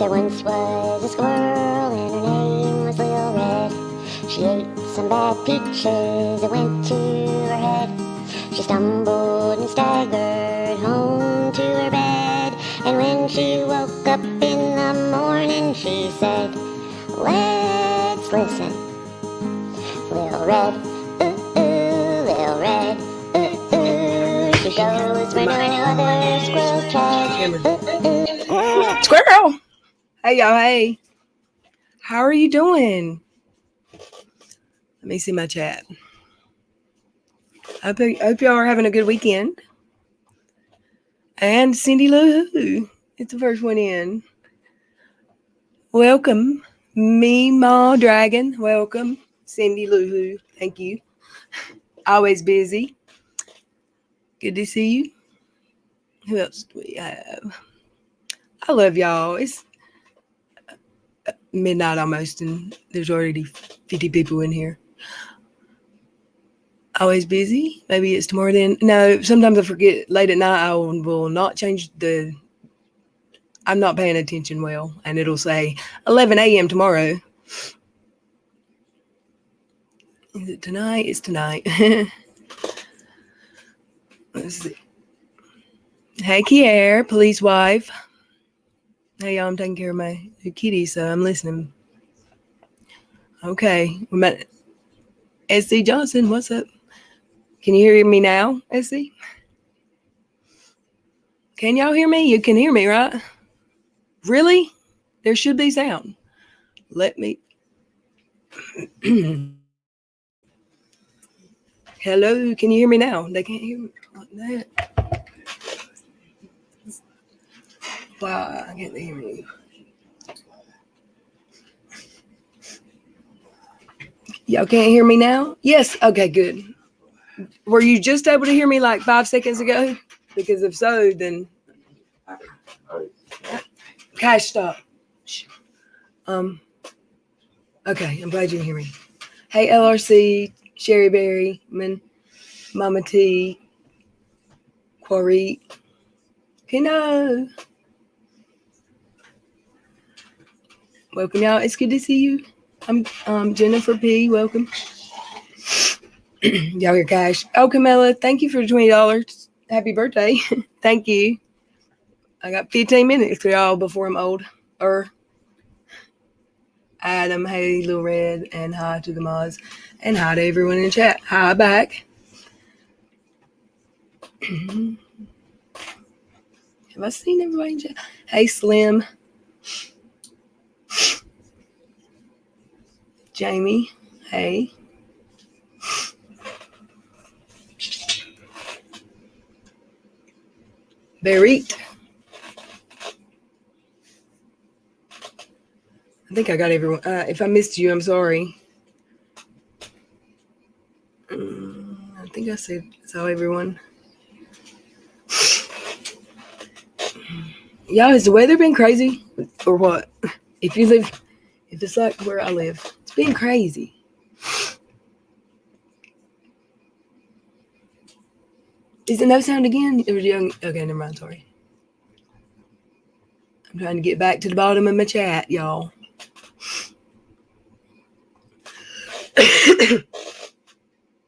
There once was a squirrel and her name was Lil Red. She ate some bad peaches that went to her head. She stumbled and staggered home to her bed. And when she woke up in the morning, she said, "Let's listen. Lil Red, Lil Red, she goes where no other squirrel tread. Squirrel! Hey, y'all, hey. How are you doing? Let me see my chat. I hope y'all are having a good weekend. And Cindy Lou Who, it's the first one in. Welcome. Me, Ma Dragon. Welcome. Cindy Lou Who. Thank you. Always busy. Good to see you. Who else do we have? I love y'all. It's midnight almost, and there's already 50 people in here. Always busy. Maybe it's tomorrow then. No, sometimes I forget. Late at night, I will not change the... I'm not paying attention well, and it'll say 11 a.m. tomorrow. Is it tonight? It's tonight. Let's see. Hey, Kier, police wife. Hey, y'all, I'm taking care of my kitty, so I'm listening. Okay. We met SC Johnson. What's up? Can you hear me now, SC? Can y'all hear me? You can hear me, right? Really? There should be sound. Let me... Hello, can you hear me now? They can't hear me like that. Wow, I can't hear me. Y'all can't hear me now? Yes? Okay, good. Were you just able to hear me like 5 seconds ago? Because if so, then... Cash, stop. Okay, I'm glad you can hear me. Hey, LRC, Sherry Berry, Mama T, Quarry, Kino. Welcome, y'all. It's good to see you. I'm Jennifer P. Welcome. Y'all hear Cash. Oh, Camilla, thank you for the $20. Happy birthday. Thank you. I got 15 minutes for y'all before I'm old. Adam, hey, Lil Red, and hi to the mods, and hi to everyone in the chat. Hi back. Have I seen everybody in chat? Hey, Slim. Jamie, hey. Berit. I think I got everyone. If I missed you, I'm sorry. I think I saw everyone. Y'all, has the weather been crazy or what? If it's like where I live, it's been crazy. Is it no sound again? It was young. Okay, never mind. Sorry. I'm trying to get back to the bottom of my chat, y'all.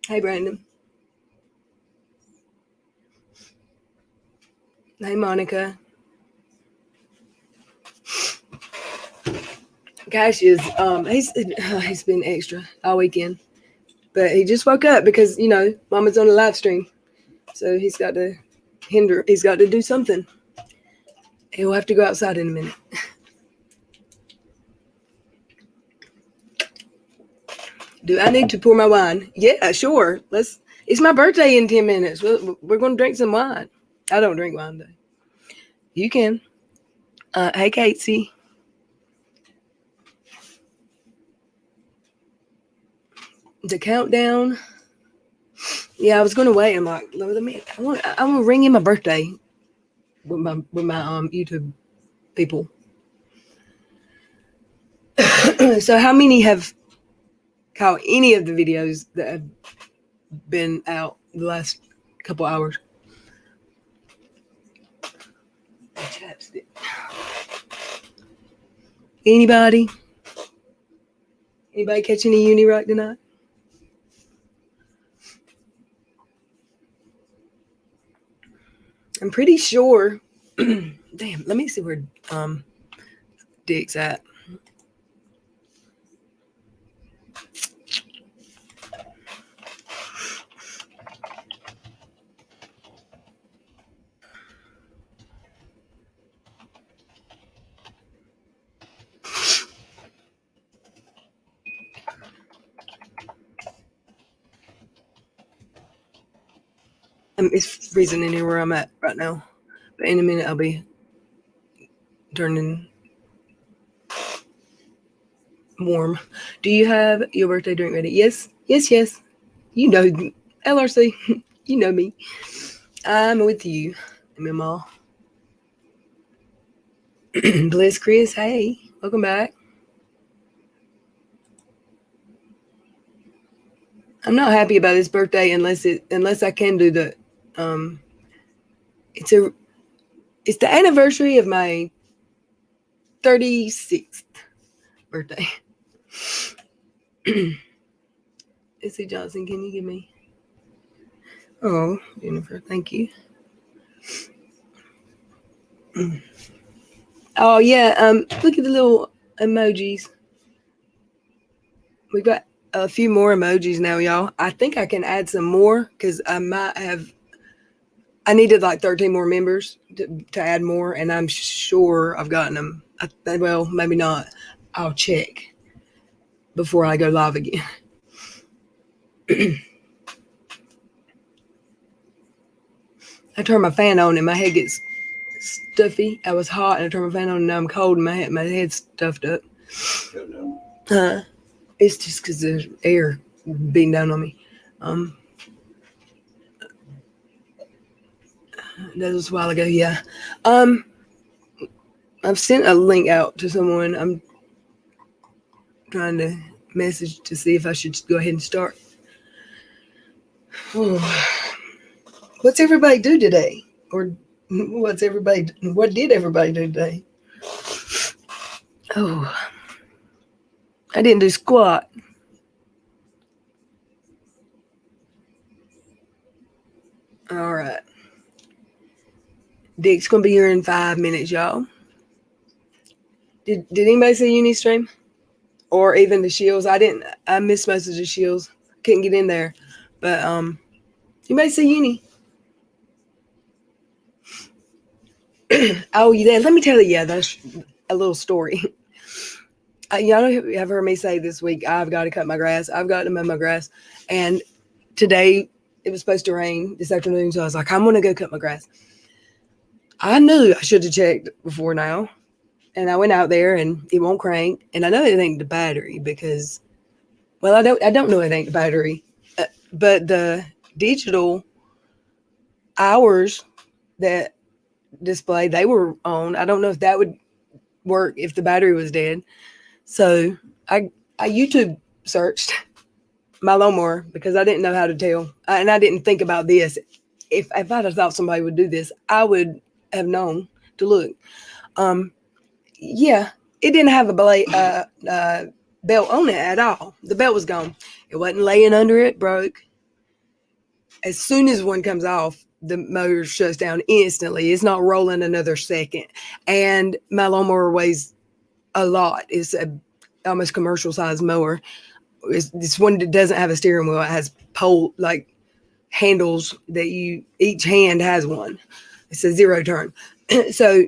Hey, Brandon. Hey, Monica. Cash is he's been extra all weekend, but he just woke up because Mama's on a live stream, so he's got to do something. He'll have to go outside in a minute. Do I need to pour my wine? Yeah, sure. It's my birthday in 10 minutes. We're going to drink some wine. I don't drink wine, though. You can. Hey, Casey. The countdown. Yeah, I was going to wait. I'm like, let me. I want to ring in my birthday with my YouTube people. So, how many have caught any of the videos that have been out the last couple hours? Chapstick. Anybody? Anybody catching a uni right tonight? I'm pretty sure. Damn, let me see where Dick's at. It's freezing in here where I'm at right now. But in a minute, I'll be turning warm. Do you have your birthday drink ready? Yes, yes, yes. You know, LRC, you know me. I'm with you, Mama. Bliss Chris, hey, welcome back. I'm not happy about this birthday unless I can do the it's the anniversary of my 36th birthday. Issy Johnson, can you give me? Oh, Jennifer, thank you. Oh yeah, look at the little emojis. We got a few more emojis now, y'all. I think I can add some more because I needed like 13 more members to add more, and I'm sure I've gotten them. Well, maybe not. I'll check before I go live again. I turn my fan on and my head gets stuffy. I was hot and I turned my fan on and now I'm cold and my head's stuffed up. It's just because there's air beating down on me. That was a while ago, yeah. I've sent a link out to someone. I'm trying to message to see if I should go ahead and start. Oh. What's everybody do today? Or what did everybody do today? Oh, I didn't do squat. All right. Dick's gonna be here in 5 minutes, y'all. Did anybody see Uni stream? Or even the Shields? I missed most of the Shields. Couldn't get in there. But anybody see Uni? Oh yeah, let me tell you, that's a little story. Y'all have heard me say this week, I've got to cut my grass. I've got to mow my grass. And today it was supposed to rain this afternoon, so I was like, I'm gonna go cut my grass. I knew I should have checked before now. And I went out there and it won't crank. And I know it ain't the battery because, well, I don't know it ain't the battery. But the digital hours that display, they were on. I don't know if that would work if the battery was dead. So I YouTube searched my lawnmower because I didn't know how to tell. And I didn't think about this. If I'd have thought somebody would do this, I would have known to look. Yeah, it didn't have a belt on it at all. The belt was gone. It wasn't laying under it, broke. As soon as one comes off, the motor shuts down instantly. It's not rolling another second. And my lawnmower weighs a lot. It's a almost commercial size mower. It's one that doesn't have a steering wheel. It has pole like handles that each hand has one. It's a 0 turn. So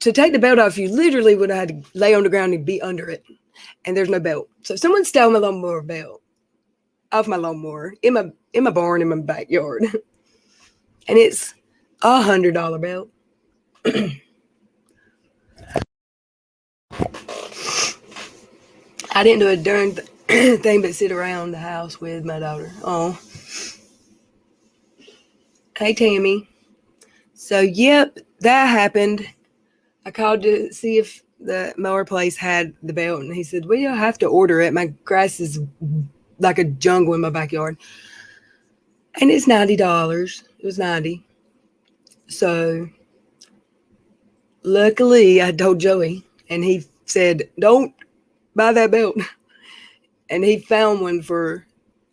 to take the belt off, you literally would have had to lay on the ground and be under it. And there's no belt. So someone stole my lawnmower belt off my lawnmower in my barn in my backyard. And it's $100 belt. I didn't do a darn thing but sit around the house with my daughter. Oh. Hey, Tammy. So, yep, that happened. I called to see if the mower place had the belt, and he said, well, you'll have to order it. My grass is like a jungle in my backyard. And it's $90. It was $90. So, luckily, I told Joey, and he said, "Don't buy that belt," and he found one for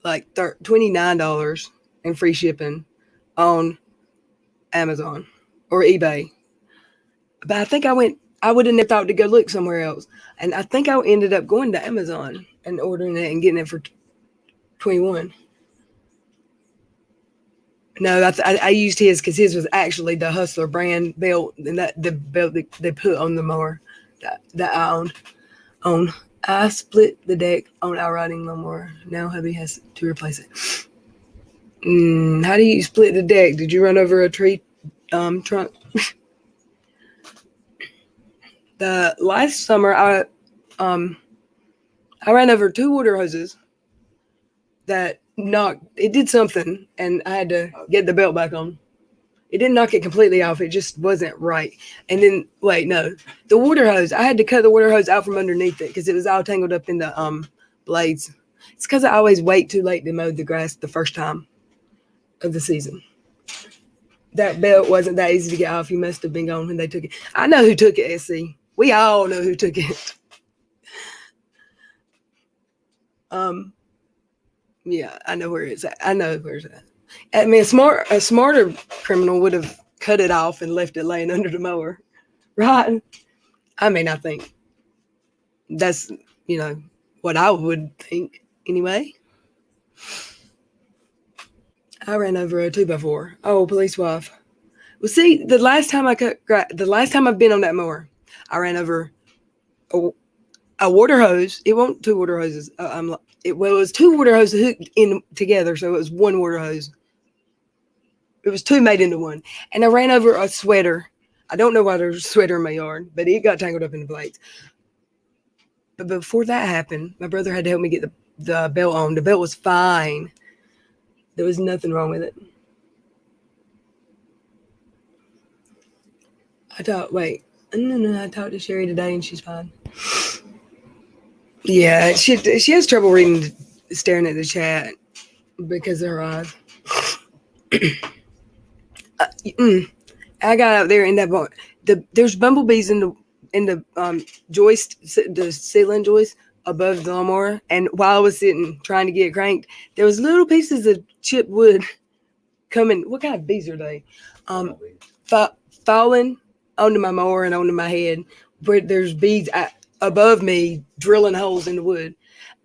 like $29 and free shipping on Amazon or eBay. But I think I would have never thought to go look somewhere else. And I think I ended up going to Amazon and ordering it and getting it for 21. No, I used his because his was actually the Hustler brand belt, and that the belt that they put on the mower that I own. I split the deck on our riding lawnmower. Now hubby has to replace it. How do you split the deck? Did you run over a tree trunk? The last summer I ran over 2 water hoses that knocked. It did something, and I had to get the belt back on. It didn't knock it completely off. It just wasn't right. And then, wait, no, the water hose. I had to cut the water hose out from underneath it because it was all tangled up in the blades. It's because I always wait too late to mow the grass the first time of the season. That belt wasn't that easy to get off. You must have been gone when they took it. I know who took it, SC. We all know who took it. Yeah, I know where it's at. I know where it's at. I mean, a smarter criminal would have cut it off and left it laying under the mower, right? I mean, I think that's, what I would think anyway. I ran over a 2x4. Oh, police wife. Well, see, the last time I've been on that mower, I ran over a water hose. It wasn't 2 water hoses. It was 2 water hoses hooked in together, so it was 1 water hose. It was 2 made into 1. And I ran over a sweater. I don't know why there's a sweater in my yard, but it got tangled up in the blades. But before that happened, my brother had to help me get the belt on. The belt was fine. There was nothing wrong with it. I talked to Sherry today and she's fine. Yeah, she has trouble staring at the chat because of her eyes. I got out there in that barn. There's bumblebees in the joist, the ceiling joist above the lawnmower. And while I was sitting trying to get it cranked, there was little pieces of chipped wood coming. What kind of bees are they? Falling onto my mower and onto my head. Where there's bees above me drilling holes in the wood,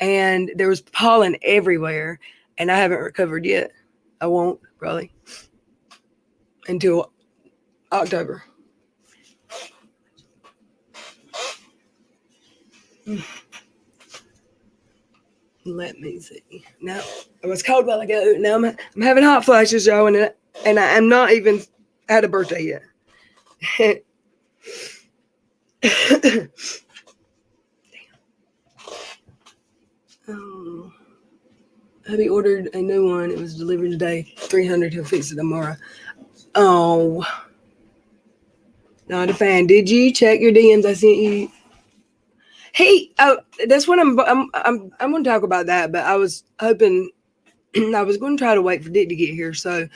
and there was pollen everywhere. And I haven't recovered yet. I won't probably until October. Let me see. Now, it was cold while ago. Now I'm having hot flashes, y'all, and I am not even had a birthday yet. Oh, hubby ordered a new one. It was delivered today. 300. He'll fix it tomorrow. Oh, not a fan. Did you check your DMs I sent you? Hey, that's what I'm going to talk about that. But I was hoping I was going to try to wait for Dick to get here so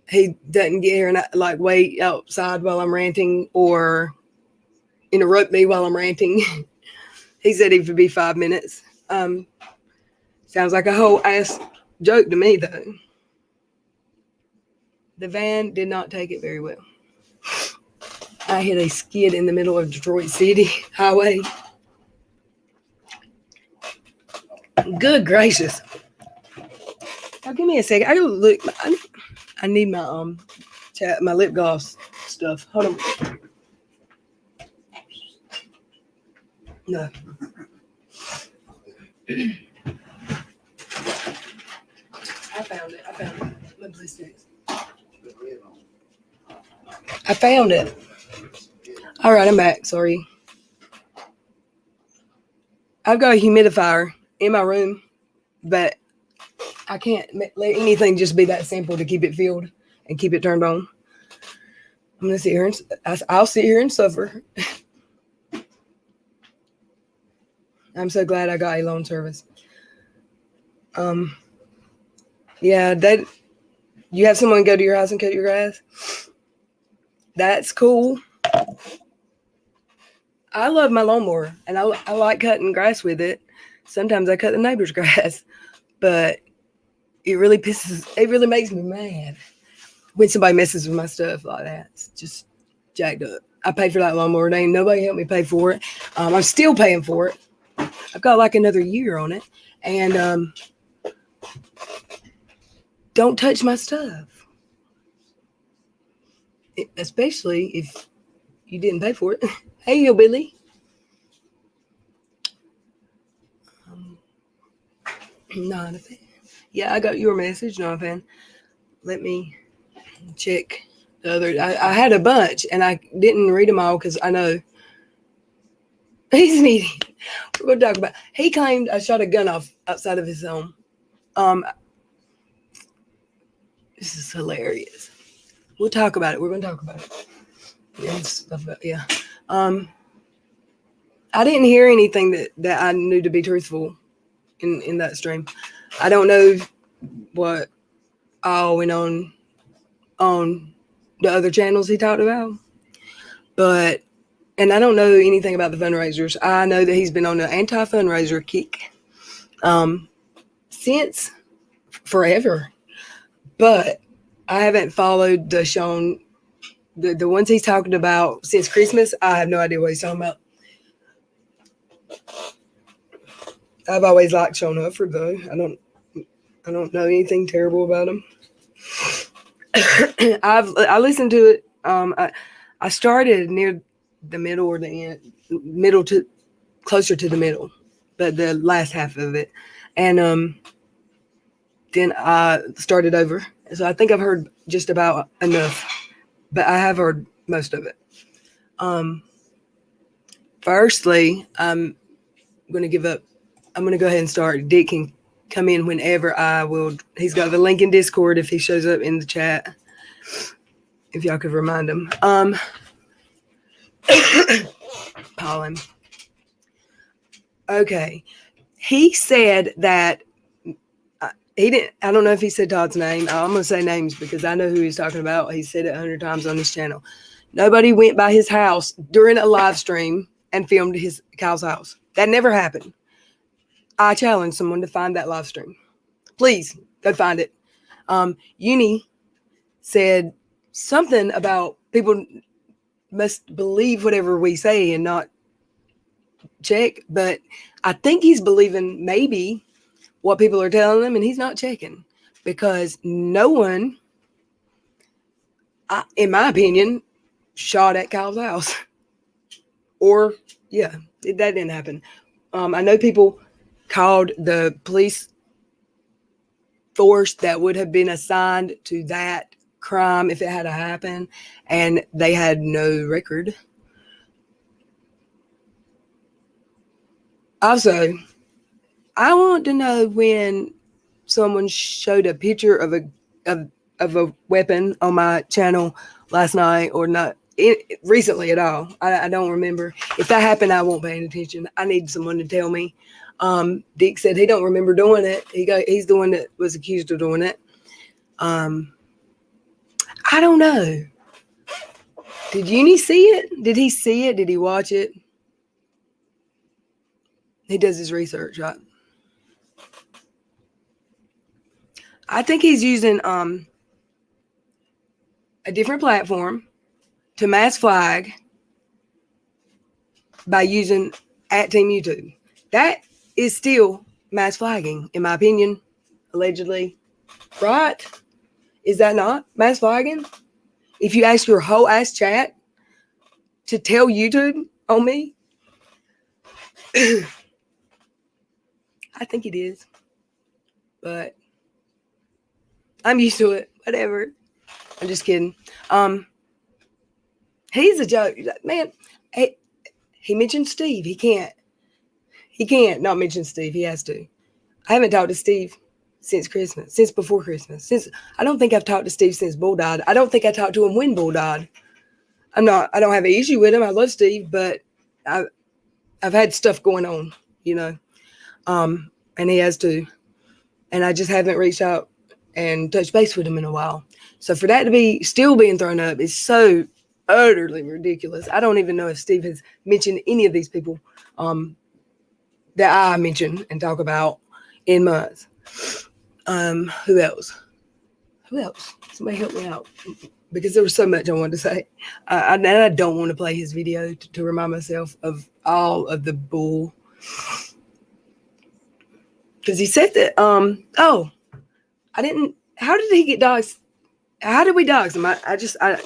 he doesn't get here and wait outside while I'm ranting or interrupt me while I'm ranting. He said he would be 5 minutes. Sounds like a whole ass joke to me, though. The van did not take it very well. I hit a skid in the middle of Detroit City highway. Good gracious. Now, give me a second. I gotta look. I need my my lip gloss stuff. Hold on. No. I found it. Let me please next. I found it. All right, I'm back. Sorry. I've got a humidifier in my room, but I can't let anything just be that simple to keep it filled and keep it turned on. I'm gonna sit here and I'll sit here and suffer. I'm so glad I got a loan service. Yeah, that you have someone go to your house and cut your grass. That's cool. I love my lawnmower, and I like cutting grass with it. Sometimes I cut the neighbor's grass, but it really makes me mad when somebody messes with my stuff like that. It's just jacked up. I paid for that lawnmower. Ain't nobody helped me pay for it. I'm still paying for it. I've got like another year on it, and don't touch my stuff, especially if you didn't pay for it. Hey, yo, Billy. Not a fan. Yeah, I got your message. Not a fan. Let me check the other. I had a bunch and I didn't read them all because I know he's an idiot. We're going to talk about. He claimed I shot a gun off outside of his home. This is hilarious. We'll talk about it. We're going to talk about it. Yeah, stuff about, yeah. I didn't hear anything that I knew to be truthful in that stream. I don't know what all went on the other channels he talked about, and I don't know anything about the fundraisers. I know that he's been on the anti-fundraiser kick since forever, but I haven't followed the ones he's talking about since Christmas. I have no idea what he's talking about. I've always liked Sean Hufford, though. I don't know anything terrible about him. I listened to it. I started near the middle or the end, closer to the middle, but the last half of it, and then I started over. So I think I've heard just about enough, but I have heard most of it. Firstly, I'm going to give up. I'm going to go ahead and start. Dick can come in whenever I will. He's got the link in Discord if he shows up in the chat. If y'all could remind him. Pollen. Okay. He said that he didn't. I don't know if he said Todd's name. I'm going to say names because I know who he's talking about. He said it 100 times on this channel. Nobody went by his house during a live stream and filmed Kyle's house. That never happened. I challenge someone to find that live stream. Please go find it. Uni said something about people must believe whatever we say and not check. But I think he's believing maybe what people are telling him, and he's not checking because no one, in my opinion, shot at Kyle's house. Or, yeah, that didn't happen. I know people called the police force that would have been assigned to that crime if it had happened, and they had no record. Also, I want to know when someone showed a picture of a weapon on my channel last night or not recently at all. I don't remember. If that happened, I won't pay any attention. I need someone to tell me. Dick said he don't remember doing it. He's the one that was accused of doing it. I don't know. Did Uni see it? Did he see it? Did he watch it? He does his research, right? I think he's using a different platform to mass flag by using @TeamYouTube. That is still mass flagging, in my opinion, allegedly. Right? Is that not mass flagging? If you ask your whole ass chat to tell YouTube on me, I think it is. But I'm used to it. Whatever. I'm just kidding. He's a joke. Man, he mentioned Steve. He can't not mention Steve. He has to. I haven't talked to Steve since Christmas, since before Christmas. I don't think I've talked to Steve since Bull died. I don't think I talked to him when Bull died. I don't have an issue with him. I love Steve, but I've had stuff going on, and he has too. And I just haven't reached out and touched base with him in a while. So for that to be still being thrown up is so utterly ridiculous. I don't even know if Steve has mentioned any of these people that I mention and talk about in months. Who else? Who else? Somebody help me out, because there was so much I wanted to say. And I don't want to play his video to remind myself of all of the bull. Because he said that, oh, I didn't, how did he get dogs? How did we dogs him?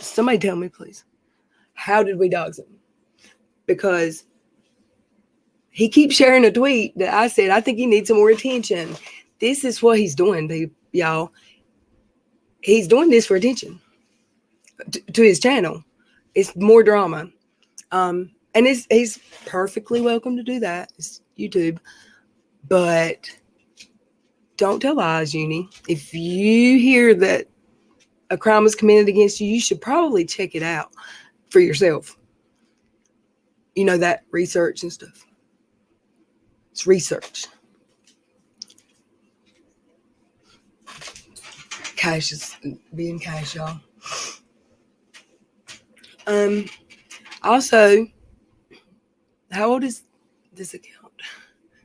Somebody tell me, please. How did we dogs him? Because he keeps sharing a tweet that I said, I think he needs some more attention. This is what he's doing, y'all. He's doing this for attention to his channel. It's more drama. And he's perfectly welcome to do that. It's YouTube. But don't tell lies, Uni. If you hear that a crime was committed against you, you should probably check it out for yourself. You know, that research and stuff. It's research. Cash is being cash, y'all. Also, how old is this account?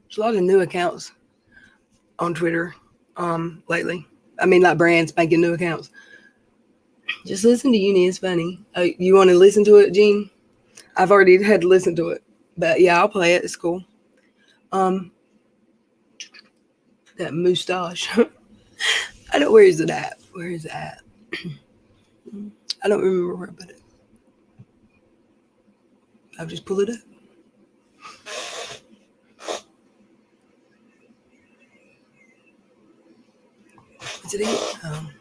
There's a lot of new accounts on Twitter lately. I mean, like brands making new accounts. Just listen to Uni. It's funny. You want to listen to it, Gene? I've already had to listen to it. But yeah, I'll play it. It's cool. That moustache. I don't. Where is it at? Where is it at? I don't remember where I put it. I'll just pull it up. Is it in?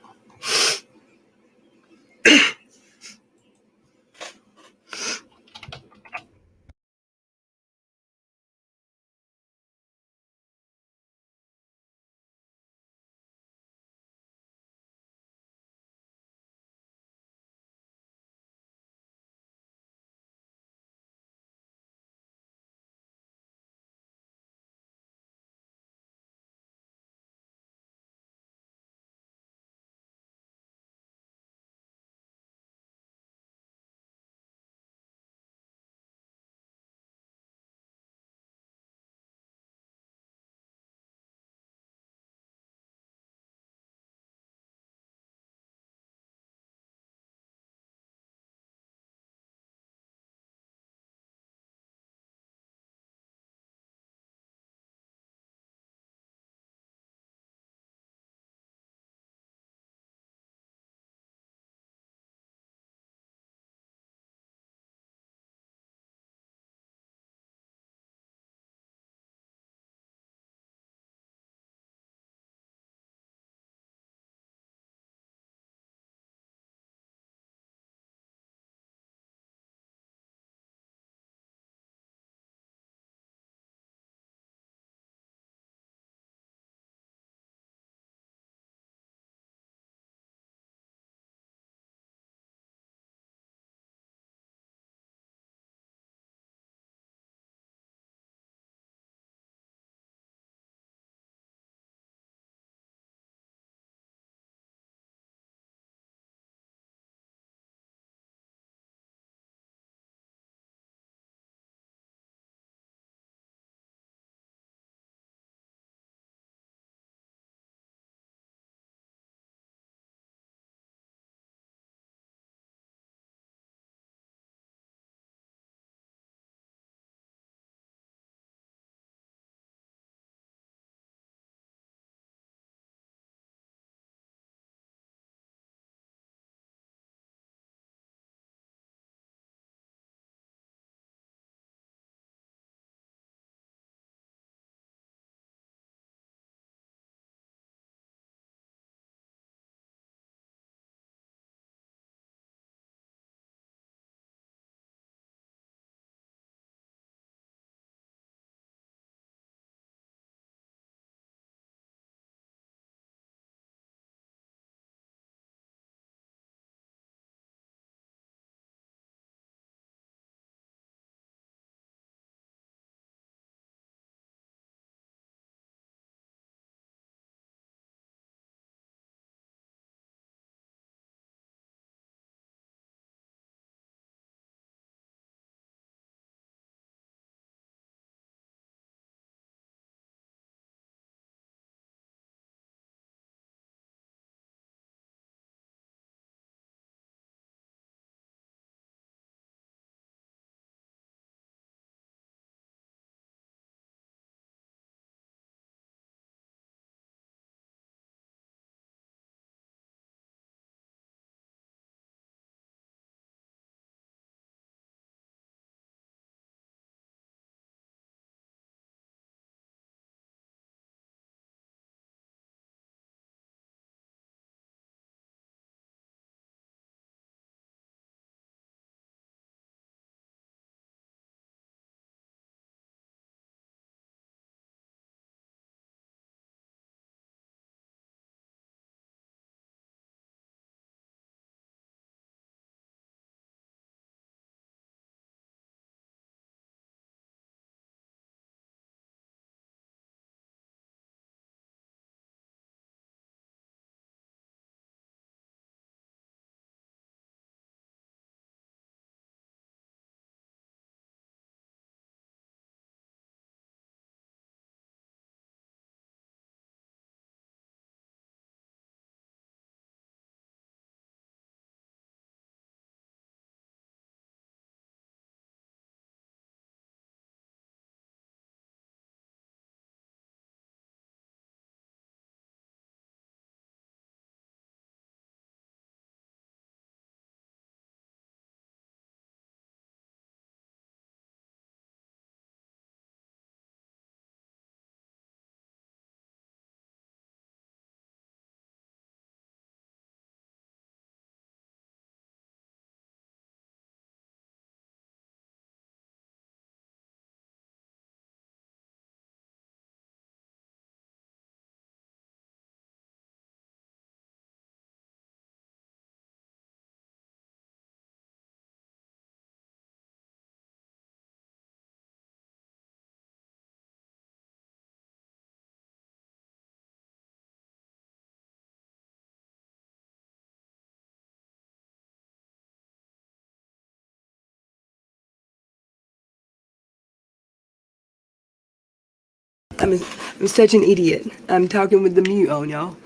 I'm such an idiot. I'm talking with the mute on, y'all.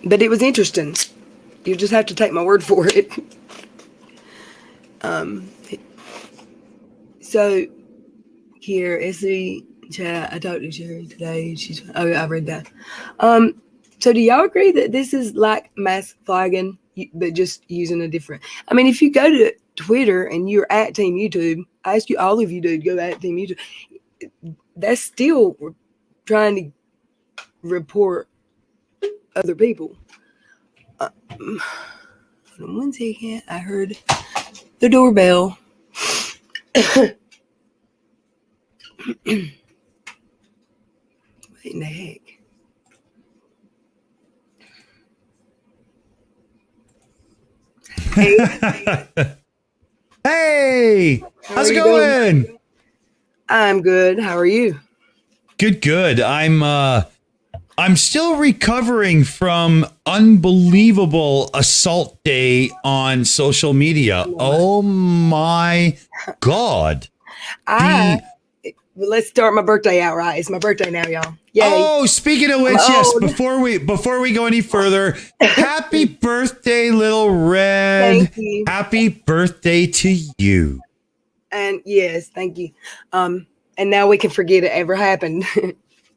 But it was interesting. You just have to take my word for it. So here is the chat. I talked to Sherry today. I read that. So do y'all agree that this is like mass flagging, but just using a different? I mean, if you go to Twitter and you're at Team YouTube, I ask you, all of you to go at Team YouTube. That's still trying to report other people. Hold on one second. I heard the doorbell. What in the heck? Hey, how's it going? I'm good. How are you? Good. I'm still recovering from unbelievable assault day on social media. Oh my God. Let's start my birthday out right. It's my birthday now, y'all. Yay. Oh, speaking of which, yes, before we go any further, happy birthday, little Red. Thank you. Happy birthday to you. And yes, thank you. And now we can forget it ever happened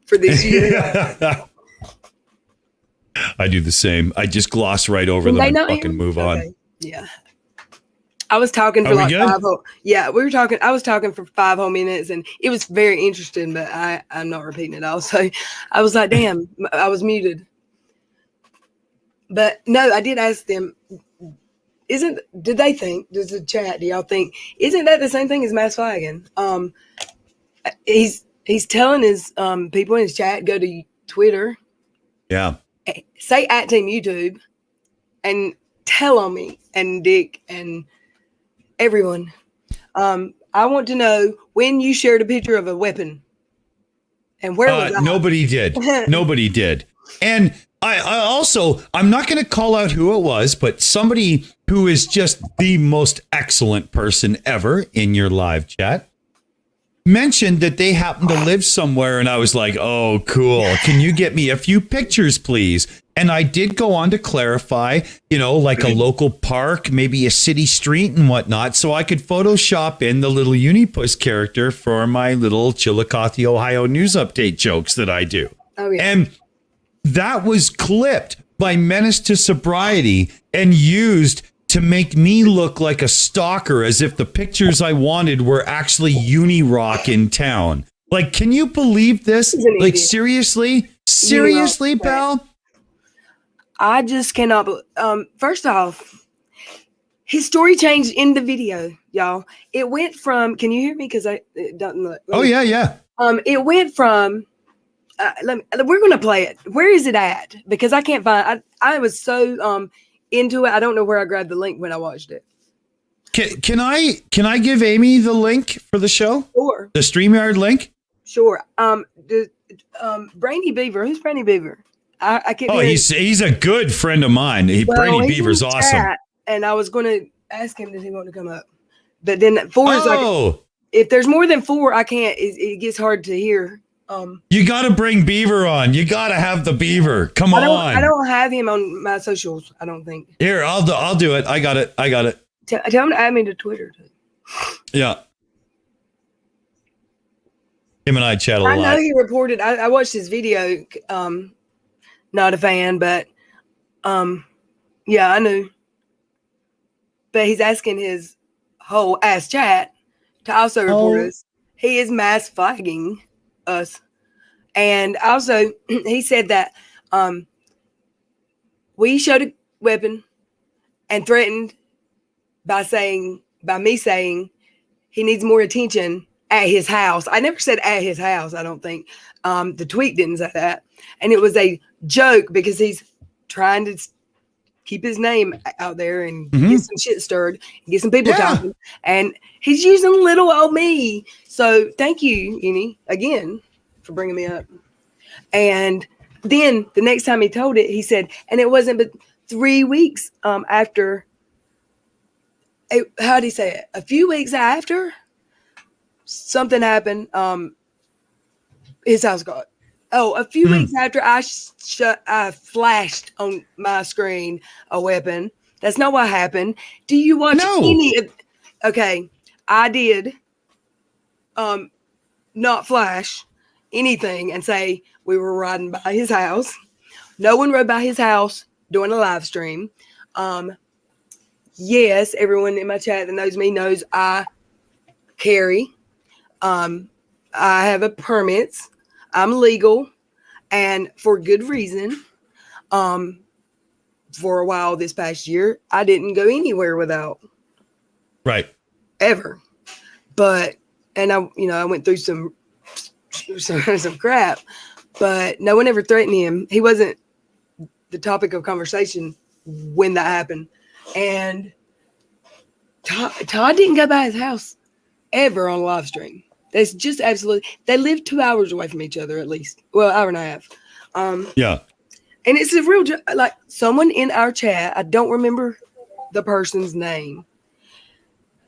for this year. I do the same. I just gloss right over them and fucking move on. Yeah. I was talking for like 5 whole. Yeah, we were talking. I was talking for 5 whole minutes, and it was very interesting. But I'm not repeating it all. So I was like, "Damn!" I was muted. But no, I did ask them. Did they think? Does the chat? Do y'all think? Isn't that the same thing as mass flagging? He's telling his people in his chat, go to Twitter. Yeah. Say at Team YouTube, and tell on me and Dick and everyone. I want to know when you shared a picture of a weapon and where was that? Nobody did. Nobody did. And I also, I'm not going to call out who it was, but somebody who is just the most excellent person ever in your live chat mentioned that they happen to live somewhere. And I was like, oh, cool. Can you get me a few pictures, please? And I did go on to clarify, like a local park, maybe a city street and whatnot, so I could Photoshop in the little Unipus character for my little Chillicothe, Ohio news update jokes that I do. Oh, yeah. And that was clipped by Menace to Sobriety and used to make me look like a stalker, as if the pictures I wanted were actually Unirock in town. Like, can you believe this? Like, seriously? Seriously, pal? I just cannot. First off, his story changed in the video, y'all. It went from. Can you hear me? Because it doesn't look. Yeah. It went from. We're gonna play it. Where is it at? Because I can't find. I was so into it. I don't know where I grabbed the link when I watched it. Can I give Amy the link for the show? Sure. The StreamYard link. Sure. Brainy Beaver. Who's Brainy Beaver? I can't. Oh, he's a good friend of mine. Brainy Beaver's awesome. And I was going to ask him, does he want to come up? But then 4 is like, if there's more than 4, I can't. It gets hard to hear. You got to bring Beaver on. You got to have the Beaver. Come on. I don't have him on my socials. I don't think. Here, I'll do it. I got it. Tell him to add me to Twitter too. Yeah. Him and I chat a lot. I know he reported. I watched his video. Not a fan, but yeah, I knew. But he's asking his whole ass chat to also report us. He is mass flagging us. And also he said that we showed a weapon and threatened by me saying he needs more attention at his house. I never said at his house, I don't think. The tweet didn't say that. And it was a joke because he's trying to keep his name out there and get some shit stirred, and get some people talking. And he's using little old me. So thank you, Uni, again, for bringing me up. And then the next time he told it, he said, and it wasn't but 3 weeks after. How did he say it? A few weeks after something happened. his house got. Oh, a few weeks after I flashed on my screen a weapon. That's not what happened. Do you watch any of? Okay, I did. Not flash anything and say we were riding by his house. No one rode by his house during a live stream. Yes, everyone in my chat that knows me knows I carry. I have a permits. I'm legal, and for good reason. For a while this past year, I didn't go anywhere without. Right. Ever. But and I went through some crap, but no one ever threatened him. He wasn't the topic of conversation when that happened. And Todd didn't go by his house ever on a live stream. That's just absolutely. They live 2 hours away from each other at least. Well, hour and a half. Yeah. And it's a real like someone in our chat. I don't remember the person's name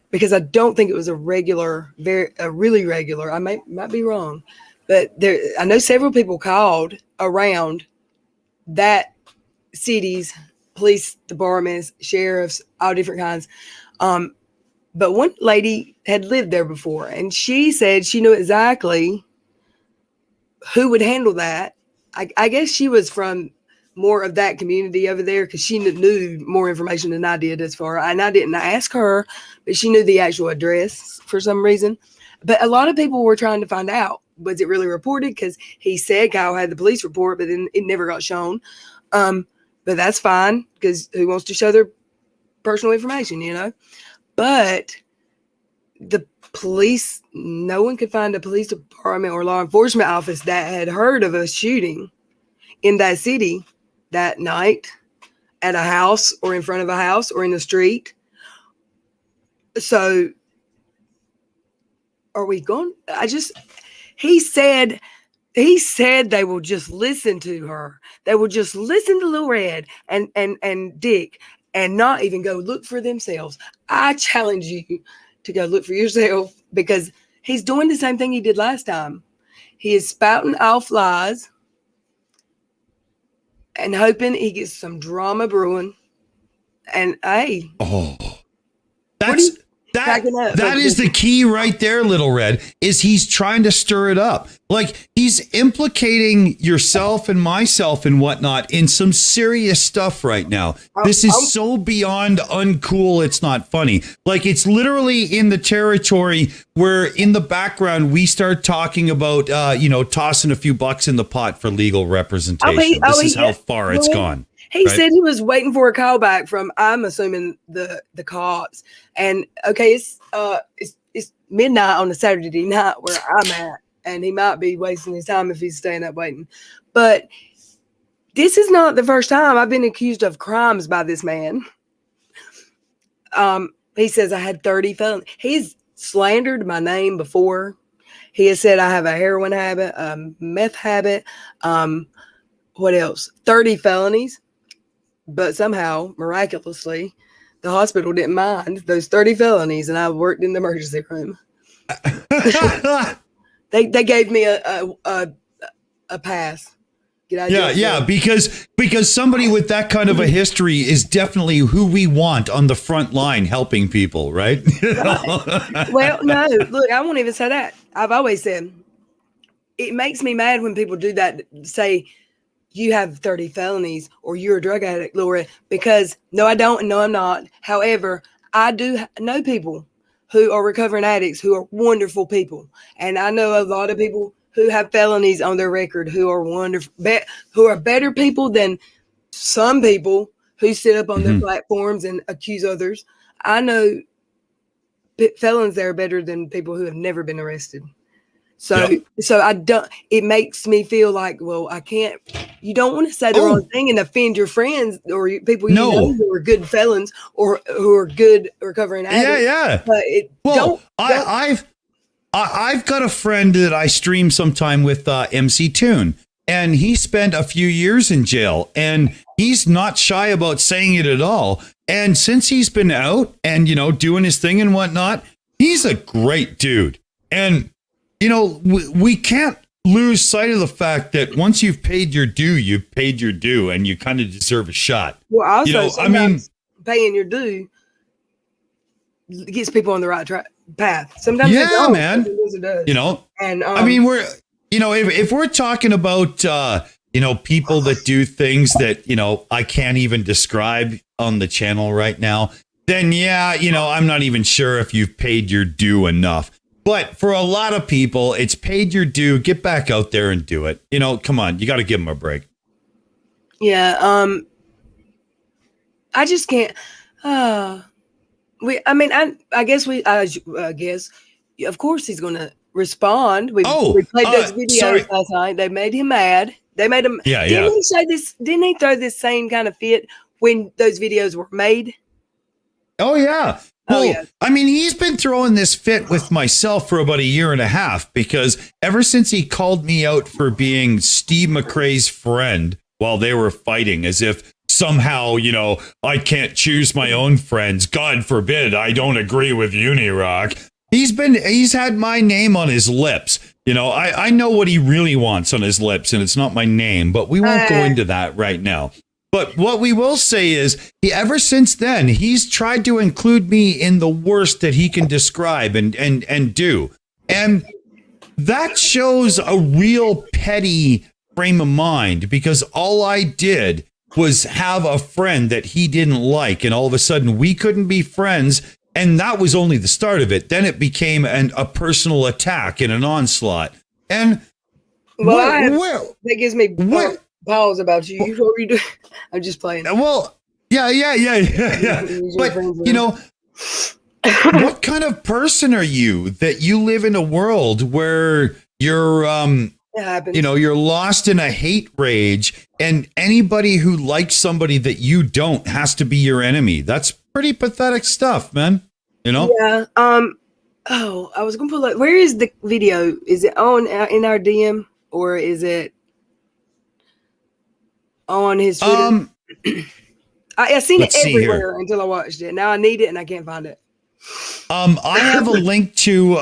because I don't think it was a really regular. I might be wrong, but I know several people called around that city's police departments, sheriffs, all different kinds. But one lady had lived there before, and she said she knew exactly who would handle that. I guess she was from more of that community over there because she knew more information than I did and I didn't ask her, but she knew the actual address for some reason. But a lot of people were trying to find out, was it really reported? Because he said Kyle had the police report, but then it never got shown. But that's fine because who wants to show their personal information, But the police, no one could find a police department or law enforcement office that had heard of a shooting in that city that night at a house or in front of a house or in the street. So are we going? He said they will just listen to her. They will just listen to Lil Red and Dick and not even go look for themselves. I challenge you to go look for yourself because he's doing the same thing he did last time. He is spouting off lies and hoping he gets some drama brewing. And hey, that is the key right there, Little Red, is he's trying to stir it up. Like he's implicating yourself and myself and whatnot in some serious stuff right now. This is so beyond uncool. It's not funny. Like it's literally in the territory where in the background, we start talking about, tossing a few bucks in the pot for legal representation. This is how far it's gone. He said he was waiting for a call back from, I'm assuming, the cops. And okay, it's midnight on a Saturday night where I'm at, and he might be wasting his time if he's staying up waiting. But this is not the first time I've been accused of crimes by this man. He says I had 30 felonies. He's slandered my name before. He has said I have a heroin habit, a meth habit. What else? 30 felonies. But somehow, miraculously, the hospital didn't mind those 30 felonies, and I worked in the emergency room. They gave me a pass. Because somebody with that kind of a history is definitely who we want on the front line helping people, right? Well, no, look, I won't even say that. I've always said it makes me mad when people do that, say you have 30 felonies or you're a drug addict, Laura, because no, I don't. And no, I'm not. However, I do know people who are recovering addicts who are wonderful people. And I know a lot of people who have felonies on their record who are wonderful, who are better people than some people who sit up on their platforms and accuse others. I know felons that are better than people who have never been arrested. So I don't, it makes me feel like, well, I can't, you don't want to say the wrong thing and offend your friends or people you know who are good felons or who are good recovering addicts. Yeah. But I've got a friend that I stream sometime with, MC Toon, and he spent a few years in jail, and he's not shy about saying it at all. And since he's been out and, doing his thing and whatnot, he's a great dude. And we can't lose sight of the fact that once you've paid your due, you've paid your due, and you kind of deserve a shot. Well, also, You know, I mean, paying your due gets people on the right path. Sometimes it yeah, don't, man. sometimes it does. You know, and I mean, if we're talking about, people that do things that, I can't even describe on the channel right now, then yeah, I'm not even sure if you've paid your due enough. But for a lot of people, it's paid your due. Get back out there and do it. Come on, you got to give them a break. Yeah. I just can't. I guess of course he's going to respond. We played those videos last night. They made him mad. They made him. Yeah, didn't he say this? Didn't he throw this same kind of fit when those videos were made? Oh, yeah. Well, I mean, he's been throwing this fit with myself for about a year and a half, because ever since he called me out for being Steve McRae's friend while they were fighting, as if somehow, I can't choose my own friends. God forbid I don't agree with Unirock. He's had my name on his lips. I know what he really wants on his lips, and it's not my name, but we won't go into that right now. But what we will say is, ever since then, he's tried to include me in the worst that he can describe and do. And that shows a real petty frame of mind, because all I did was have a friend that he didn't like, and all of a sudden we couldn't be friends. And that was only the start of it. Then it became a personal attack and an onslaught. And that gives me pause about you. What were you doing? I'm just playing. Well, yeah. But, what kind of person are you that you live in a world where you're, you're lost in a hate rage, and anybody who likes somebody that you don't has to be your enemy? That's pretty pathetic stuff, man. Yeah. I was gonna put where is the video? Is it on in our DM, or is it on his Twitter? I seen it everywhere until I watched it. Now I need it and I can't find it. I have a link to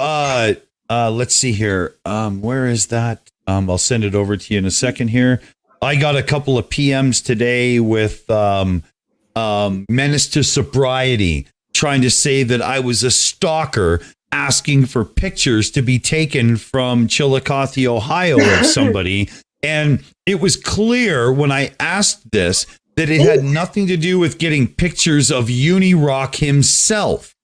let's see here. Where is that? I'll send it over to you in a second here. I got a couple of PMs today with Menace to Sobriety, trying to say that I was a stalker, asking for pictures to be taken from Chillicothe, Ohio of somebody. And it was clear when I asked this that it had nothing to do with getting pictures of Unirock himself,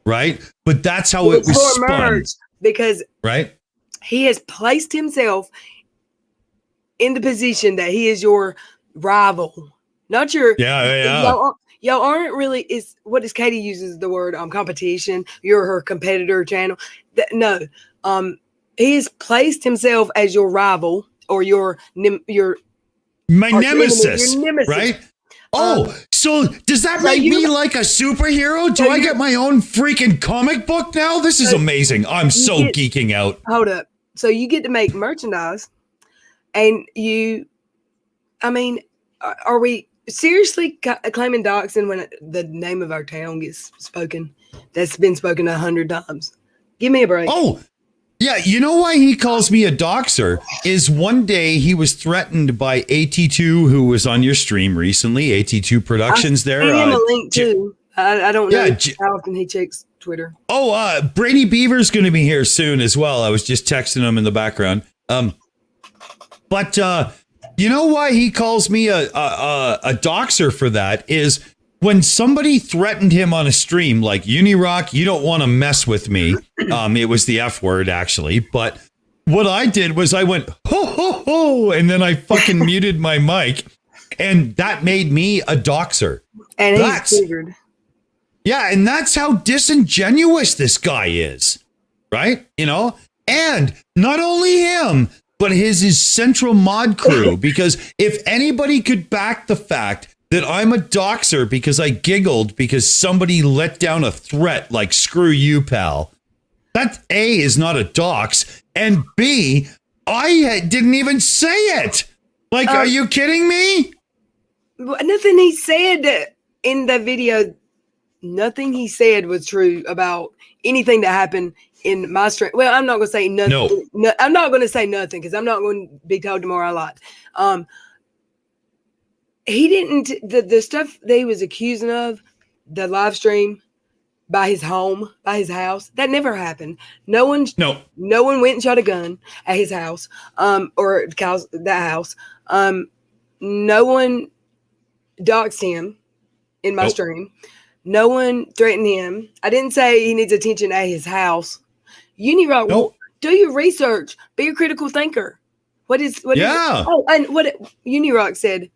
right? But that's how it was spun. Because right, he has placed himself in the position that he is your rival, not your. Y'all aren't really, is what is Katie uses the word competition. You're her competitor channel. No, he has placed himself as your rival or your nemesis, right? So does that make me like a superhero? Do I get my own freaking comic book now? This is amazing. I'm so geeking out. Hold up. So you get to make merchandise, and are we seriously claiming doxing when the name of our town gets spoken? That's been spoken 100 times. Give me a break. Oh, yeah. You know why he calls me a doxer is one day he was threatened by AT2, who was on your stream recently. AT2 Productions there. I him a link too. I don't know how often he checks Twitter. Oh, Brady Beaver's going to be here soon as well. I was just texting him in the background. But you know why he calls me a doxer for that is when somebody threatened him on a stream, like, Unirock, you don't want to mess with me. It was the F word, actually. But what I did was I went, ho, ho, ho, and then I fucking muted my mic. And that made me a doxer. And he's figured. Yeah, and that's how disingenuous this guy is, right? And not only him, but his central mod crew, because if anybody could back the fact that I'm a doxer because I giggled because somebody let down a threat like, screw you, pal, that A, is not a dox, and B, I didn't even say it. Like, are you kidding me? Nothing he said in the video, nothing he said was true about anything that happened in my stream. Well, I'm not going to say nothing. No. I'm not going to say nothing because I'm not going to be told tomorrow I lied. He didn't, the stuff that he was accusing of, the live stream by his home, by his house, that never happened. No one went and shot a gun at his house, or that house. No one doxed him in my stream. No one threatened him. I didn't say he needs attention at his house. Unirock, do your research. Be a critical thinker. What is and what Unirock said,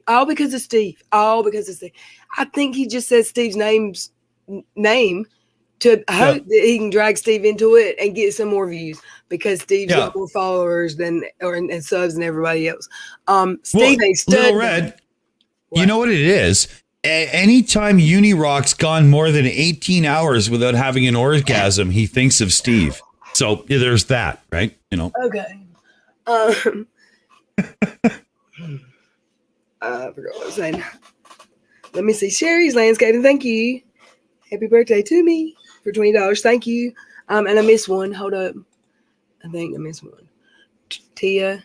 all because of Steve. All because of Steve. I think he just says Steve's name to hope that he can drag Steve into it and get some more views because Steve's got more followers and subs than everybody else. Steve ain't stud. Little Red, you know what it is? Anytime Unirock's gone more than 18 hours without having an orgasm, he thinks of Steve. So there's that, right? You know. Okay. I forgot what I was saying. Let me see. Sherry's Landscaping. Thank you. Happy birthday to me for $20. Thank you. And I missed one. Hold up. I think I missed one. Tia.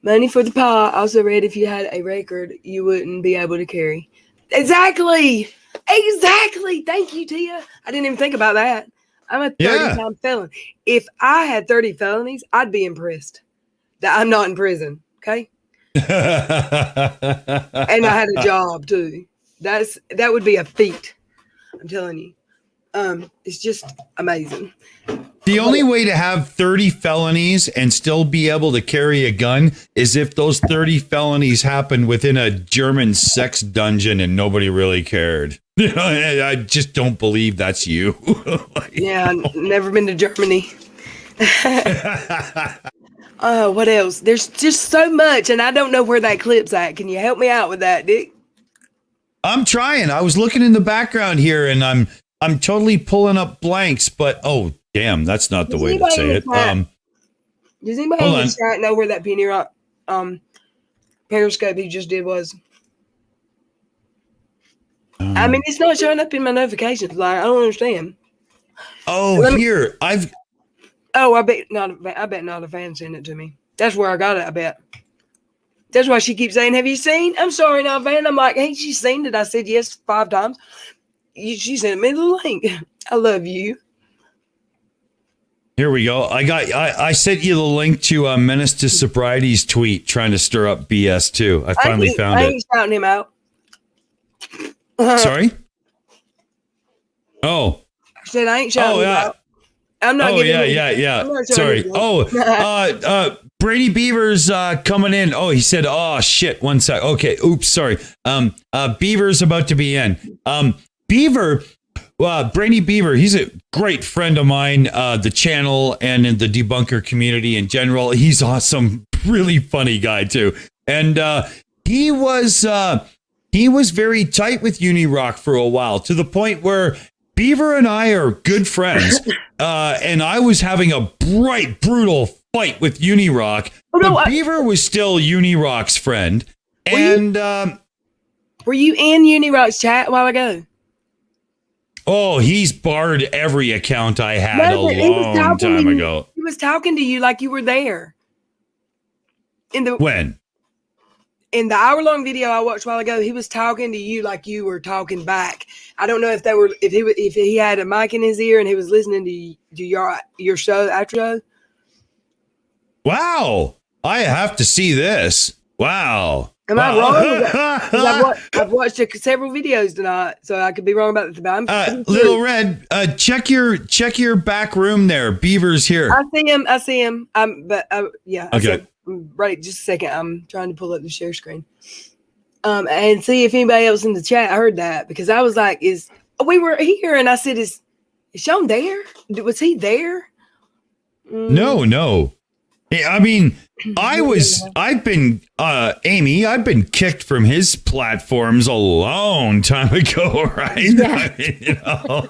Money for the pot. Also read if you had a record, you wouldn't be able to carry. Exactly. Thank you, Tia. I didn't even think about that. I'm a 30-time felon. If I had 30 felonies, I'd be impressed that I'm not in prison. Okay. And I had a job too. That would be a feat. I'm telling you. It's just amazing. The only way to have 30 felonies and still be able to carry a gun is if those 30 felonies happened within a German sex dungeon and nobody really cared. You know, I just don't believe that's you. Yeah, I've never been to Germany. What else? There's just so much, and I don't know where that clip's at. Can you help me out with that, Dick? I'm trying. I was looking in the background here, and I'm totally pulling up blanks. But damn, that's not the way to say it. Does anybody in the chat know where that Penny Rock Periscope he just did was? I mean, it's not showing up in my notifications. Like, I don't understand. Here I've. Oh, I bet not a fan sent it to me. That's where I got it, I bet. That's why she keeps saying, have you seen? I'm sorry, not a fan. I'm like, ain't she seen it? I said yes 5 times. She sent me the link. I love you. Here we go. I sent you the link to Menace to Sobriety's tweet trying to stir up BS too. I finally found it. I ain't shouting him out. Sorry? I said I ain't shouting him out. I'm not giving him. Sorry. Brady Beaver's coming in. Oh, he said, oh shit. 1 sec. Okay. Oops. Sorry. Beaver's about to be in. Beaver, Brady Beaver, he's a great friend of mine, the channel and in the debunker community in general. He's awesome. Really funny guy too. And he was very tight with Unirock for a while, to the point where Beaver and I are good friends, and I was having a brutal fight with Unirock, but Beaver was still Unirock's friend. Were you in Unirock's chat a while ago? Oh, he's barred every account I had a long time ago. He was talking to you like you were there. When? In the hour-long video I watched a while ago, he was talking to you like you were talking back. I don't know if he had a mic in his ear and he was listening to your show after. Wow, I have to see this. Wow. Am I wrong? I've watched several videos tonight, so I could be wrong about the Little Red, check your back room there. Beaver's here. I see him. Okay. Right, just a second. I'm trying to pull up the share screen. And see if anybody else in the chat heard that, because I was like, we were here, and I said, is Sean there? Was he there? No. I mean, I've been kicked from his platforms a long time ago, right? Yeah. I mean, you know.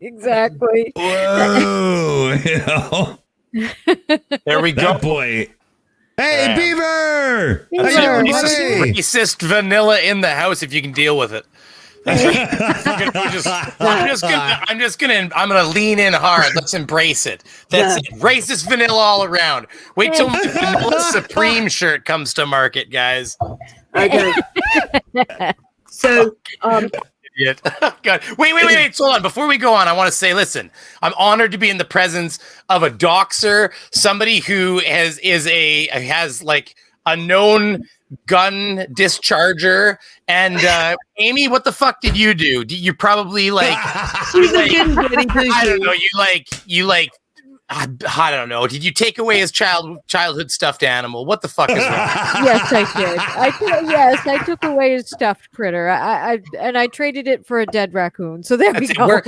Exactly. Whoa, you know. There we go. That boy. Hey, Beaver! Racist vanilla in the house if you can deal with it. I'm gonna lean in hard. Let's embrace it. That's it. Racist vanilla all around. Wait till my Vanilla Supreme shirt comes to market, guys. Okay. So, Idiot. God. Wait. Hold on. Before we go on, I want to say, listen, I'm honored to be in the presence of a doxer, somebody who has like a known gun discharger. And Amy, what the fuck did you do? You probably like, she's like, a good goody I don't know. You like. I don't know. Did you take away his childhood stuffed animal? What the fuck is wrong? Yes, I did. I took away his stuffed critter. I traded it for a dead raccoon. So there we go.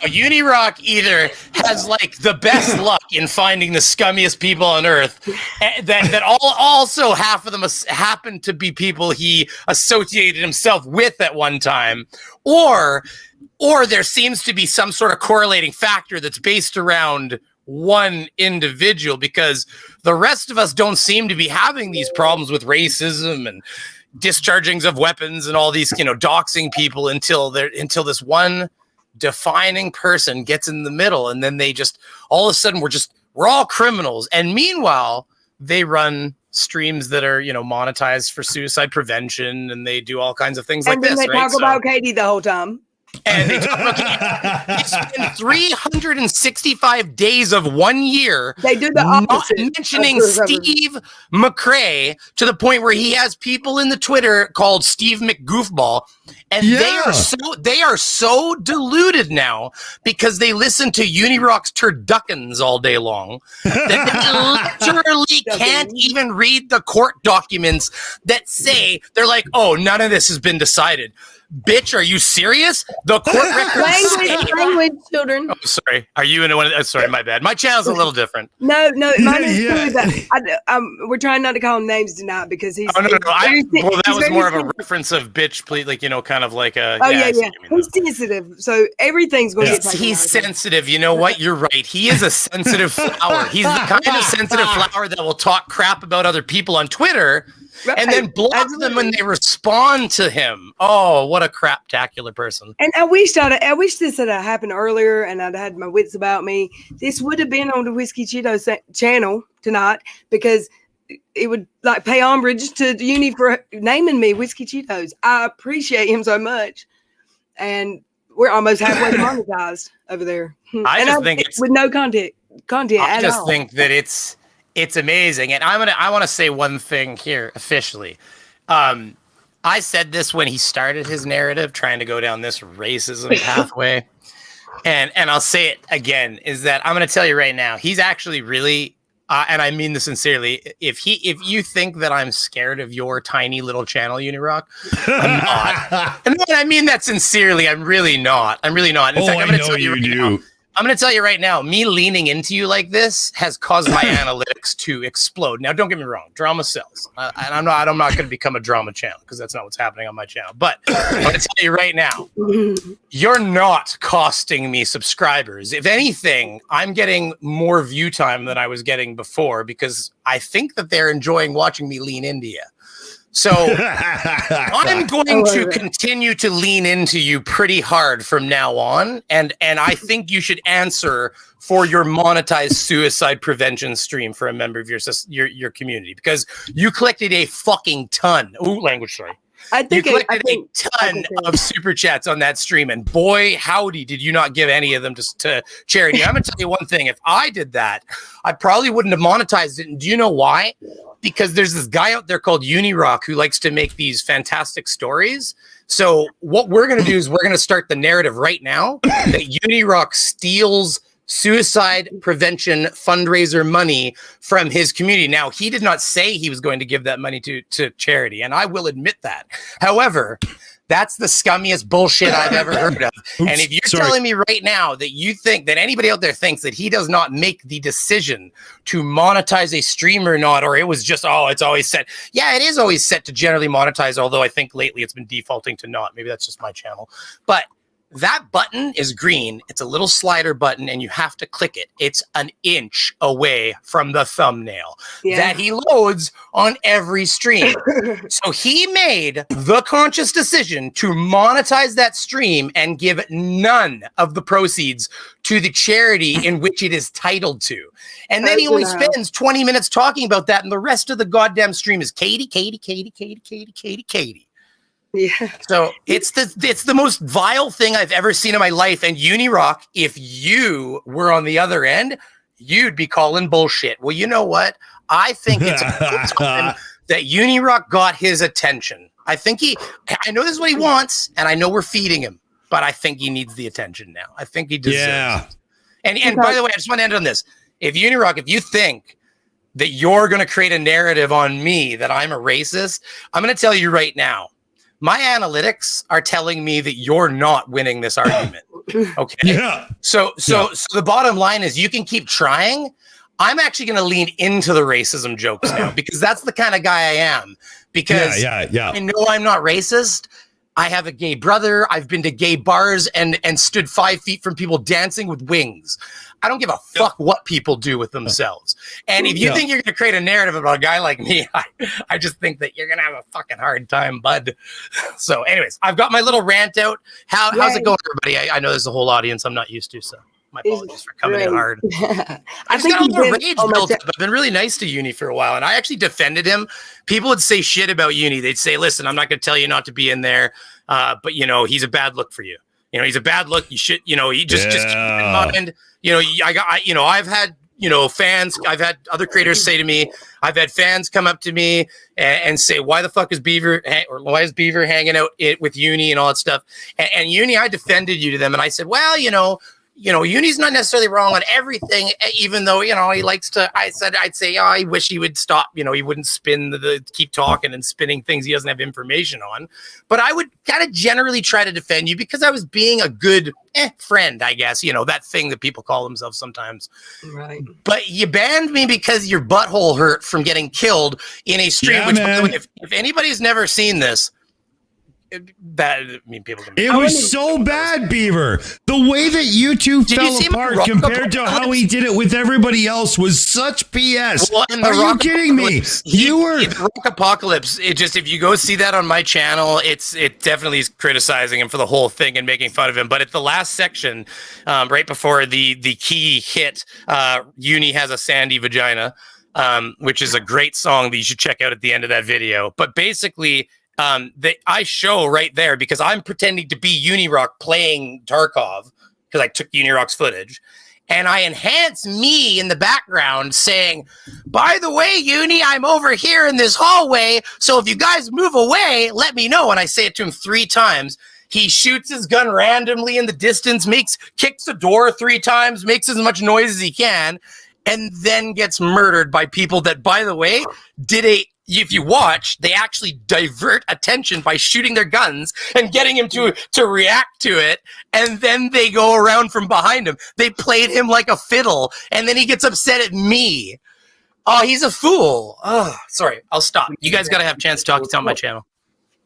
Unirock either has like the best luck in finding the scummiest people on earth, that also half of them happen to be people he associated himself with at one time, or there seems to be some sort of correlating factor that's based around one individual, because the rest of us don't seem to be having these problems with racism and dischargings of weapons and all these, doxing people until this one defining person gets in the middle, and then they just all of a sudden we're all criminals. And meanwhile, they run streams that are monetized for suicide prevention, and they do all kinds of things like this. And then they talk about Katie the whole time. And they talk about they spend 365 days of 1 year they do the opposite, not mentioning Steve McCrae, to the point where he has people in the Twitter called Steve McGoofball, and they are so deluded now because they listen to Unirock's turduckens all day long that they literally can't even read the court documents that say, they're like, oh, none of this has been decided. Bitch, are you serious? The court records language, children. Oh, sorry. Are you in one? Sorry, my bad. My channel's a little different. No, mine is too. But we're trying not to call him names tonight because he's. Oh no. That was more of a reference of bitch, please, like kind of like a. Oh yeah. He's sensitive, so everything's going to get. He's sensitive. You know what? You're right. He is a sensitive flower. He's the kind of sensitive flower that will talk crap about other people on Twitter. Right. And then block them when they respond to him. Oh, what a craptacular person! And I wish this had happened earlier, and I'd had my wits about me. This would have been on the Whiskey Cheetos channel tonight, because it would like pay homage to Uni for naming me Whiskey Cheetos. I appreciate him so much, and we're almost halfway monetized over there. I just think it's with no content. I just think that it's amazing. And I want to say one thing here officially. I said this when he started his narrative, trying to go down this racism pathway. And I'll say it again, is that I'm going to tell you right now, he's actually really, and I mean this sincerely, if you think that I'm scared of your tiny little channel, Unirock, I'm not. And I mean that sincerely. I'm really not. In fact, I'm going to tell you right now. I'm going to tell you right now, me leaning into you like this has caused my analytics to explode. Now, don't get me wrong, drama sells. And I'm not going to become a drama channel, because that's not what's happening on my channel. But I'm going to tell you right now, you're not costing me subscribers. If anything, I'm getting more view time than I was getting before, because I think that they're enjoying watching me lean into you. So I'm going to continue to lean into you pretty hard from now on. And I think you should answer for your monetized suicide prevention stream for a member of your community, because you collected a fucking ton. Ooh, language, sorry. You collected a ton of super chats on that stream, and boy, howdy, did you not give any of them to charity. I'm going to tell you one thing. If I did that, I probably wouldn't have monetized it. And do you know why? Because there's this guy out there called Unirock who likes to make these fantastic stories. So what we're going to do is we're going to start the narrative right now that Unirock steals suicide prevention fundraiser money from his community. Now, he did not say he was going to give that money to charity, and I will admit that. However, that's the scummiest bullshit I've ever heard of. And if you're telling me right now that you think that anybody out there thinks that he does not make the decision to monetize a stream or not, or it was just, it's always set. Yeah, it is always set to generally monetize, although I think lately it's been defaulting to not. Maybe that's just my channel. But That button is green. It's a little slider button, and you have to click it. It's an inch away from the thumbnail that he loads on every stream. So he made the conscious decision to monetize that stream and give none of the proceeds to the charity in which it is titled to. And then he only spends 20 minutes talking about that, and the rest of the goddamn stream is Katie. Yeah. So it's the most vile thing I've ever seen in my life. And Unirock, if you were on the other end, you'd be calling bullshit. Well, you know what? I think it's a time that Unirock got his attention. I know this is what he wants, and I know we're feeding him, but I think he needs the attention now. I think he deserves it. And by the way, I just want to end on this. If Unirock, if you think that you're going to create a narrative on me that I'm a racist, I'm going to tell you right now, my analytics are telling me that you're not winning this argument. Okay. Yeah. So the bottom line is you can keep trying. I'm actually going to lean into the racism jokes now because that's the kind of guy I am. Because I know I'm not racist. I have a gay brother. I've been to gay bars and stood 5 feet from people dancing with wings. I don't give a fuck what people do with themselves. And if you think you're going to create a narrative about a guy like me, I just think that you're going to have a fucking hard time, bud. So anyways, I've got my little rant out. How's it going, everybody? I know there's a whole audience I'm not used to, so my apologies for coming in hard. I think got a little rage built up. I've been really nice to Uni for a while, and I actually defended him. People would say shit about Uni. They'd say, listen, I'm not going to tell you not to be in there, but, he's a bad look for you. He's a bad look. You should, you just keep in mind. I've had, fans. I've had other creators say to me, I've had fans come up to me and say, why the fuck is Beaver, or why is Beaver hanging out with Uni and all that stuff? And Uni, I defended you to them. And I said, well, Uni's not necessarily wrong on everything, even though, he likes to, I'd say, I wish he would stop, he wouldn't keep talking and spinning things he doesn't have information on. But I would kind of generally try to defend you because I was being a good friend, I guess, that thing that people call themselves sometimes. Right. But you banned me because your butthole hurt from getting killed in a stream, if anybody's never seen this, people can. It was so bad, Beaver. The way that you two fell apart compared to how he did it with everybody else was such BS. Well, are you kidding me? You were Rock Apocalypse. If you go see that on my channel, it definitely is criticizing him for the whole thing and making fun of him. But at the last section, right before the key hit, Uni has a sandy vagina, which is a great song that you should check out at the end of that video. But basically, that I show right there because I'm pretending to be Unirock playing Tarkov because I took Unirock's footage, and I enhance me in the background saying, by the way, Uni, I'm over here in this hallway, so if you guys move away, let me know. And I say it to him 3 times. He shoots his gun randomly in the distance, kicks the door 3 times, makes as much noise as he can, and then gets murdered by people that, by the way, if you watch, they actually divert attention by shooting their guns and getting him to react to it. And then they go around from behind him. They played him like a fiddle. And then he gets upset at me. Oh, he's a fool. Oh, sorry. I'll stop. You guys got to have a chance to talk to on my channel.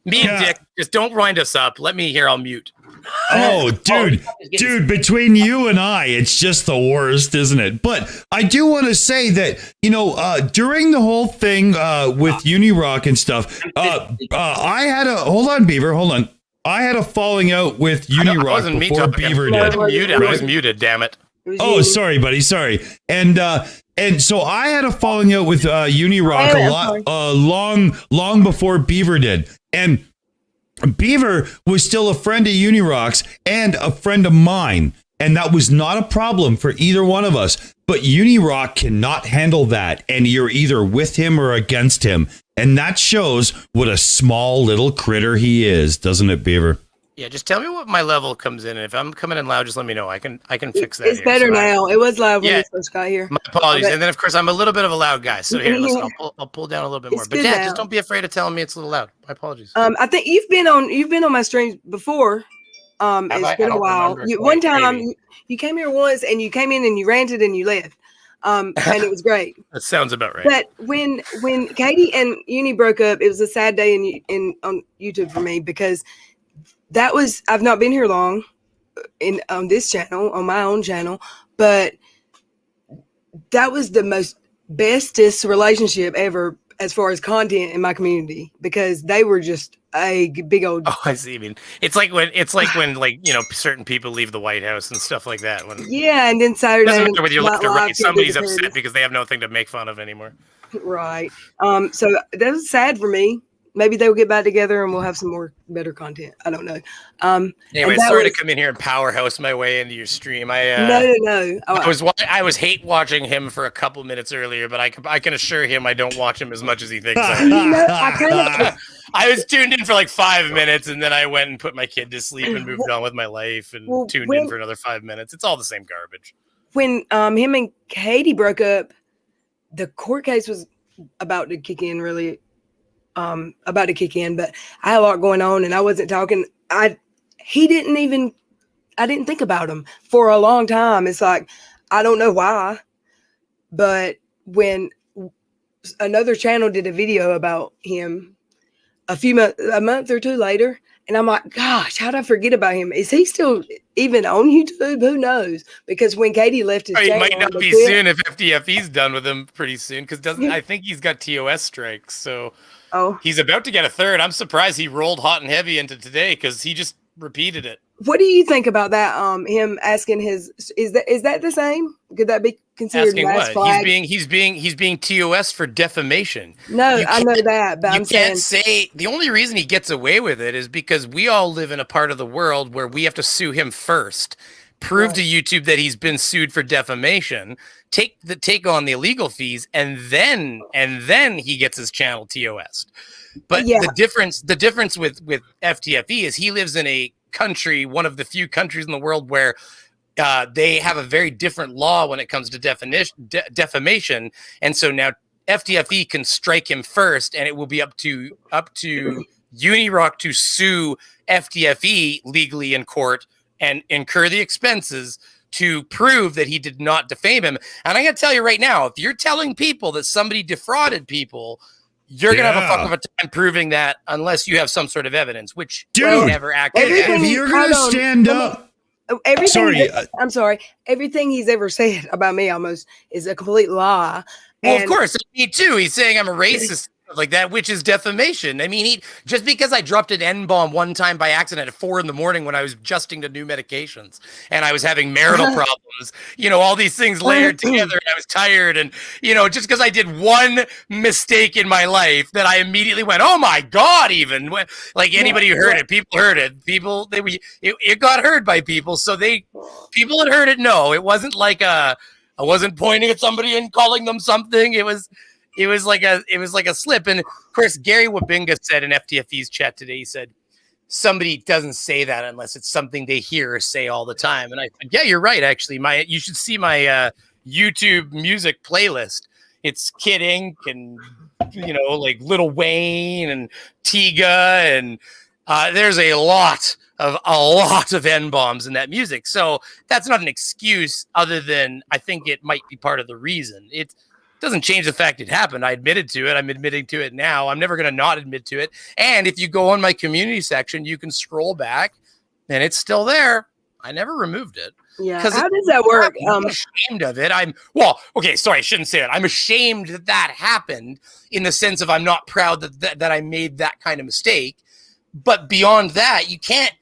Me and Dick, just don't wind us up. Let me hear. I'll mute. Oh, dude, between you and I, it's just the worst, isn't it? But I do want to say that, during the whole thing with Unirock and stuff, I had hold on, Beaver, hold on. I had a falling out with Unirock before Beaver did. I was muted, damn it. Oh, sorry, buddy, sorry. And so I had a falling out with Unirock long before Beaver did. And Beaver was still a friend of Unirock's and a friend of mine. And that was not a problem for either one of us. But Unirock cannot handle that. And you're either with him or against him. And that shows what a small little critter he is, doesn't it, Beaver? Yeah, just tell me what my level comes in. And if I'm coming in loud, just let me know. I can fix that. It's better now. It was loud when you first got here. My apologies. Okay. And then, of course, I'm a little bit of a loud guy. So here, listen, I'll pull down a little bit more. But Dad, just don't be afraid of telling me it's a little loud. My apologies. I think you've been on my streams before. It's been a while. One time you came here once and you came in and you ranted and you left. And it was great. That sounds about right. But when Katie and Uni broke up, it was a sad day on YouTube for me because I've not been here long, in on this channel, on my own channel, but that was the bestest relationship ever as far as content in my community, because they were just a big old. Oh, I see. I mean, it's like when like certain people leave the White House and stuff like that. When Yeah, and then Saturday doesn't matter whether you're Night left or Live right, somebody's can't do the upset parodies. because they have nothing to make fun of anymore. Right. So that was sad for me. Maybe they'll get back together and we'll have some more better content. I don't know. Anyway, sorry to come in here and powerhouse my way into your stream. No. I was hate watching him for a couple minutes earlier, but I can assure him I don't watch him as much as he thinks I do. I was tuned in for like 5 minutes, and then I went and put my kid to sleep and moved on with my life, and tuned in for another 5 minutes. It's all the same garbage. When him and Katie broke up, the court case was about to kick in, but I had a lot going on and I wasn't talking. I didn't think about him for a long time. It's like, I don't know why, but when another channel did a video about him a month or two later, and I'm like, gosh, how'd I forget about him? Is he still even on YouTube? Who knows? Because when Katie left his channel, it might not be soon if FTFE's done with him pretty soon, because I think he's got TOS strikes, so he's about to get a third. I'm surprised he rolled hot and heavy into today, because he just repeated it. What do you think about that? Him asking is that the same? Could that be considered asking last what? flag? He's being TOS for defamation. No, I know that, but I'm saying, say the only reason he gets away with it is because we all live in a part of the world where we have to sue him first, prove to YouTube that he's been sued for defamation, take on the illegal fees, and then he gets his channel TOS'd. But the difference with FTFE is he lives in a country, one of the few countries in the world where they have a very different law when it comes to defamation, and so now FTFE can strike him first, and it will be up to Unirock to sue FTFE legally in court and incur the expenses to prove that he did not defame him. And I'm going to tell you right now, if you're telling people that somebody defrauded people, you're going to have a fuck of a time proving that unless you have some sort of evidence, which never actually. If you're going to stand up. I'm sorry. Everything he's ever said about me almost is a complete lie. Well, of course, me too. He's saying I'm a racist, like that, which is defamation. I mean, just because I dropped an N-bomb one time by accident at 4 a.m. when I was adjusting to new medications and I was having marital problems, all these things layered together, and I was tired, and just because I did one mistake in my life that I immediately went, oh my God, even like anybody who heard it, people heard it, it got heard by people. So people had heard it. No, it wasn't like I wasn't pointing at somebody and calling them something. It was like a slip. And of course, Gary Wabinga said in FTFE's chat today, he said, somebody doesn't say that unless it's something they hear or say all the time. And I said, yeah, you're right. Actually, you should see my YouTube music playlist. It's Kid Ink and, like Lil Wayne and Tiga. And there's a lot of N-bombs in that music. So that's not an excuse, other than I think it might be part of the reason. It doesn't change the fact it happened. I admitted to it. I'm admitting to it now. I'm never going to not admit to it. And if you go on my community section, you can scroll back and it's still there. I never removed it. Yeah. How does that work? I'm ashamed of it. I shouldn't say that. I'm ashamed that happened, in the sense of I'm not proud that I made that kind of mistake. But beyond that, you can't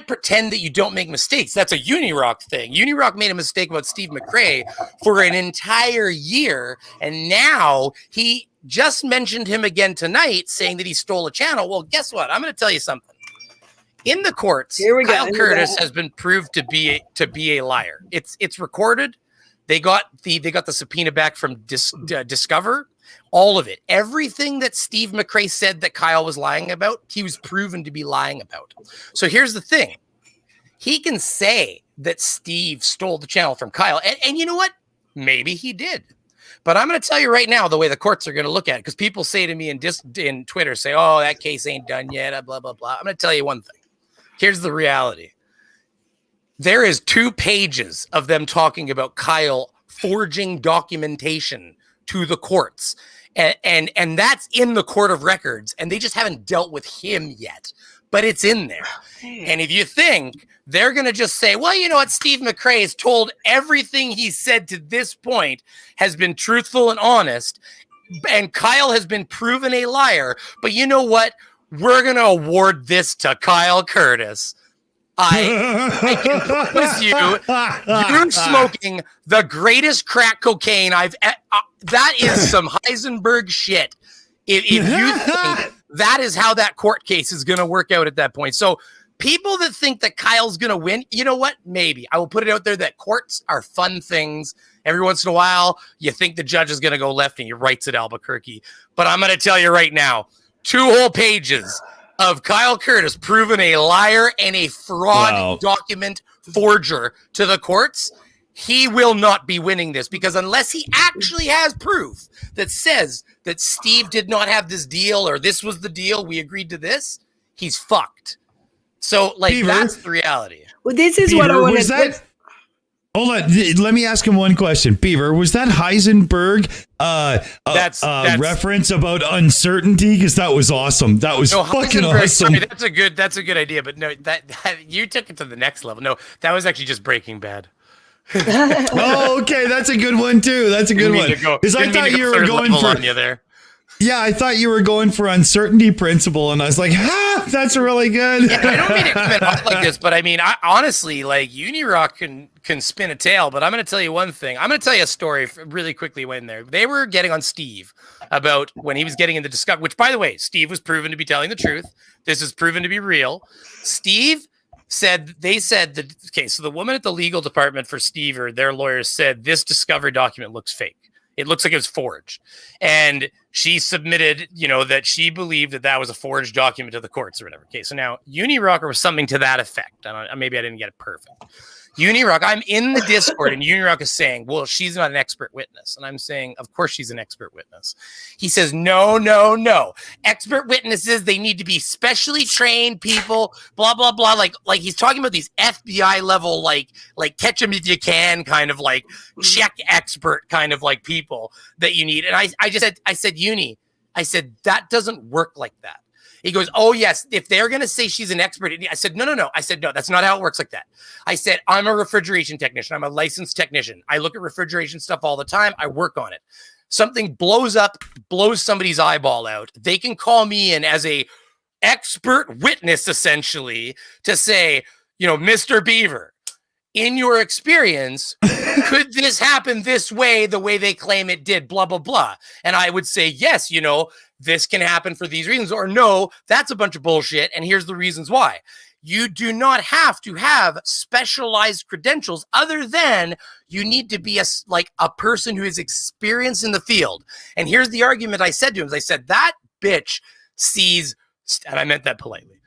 pretend that you don't make mistakes. That's a Unirock thing. Unirock made a mistake about Steve McRae for an entire year, and now he just mentioned him again tonight, saying that he stole a channel. Well, guess what? I'm going to tell you something. In the courts, Kyle Curtis has been proved to be a liar. It's recorded. They got the subpoena back from Discover. All of it. Everything that Steve McRae said that Kyle was lying about, he was proven to be lying about. So here's the thing. He can say that Steve stole the channel from Kyle. And you know what? Maybe he did. But I'm going to tell you right now the way the courts are going to look at it, because people say to me in Twitter, say, oh, that case ain't done yet, blah, blah, blah. I'm going to tell you one thing. Here's the reality. There is 2 pages of them talking about Kyle forging documentation to the courts. And that's in the court of records, and they just haven't dealt with him yet. but it's in there. And if you think they're going to just say, well, you know what, Steve McRae has told everything he said to this point has been truthful and honest, and Kyle has been proven a liar, but you know what? We're going to award this to Kyle Curtis. I can promise you, you're smoking the greatest crack cocaine that is some Heisenberg shit. If you think that is how that court case is going to work out at that point. So people that think that Kyle's going to win, you know what? Maybe. I will put it out there that courts are fun things. Every once in a while, you think the judge is going to go left and he writes at Albuquerque. But I'm going to tell you right now, 2 whole pages of Kyle Curtis proven a liar and a fraud document forger to the courts. He will not be winning this, because unless he actually has proof that says that Steve did not have this deal, or this was the deal, we agreed to this, he's fucked. So, like, Beaver, that's the reality. Well, this is Beaver, what I want was to that? Hold on, let me ask him one question. Beaver, was that Heisenberg That's reference about uncertainty? Because that was awesome. That was fucking Heisenberg, awesome. sorry, that's a good idea, but no, that you took it to the next level. No, that was actually just Breaking Bad. Oh, okay, that's a good one too. That's a good one. Because I thought you were going for there. Yeah, I thought you were going for uncertainty principle, and I was like, that's really good. Yeah, I don't mean to come in hot like this, but I mean, honestly, like, Unirock can spin a tail, but I'm going to tell you one thing. I'm going to tell you a story really quickly when they were getting on Steve about when he was getting into Discovery, which, by the way, Steve was proven to be telling the truth. This is proven to be real. Steve said, so the woman at the legal department for Steve, or their lawyers, said this Discovery document looks fake. It looks like it was forged. And she submitted, that she believed that was a forged document to the courts or whatever. Okay, so now Unirocker was something to that effect. Maybe I didn't get it perfect. Unirock, I'm in the Discord, and Unirock is saying, well, she's not an expert witness. And I'm saying, of course she's an expert witness. He says, no. Expert witnesses, they need to be specially trained people, blah, blah, blah. Like he's talking about these FBI level, like catch them if you can, kind of like check expert kind of like people that you need. And I said, Uni, that doesn't work like that. He goes, oh, yes, if they're going to say she's an expert. I said, no. I said, no, that's not how it works like that. I said, I'm a refrigeration technician. I'm a licensed technician. I look at refrigeration stuff all the time. I work on it. Something blows somebody's eyeball out. They can call me in as a expert witness, essentially, to say, Mr. Beaver, in your experience, could this happen this way, the way they claim it did, blah, blah, blah. And I would say, yes, this can happen for these reasons, or no, that's a bunch of bullshit, and here's the reasons why. You do not have to have specialized credentials other than you need to be a person who is experienced in the field. And here's the argument I said to him. I said, that bitch sees, and I meant that politely,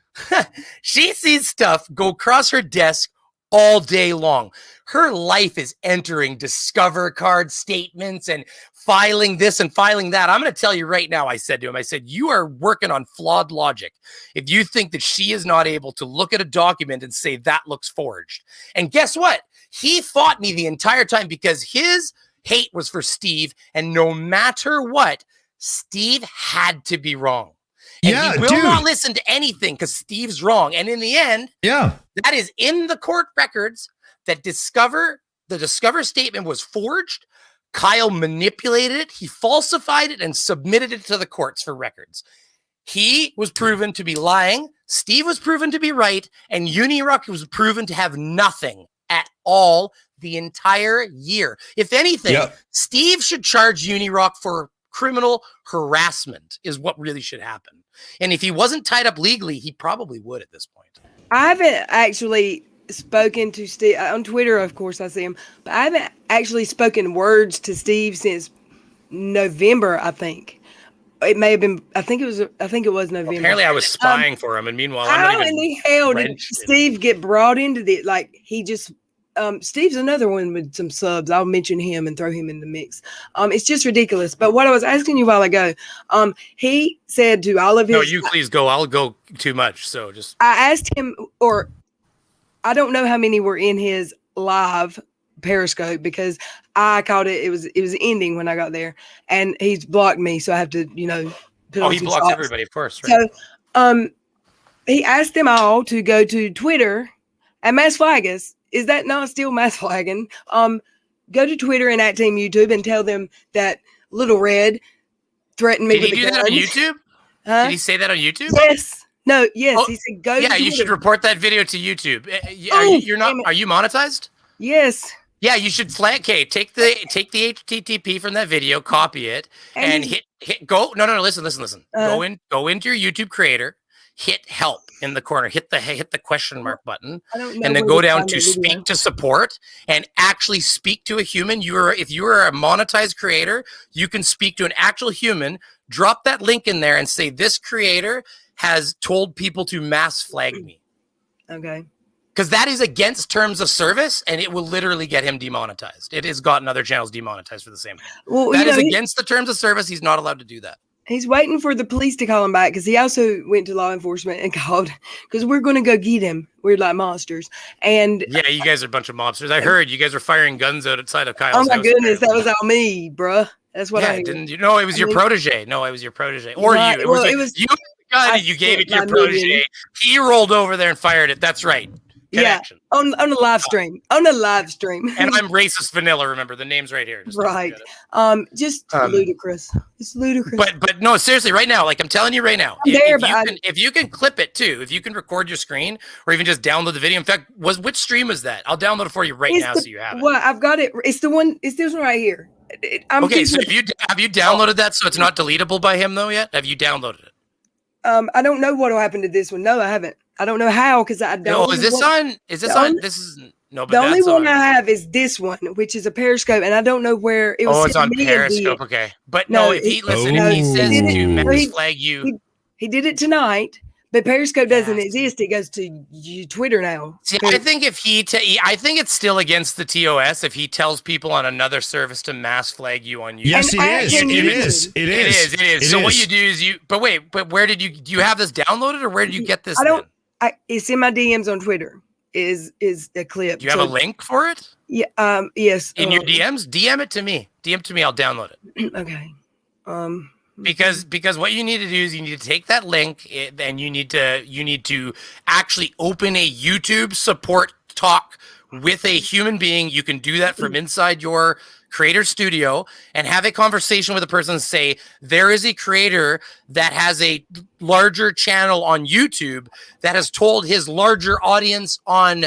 she sees stuff go across her desk all day long. Her life is entering Discover card statements and filing this and filing that. I'm going to tell you right now, I said to him, you are working on flawed logic if you think that she is not able to look at a document and say that looks forged. And guess what? He fought me the entire time because his hate was for Steve, and no matter what, Steve had to be wrong. And he will not listen to anything because Steve's wrong. And in the end, that is in the court records that the Discover statement was forged. Kyle manipulated it. He falsified it and submitted it to the courts for records. He was proven to be lying. Steve was proven to be right. And Unirock was proven to have nothing at all the entire year. If anything, Steve should charge Unirock for criminal harassment is what really should happen. And if he wasn't tied up legally, he probably would at this point. I haven't actually spoken to Steve on Twitter. Of course, I see him, but I haven't actually spoken words to Steve since November. I think it may have been. I think it was November. Well, apparently, I was spying for him, and meanwhile, how in the hell did Steve get brought into this? Like, he just. Steve's another one with some subs. I'll mention him and throw him in the mix. It's just ridiculous. But what I was asking you a while ago, he said to all of his. No, you please go. I'll go too much. So just. I asked him, or I don't know how many were in his live Periscope because I called it. It was ending when I got there, and he's blocked me, so I have to, put on he some blocks socks. Everybody, of course. Right? So, he asked them all to go to Twitter and mass flag us. Is that not still mass flagging? Go to Twitter and at Team YouTube and tell them that Little Red threatened me Did with he a do gun. that on YouTube? Huh? Did he say that on YouTube? Yes. No. Yes. Oh, he said go. Yeah, to you should Twitter. report that video to YouTube. Oh, You're not. damn it. Are you monetized? Yes. Yeah, you should flag. Okay, take the HTTP from that video, copy it, and hit go. No, listen. Go into your YouTube creator, hit help in the corner, hit the question mark button, I don't know and then where go to down find to the video. speak to support and actually speak to a human. If you are a monetized creator, you can speak to an actual human. Drop that link in there and say this creator has told people to mass flag me. Okay. Because that is against terms of service, and it will literally get him demonetized. It has gotten other channels demonetized for the same thing. Well, That is against the terms of service. He's not allowed to do that. He's waiting for the police to call him back because he also went to law enforcement and called because we're going to go get him. We're like monsters. And Yeah, you guys are a bunch of mobsters. I heard you guys were firing guns outside of Kyle's oh my house, goodness, that apparently. was all me, bruh. That's what I heard. didn't you know it was your protege? No, it was your protege. Or Right, you. well, It it was was- you. I You gave it to spent your my protege. million. He rolled over there and fired it. That's right. Connection. Yeah, on the live stream. On the live stream. And I'm racist vanilla. Remember the name's right here. Just don't right. forget it. Just ludicrous. It's ludicrous. But no, seriously, right now, like I'm telling you right now, I'm there, but if you can clip it too, if you can record your screen or even just download the video. In fact, which stream was that? I'll download it for you right now so you have it. Well, I've got it. It's the one. It's this one right here. Okay, so have you downloaded that so it's not deletable by him though yet? Have you downloaded it? I don't know what will happen to this one. No, I haven't. I don't know how because I don't. No, is this on? Is this on? This is no. But the only that's one on. I have is this one, which is a Periscope, and I don't know where it was. Oh, it's on sent me Periscope. the- Okay, but No, no, if he it- listen, Oh. if he says He did to it- mass he- flag you, He did it tonight, but Periscope doesn't Yes. exist. It goes to Twitter now. see, I think if I think it's still against the TOS if he tells people on another service to mass flag you on YouTube. Yes, And it I is. can It use is. it. It It is. is. So what you do is but where did you do you have this downloaded or where did you get this? I don't. then? It's in my DMs on Twitter. Is a clip? Do you have a link for it Yeah. Yes. in your DMs? DM it to me. DM to me. I'll download it. Okay. Because what you need to do is you need to take that link and you need to actually open a YouTube support talk with a human being. You can do that from inside your creator studio and have a conversation with a person and say, there is a creator that has a larger channel on YouTube that has told his larger audience on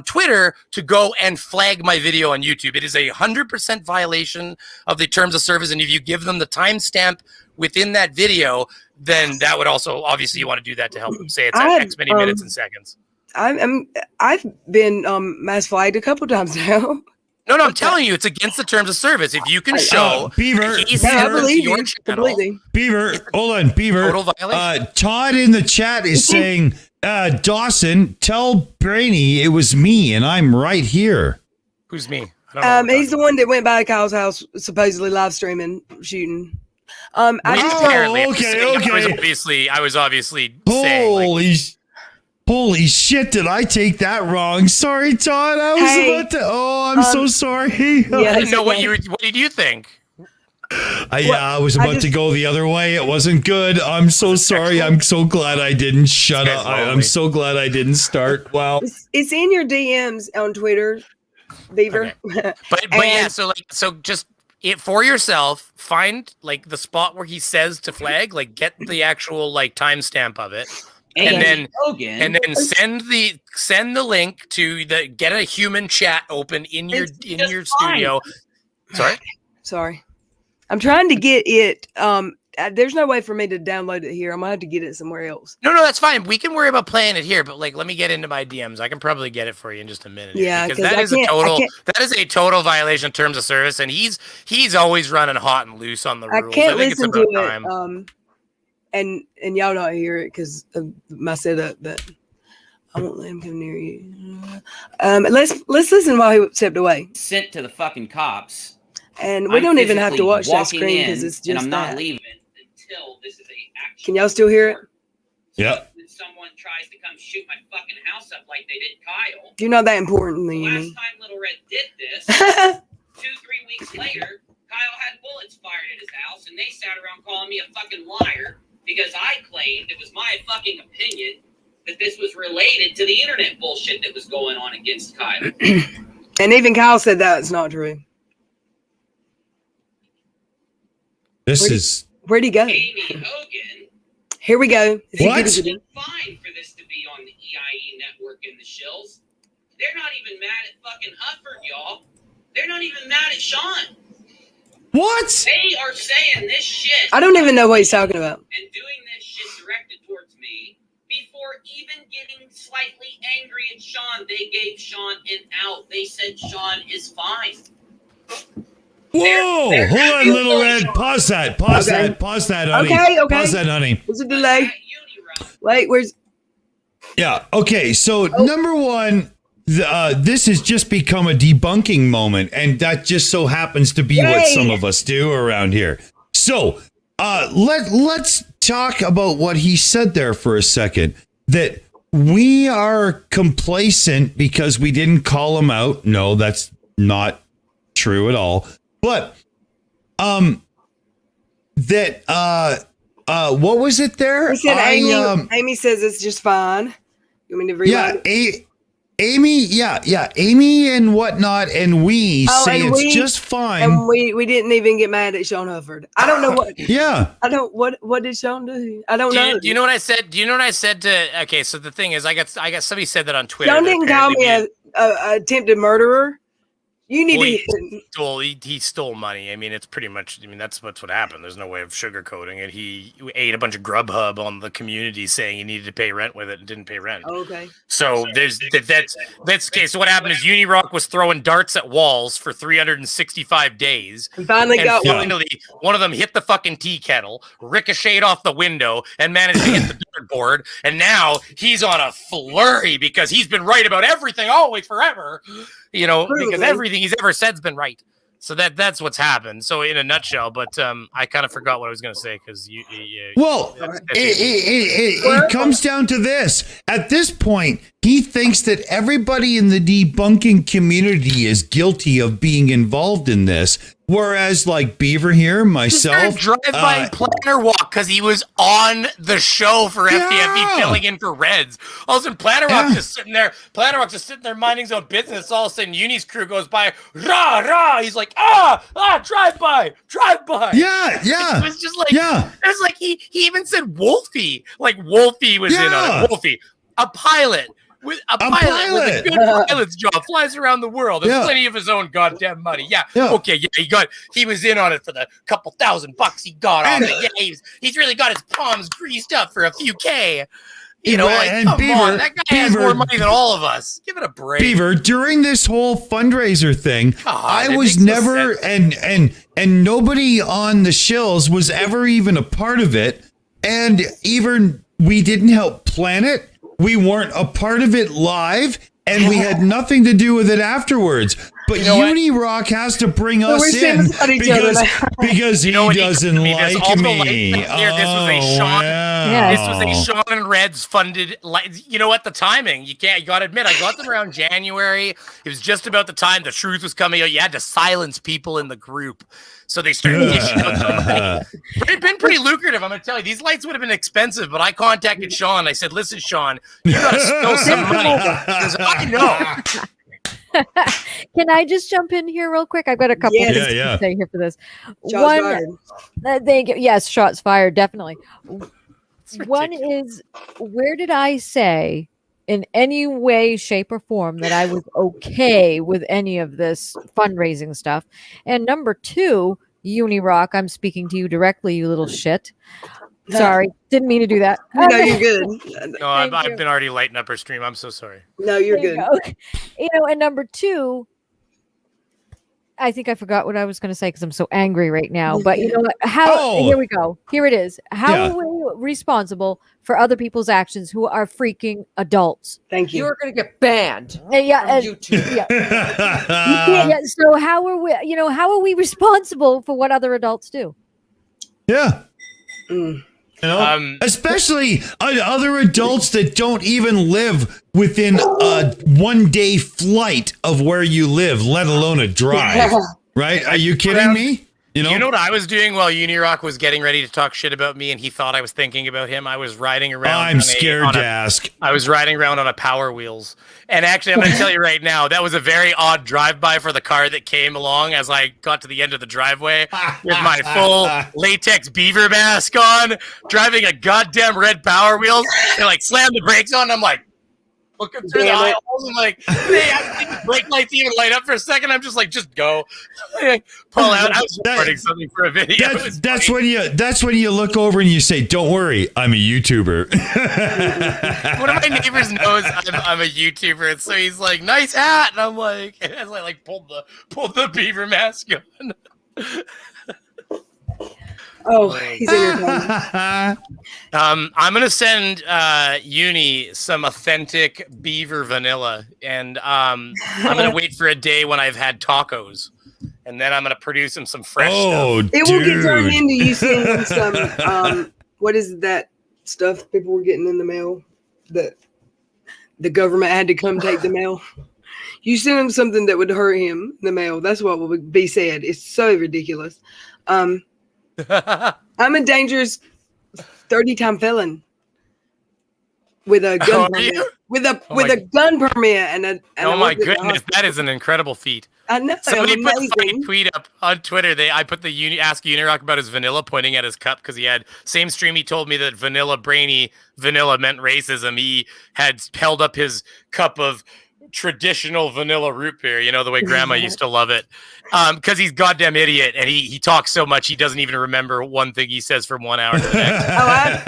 Twitter to go and flag my video on YouTube. It is 100% violation of the terms of service. And if you give them the timestamp within that video, then that would also, obviously you want to do that to help them say it's X many minutes and seconds. I've been mass flagged a couple times now. No, I'm telling you, it's against the terms of service. If you can show Beaver, he's Yeah, I similar to believe your you channel, completely. Beaver, hold on, Beaver. Total violation. Todd in the chat is saying, Dawson, tell Brainy it was me and I'm right here. who's me? I don't know what we're He's the talking one that went by Kyle's house, supposedly live streaming, shooting. I about. just Oh, Apparently, I was obviously saying, like, Holy shit, did I take that wrong? Sorry, Todd. I was Hey, about to. Oh, I'm so sorry. yeah, I didn't it's know okay. what did you think? I was about to go the other way. It wasn't good. I'm so sorry. I'm so glad I didn't shut This up. guy's I'm lonely. so glad I didn't start. Wow. It's in your DMs on Twitter, Beaver. But yeah, And- so just it for yourself, find like the spot where he says to flag, like get the actual like timestamp of it. And then send the link to get a human chat open in your studio. Sorry. I'm trying to get it. There's no way for me to download it here. I'm gonna have to get it somewhere else. No, that's fine. We can worry about playing it here, but like let me get into my DMs. I can probably get it for you in just a minute. here, Yeah, because 'cause that I is a can't- I total can't- that is a total violation in terms of service, and he's always running hot and loose on the I rules. can't think it's listen to about it. time. And y'all not hear it because of my setup, but I won't let him come near you. Let's listen while he stepped away, Sent to the fucking cops. and we I'm don't even have to physically watch that walking screen in, because it's and just I'm that. not leaving until this is a actual. Can y'all still hear it? Yeah. When someone tries to come shoot my fucking house up like they did Kyle. You're not that important, The then you last mean? time Little Red did this, 2-3 weeks later, Kyle had bullets fired at his house, and they sat around calling me a fucking liar because I claimed it was my fucking opinion that this was related to the internet bullshit that was going on against Kyle. And even Kyle said that's not true. Where'd he go? Amy Hogan Here we go. Is he What? good it's again? fine for this to be on the EIE network and the shills. They're not even mad at fucking Hufford, y'all. They're not even mad at Sean. What? They are saying this shit I don't even know what he's talking about. and doing this shit directed towards me before even getting slightly angry at Sean. They gave Sean an out. They said Sean is fine. Whoa! They're Hold on, happy Little with Red. Sean. Pause that. Pause Okay. that. Pause that, honey. Okay, okay. Pause that, honey. There's a delay. At Unirun, Wait, where's... Yeah. Okay. So number one, this has just become a debunking moment, and that just so happens to be what Yay! some of us do around here. So let's talk about what he said there for a second. That we are complacent because we didn't call him out. No, that's not true at all. But what was it there? He said Amy says it's just fine. You want me to rewind? Yeah, Amy and whatnot, and we say and it's we- just fine. And we didn't even get mad at Sean Hufford. I don't know what... Yeah. I don't... What did Sean do? I don't know. Do you know what I said? Do you know what I said to? Okay, so the thing is, I got somebody said that on Twitter. Sean that didn't call me apparently a attempted murderer. You need he stole money. I mean, it's pretty much. I mean, that's what happened. There's no way of sugarcoating it. He ate a bunch of Grubhub on the community, saying he needed to pay rent with it and didn't pay rent. Okay. So that's okay. So what happened is Unirock was throwing darts at walls for 365 days. We finally And got one. finally, one of them hit the fucking tea kettle, ricocheted off the window, and managed to hit the dartboard. And now he's on a flurry because he's been right about everything always forever. You know, because Probably. everything he's ever said's been right. So that's what's happened. So in a nutshell, but I kind of forgot what I was going to say because Well, it comes down to this. At this point, he thinks that everybody in the debunking community is guilty of being involved in this. Whereas, like Beaver here, myself, drive-by Planner Walk because he was on the show for FDFE Yeah. filling in for Reds. All of a sudden, Planner Walk's just sitting there. Planner Walk's just sitting there minding his own business. All of a sudden, Uni's crew goes by. Rah rah. He's like, drive by. yeah. It was just like, Yeah. it was like he even said Wolfie. Like Wolfie was in on Yeah. it. Wolfie, a pilot. With a pilot with a good pilot's job, flies around the world. There's Yeah. plenty of his own goddamn money. Yeah. Yeah. Okay. Yeah. He was in on it for the couple $1,000 he got off it. Yeah. He's really got his palms greased up for a few K. You know, like, And come Beaver- on, that guy has Beaver- more money than all of us. Give it a break. Beaver, during this whole fundraiser thing, God, I it was makes no never and nobody on the shills was ever even a part of it. And even we didn't help plan it. We weren't a part of it live, and we had nothing to do with it afterwards. But Unirock has to bring us we're in saying about each other because he what he doesn't told me? There's like also me. lights back here. This was a Sean- Yeah. This was a Sean and Reds funded. You know what? The timing. You got to admit, I got them around January. It was just about the time the truth was coming out. You had to silence people in the group. So they started dishing out some money. But it'd been pretty lucrative. I'm going to tell you. These lights would have been expensive, but I contacted Sean. I said, listen, Sean, you got to spill some money. Because I know. Can I just jump in here real quick? I've got a couple Yes. things Yeah. to say here for this. Shots fired. Thank you. Yes, shots fired, definitely. One ridiculous. is, where did I say in any way, shape, or form that I was okay with any of this fundraising stuff? And number two, Unirock, I'm speaking to you directly, you little shit. Sorry, didn't mean to do that. No, you're good. No, I've Thank you. been already lighting up her stream. I'm so sorry. No, you're There good. you go. You know, and number two, I think I forgot what I was going to say because I'm so angry right now. But you know what? Here we go. Here it is. How Yeah. are we responsible for other people's actions who are freaking adults? Thank you. You're going to get banned Yeah, on and- YouTube. yeah. Yeah, so how are we? You know, how are we responsible for what other adults do? Yeah. Mm. You know, especially other adults that don't even live within a 1-day flight of where you live, let alone a drive. Right? Are you kidding me? You know? You know what I was doing while Unirock was getting ready to talk shit about me, and he thought I was thinking about him? I was riding around. I'm scared to ask. I was riding around on a Power Wheels, and actually, I'm going to tell you right now, that was a very odd drive-by for the car that came along as I got to the end of the driveway with my full latex beaver mask on, driving a goddamn red Power Wheels. They like slammed the brakes on. And I'm like, looking through the aisles and like, hey, I think the brake lights even light up for a second. I'm just like, just go. Pull out. I was recording something for a video. That's when you look over and you say, "Don't worry, I'm a YouTuber." One of my neighbors knows I'm a YouTuber, and so he's like, "Nice hat," and I'm like, as I like pulled the beaver mask on. Oh, he's entertaining. I'm gonna send Uni some authentic beaver vanilla, and I'm gonna wait for a day when I've had tacos, and then I'm gonna produce him some fresh stuff. It will get turned into you sending some. What is that stuff people were getting in the mail that the government had to come take the mail? You send him something that would hurt him in the mail. That's what would be said. It's so ridiculous. I'm a dangerous 30-time felon with a gun permit. With a gun permit and oh my goodness, that is an incredible feat. I know. Somebody put a funny tweet up on Twitter. I put the ask Unirock about his vanilla, pointing at his cup because he had same stream. He told me that brainy vanilla meant racism. He had held up his cup of traditional vanilla root beer, you know, the way grandma used to love it, because he's goddamn idiot and he talks so much he doesn't even remember one thing he says from 1 hour to the next.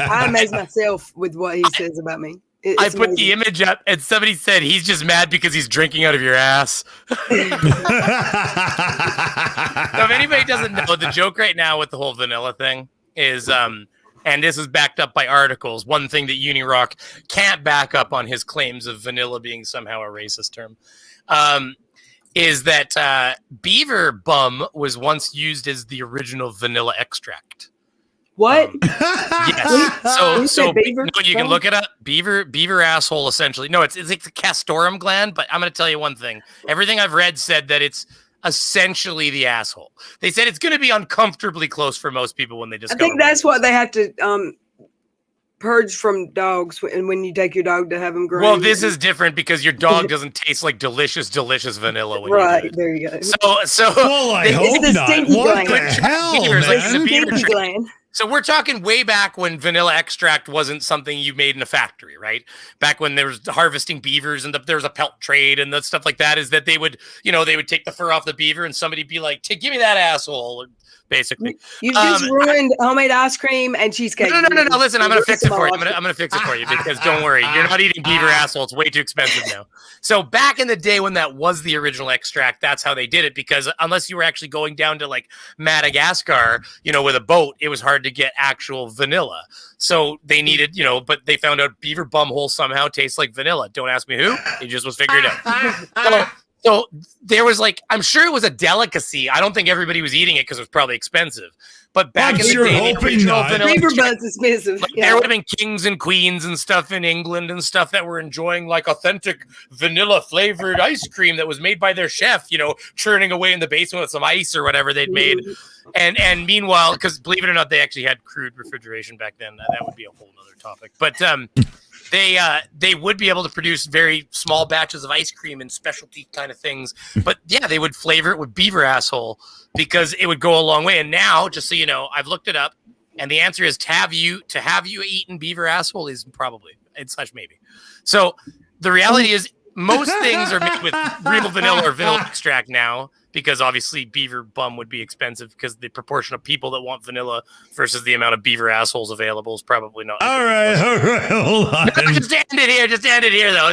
I amaze myself with what he says about me. I put the image up and somebody said he's just mad because he's drinking out of your ass. So if anybody doesn't know, the joke right now with the whole vanilla thing is and this is backed up by articles. One thing that Unirock can't back up on his claims of vanilla being somehow a racist term is that beaver bum was once used as the original vanilla extract. What? Yes. So you can look it up. Beaver asshole, essentially. No, it's a castorum gland, but I'm going to tell you one thing. Everything I've read said that it's essentially the asshole. They said it's going to be uncomfortably close for most people when they discover. I think that's what they have to purge from dogs when you take your dog to have them grow. Well, this is different because your dog doesn't taste like delicious vanilla. When right, you do it. there you go. So well, I hope the not. stinky What gland. the hell, Beavers, like man? the beaver Stinky tree. gland. So we're talking way back when vanilla extract wasn't something you made in a factory, right? Back when there was harvesting beavers and there was a pelt trade and the stuff like that, is that they would take the fur off the beaver and somebody'd be like, give me that asshole, basically. You just ruined homemade ice cream and cheesecake. No. Listen, I'm gonna fix it for you. I'm gonna fix it for you because don't worry, you're not eating beaver asshole. It's way too expensive now. So back in the day when that was the original extract, that's how they did it, because unless you were actually going down to like Madagascar, with a boat, it was hard to get actual vanilla. So they needed, but they found out beaver bumhole somehow tastes like vanilla. Don't ask me who. It just was figured out. So there was I'm sure it was a delicacy. I don't think everybody was eating it because it was probably expensive. But back in the day, the original vanilla beaver but's expensive. There would have been kings and queens and stuff in England and stuff that were enjoying authentic vanilla flavored ice cream that was made by their chef, churning away in the basement with some ice or whatever they'd made. And meanwhile, because believe it or not, they actually had crude refrigeration back then. That would be a whole other topic. But they would be able to produce very small batches of ice cream and specialty kind of things. But yeah, they would flavor it with beaver asshole because it would go a long way. And now, just so you know, I've looked it up, and the answer is to have you eaten beaver asshole is probably / maybe. So the reality is most things are made with real vanilla or vanilla extract now, because obviously beaver bum would be expensive because the proportion of people that want vanilla versus the amount of beaver assholes available is probably not. All right, hold on. No, just end it here though.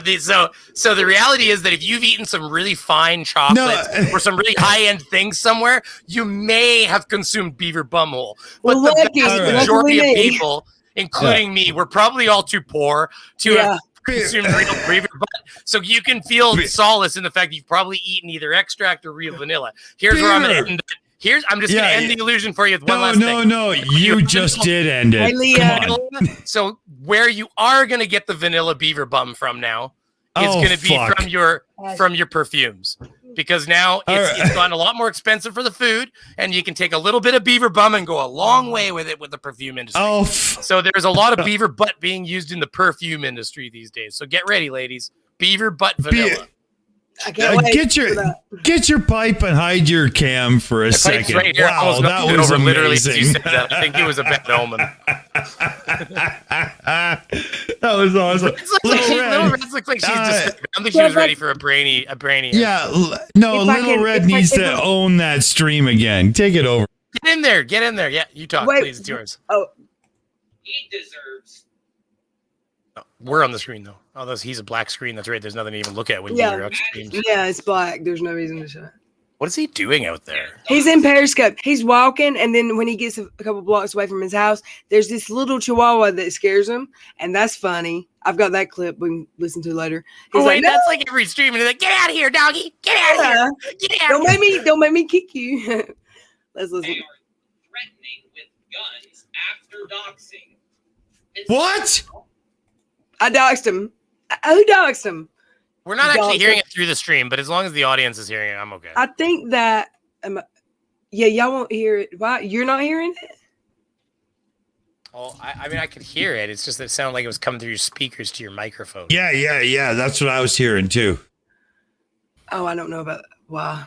So the reality is that if you've eaten some really fine chocolates or some really high-end things somewhere, you may have consumed beaver bumhole. But the vast majority of people, including me, we're probably all too poor to have consumed real beaver butt. So you can feel solace in the fact that you've probably eaten either extract or real vanilla. Here's where I'm going to end it. I'm just going to end the illusion for you with one last thing. No, you just did end it. Hey, Leah. So where you are going to get the vanilla beaver bum from now is going to be from your perfumes. because now it's gotten a lot more expensive for the food, and you can take a little bit of beaver bum and go a long way with it with the perfume industry. Oh, so there's a lot of beaver butt being used in the perfume industry these days. So get ready, ladies. Beaver butt vanilla. I can't wait get your pipe and hide your cam for a second. Right here. Wow, that was amazing. Literally, as you said that. I think it was a bad omen. That was awesome. Little Red looks like she's just. I don't think she was ready for a brainy. Yeah, Little Red needs to own that stream again. Take it over. Get in there. Yeah, you talk, please. It's yours. Oh, He deserves. Oh, we're on the screen though. Oh, he's a black screen. That's right. There's nothing to even look at when you're up streams. Yeah, it's black. There's no reason to show it. What is he doing out there? He's in Periscope. He's walking, and then when he gets a couple blocks away from his house, there's this little chihuahua that scares him, and that's funny. I've got that clip we can listen to later. He's like, that's like every stream, and he's like, "Get out of here, doggy! Get out of here! Get out! Don't make me kick you." Let's listen. They are threatening with guns after doxing. What? I doxed him. Who doxed him? We're not actually hearing it through the stream, but as long as the audience is hearing it, I'm okay. I think that, y'all won't hear it. Why? You're not hearing it? Oh, I mean, I could hear it. It's just that it sounded like it was coming through your speakers to your microphone. Yeah. That's what I was hearing too. Oh, I don't know about why.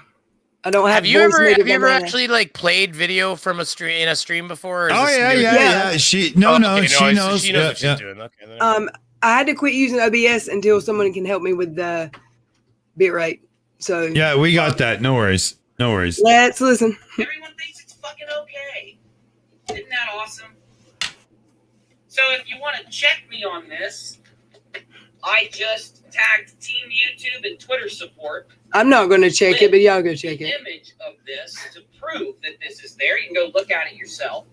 I don't have. Have you ever actually like played video from a stream before? Oh yeah. She knows. She knows what she's doing. Okay. I had to quit using OBS until someone can help me with the bitrate. So yeah, we got that. No worries. Let's listen. Everyone thinks it's fucking okay. Isn't that awesome? So if you want to check me on this, I just tagged Team YouTube and Twitter support. I'm not going to check it, but y'all go check it. Image of this to prove that this is there. You can go look at it yourself